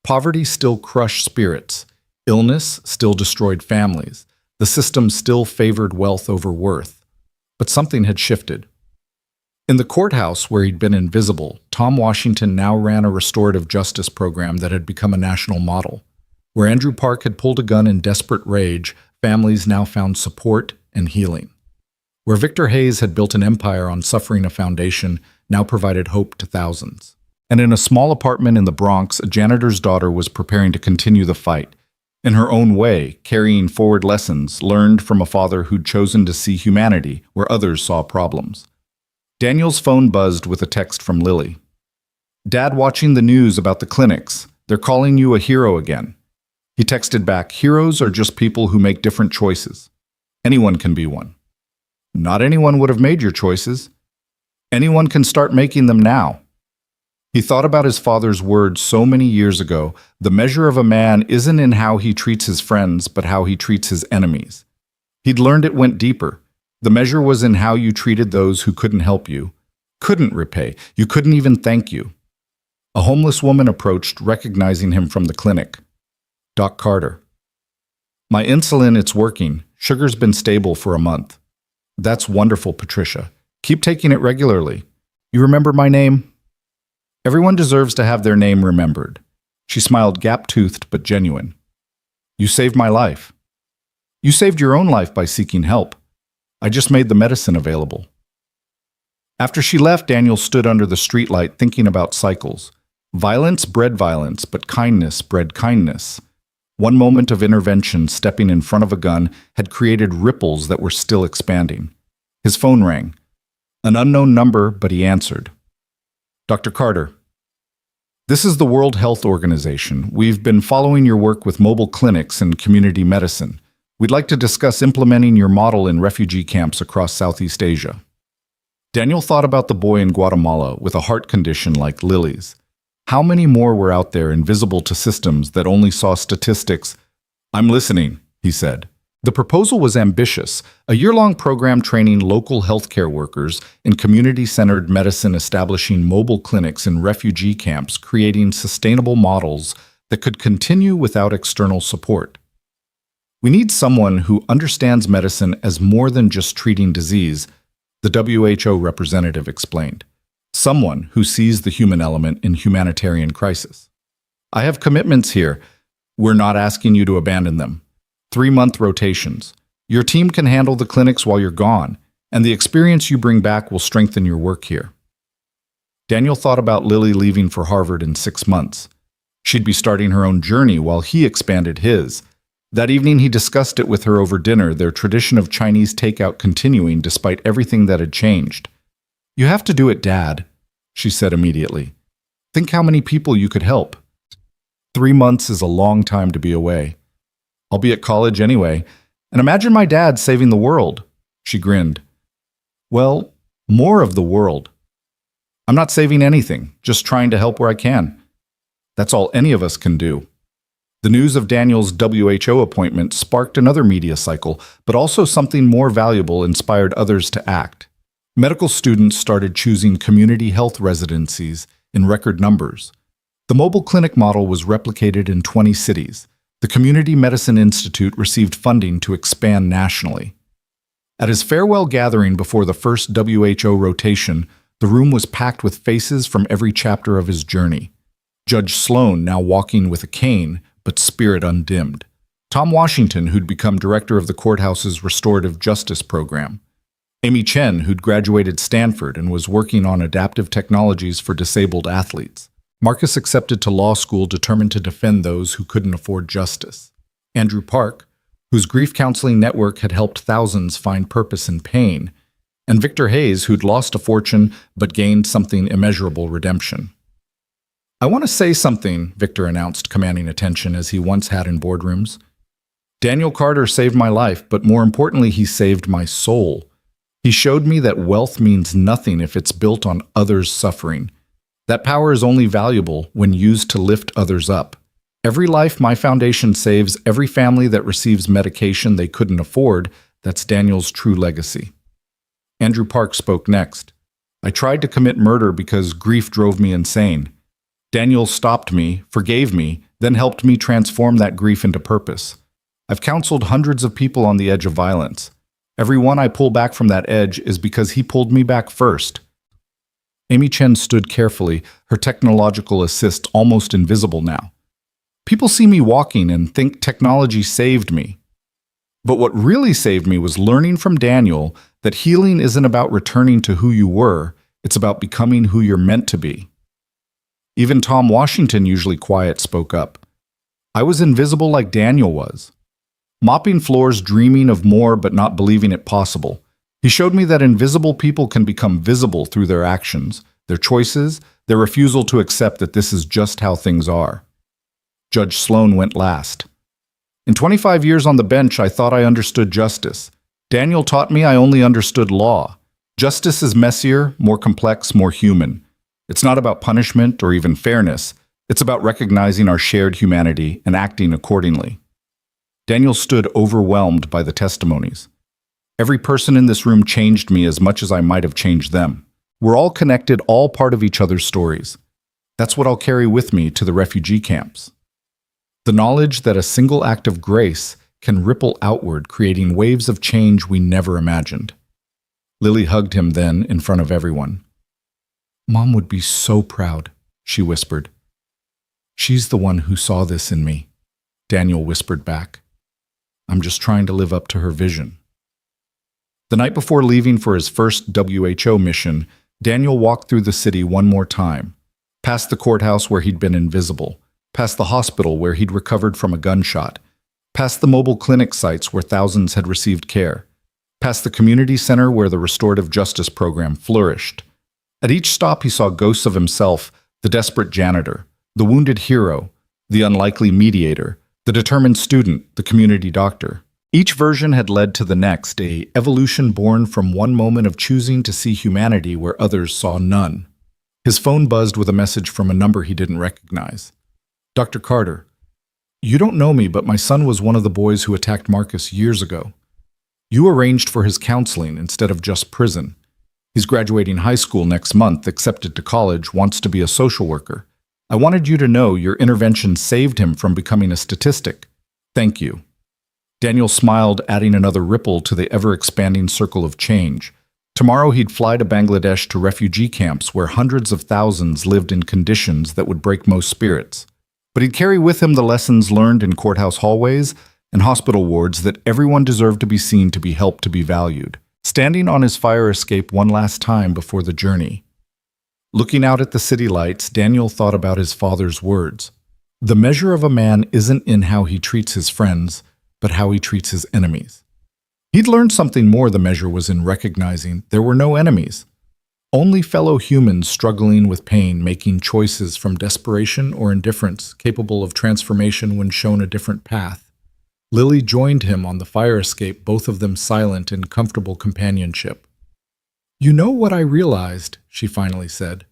Poverty still crushed spirits. Illness still destroyed families. The system still favored wealth over worth. But something had shifted. In the courthouse, where he'd been invisible, Tom Washington now ran a restorative justice program that had become a national model. Where Andrew Park had pulled a gun in desperate rage, families now found support and healing. Where Victor Hayes had built an empire on suffering, a foundation now provided hope to thousands. And in a small apartment in the Bronx, a janitor's daughter was preparing to continue the fight. In her own way, carrying forward lessons learned from a father who'd chosen to see humanity where others saw problems. Daniel's phone buzzed with a text from Lily. "Dad, watching the news about the clinics. They're calling you a hero again." He texted back, "Heroes are just people who make different choices. Anyone can be one." "Not anyone would have made your choices. Anyone can start making them now." He thought about his father's words so many years ago. The measure of a man isn't in how he treats his friends, but how he treats his enemies. He'd learned it went deeper. The measure was in how you treated those who couldn't help you, couldn't repay, you couldn't even thank you. A homeless woman approached, recognizing him from the clinic. "Doc Carter." "My insulin, it's working. Sugar's been stable for a month." "That's wonderful, Patricia. Keep taking it regularly. You remember my name?" "Everyone deserves to have their name remembered." She smiled, gap-toothed but genuine. "You saved my life." "You saved your own life by seeking help. I just made the medicine available." After she left, Daniel stood under the streetlight thinking about cycles. Violence bred violence, but kindness bred kindness. One moment of intervention, stepping in front of a gun, had created ripples that were still expanding. His phone rang. An unknown number, but he answered. "Dr. Carter, this is the World Health Organization. We've been following your work with mobile clinics and community medicine. We'd like to discuss implementing your model in refugee camps across Southeast Asia." Daniel thought about the boy in Guatemala with a heart condition like Lily's. How many more were out there, invisible to systems that only saw statistics? "I'm listening," he said. The proposal was ambitious, a year-long program training local healthcare workers in community-centered medicine, establishing mobile clinics in refugee camps, creating sustainable models that could continue without external support. "We need someone who understands medicine as more than just treating disease," the WHO representative explained. "Someone who sees the human element in humanitarian crisis." "I have commitments here. We're not asking you to abandon them. 3-month rotations. Your team can handle the clinics while you're gone, and the experience you bring back will strengthen your work here." Daniel thought about Lily leaving for Harvard in 6 months. She'd be starting her own journey while he expanded his. That evening he discussed it with her over dinner, their tradition of Chinese takeout continuing despite everything that had changed. "You have to do it, Dad," she said immediately. "Think how many people you could help." 3 months is a long time to be away. "I'll be at college anyway, and imagine my dad saving the world." She grinned. "Well, more of the world. I'm not saving anything, just trying to help where I can. That's all any of us can do." The news of Daniel's WHO appointment sparked another media cycle, but also something more valuable inspired others to act. Medical students started choosing community health residencies in record numbers. The mobile clinic model was replicated in 20 cities. The Community Medicine Institute received funding to expand nationally. At his farewell gathering before the first WHO rotation, the room was packed with faces from every chapter of his journey. Judge Sloan, now walking with a cane, but spirit undimmed. Tom Washington, who'd become director of the courthouse's restorative justice program. Amy Chen, who'd graduated Stanford and was working on adaptive technologies for disabled athletes. Marcus accepted to law school determined to defend those who couldn't afford justice. Andrew Park, whose grief counseling network had helped thousands find purpose in pain. And Victor Hayes, who'd lost a fortune but gained something immeasurable: redemption. "I want to say something," Victor announced, commanding attention as he once had in boardrooms. "Daniel Carter saved my life, but more importantly, he saved my soul. He showed me that wealth means nothing if it's built on others' suffering. That power is only valuable when used to lift others up. Every life my foundation saves, every family that receives medication they couldn't afford, that's Daniel's true legacy." Andrew Park spoke next. "I tried to commit murder because grief drove me insane. Daniel stopped me, forgave me, then helped me transform that grief into purpose. I've counseled hundreds of people on the edge of violence. Every one I pull back from that edge is because he pulled me back first." Amy Chen stood carefully, her technological assist almost invisible now. "People see me walking and think technology saved me. But what really saved me was learning from Daniel that healing isn't about returning to who you were, it's about becoming who you're meant to be." Even Tom Washington, usually quiet, spoke up. "I was invisible like Daniel was. Mopping floors, dreaming of more but not believing it possible. He showed me that invisible people can become visible through their actions, their choices, their refusal to accept that this is just how things are." Judge Sloan went last. "In 25 years on the bench, I thought I understood justice. Daniel taught me I only understood law. Justice is messier, more complex, more human. It's not about punishment or even fairness. It's about recognizing our shared humanity and acting accordingly." Daniel stood overwhelmed by the testimonies. "Every person in this room changed me as much as I might have changed them. We're all connected, all part of each other's stories. That's what I'll carry with me to the refugee camps. The knowledge that a single act of grace can ripple outward, creating waves of change we never imagined." Lily hugged him then in front of everyone. "Mom would be so proud," she whispered. "She's the one who saw this in me," Daniel whispered back. "I'm just trying to live up to her vision." The night before leaving for his first WHO mission, Daniel walked through the city one more time, past the courthouse where he'd been invisible, past the hospital where he'd recovered from a gunshot, past the mobile clinic sites where thousands had received care, past the community center where the restorative justice program flourished. At each stop he saw ghosts of himself, the desperate janitor, the wounded hero, the unlikely mediator, the determined student, the community doctor. Each version had led to the next, a evolution born from one moment of choosing to see humanity where others saw none. His phone buzzed with a message from a number he didn't recognize. "Dr. Carter, you don't know me, but my son was one of the boys who attacked Marcus years ago. You arranged for his counseling instead of just prison. He's graduating high school next month, accepted to college, wants to be a social worker. I wanted you to know your intervention saved him from becoming a statistic. Thank you." Daniel smiled, adding another ripple to the ever-expanding circle of change. Tomorrow he'd fly to Bangladesh to refugee camps where hundreds of thousands lived in conditions that would break most spirits. But he'd carry with him the lessons learned in courthouse hallways and hospital wards that everyone deserved to be seen, to be helped, to be valued. Standing on his fire escape one last time before the journey, looking out at the city lights, Daniel thought about his father's words. "The measure of a man isn't in how he treats his friends, but how he treats his enemies." He'd learned something more. The measure was in recognizing there were no enemies, only fellow humans struggling with pain, making choices from desperation or indifference, capable of transformation when shown a different path. Lily joined him on the fire escape, both of them silent in comfortable companionship. "You know what I realized," she finally said.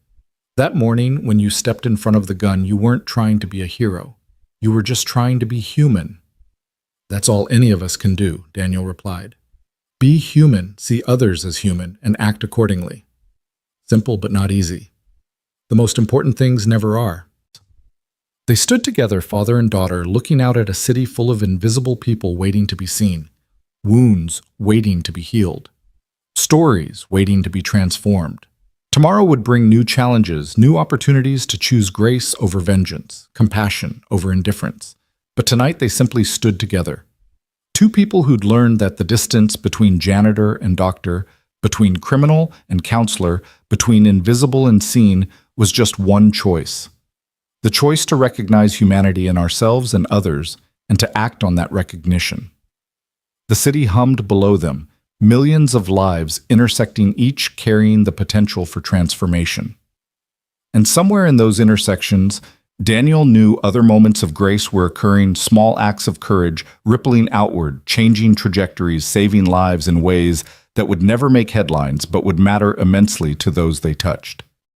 "That morning when you stepped in front of the gun, you weren't trying to be a hero. You were just trying to be human." "That's all any of us can do," Daniel replied. Be human, see others as human, and act accordingly. Simple but not easy. The most important things never are. They stood together, father and daughter, looking out at a city full of invisible people waiting to be seen, wounds waiting to be healed, stories waiting to be transformed. Tomorrow would bring new challenges, new opportunities to choose grace over vengeance, compassion over indifference. But tonight they simply stood together. Two people who'd learned that the distance between janitor and doctor, between criminal and counselor, between invisible and seen, was just one choice. The choice to recognize humanity in ourselves and others, and to act on that recognition. The city hummed below them, millions of lives intersecting, each carrying the potential for transformation. And somewhere in those intersections, Daniel knew other moments of grace were occurring, small acts of courage, rippling outward, changing trajectories, saving lives in ways that would never make headlines but would matter immensely to those they touched.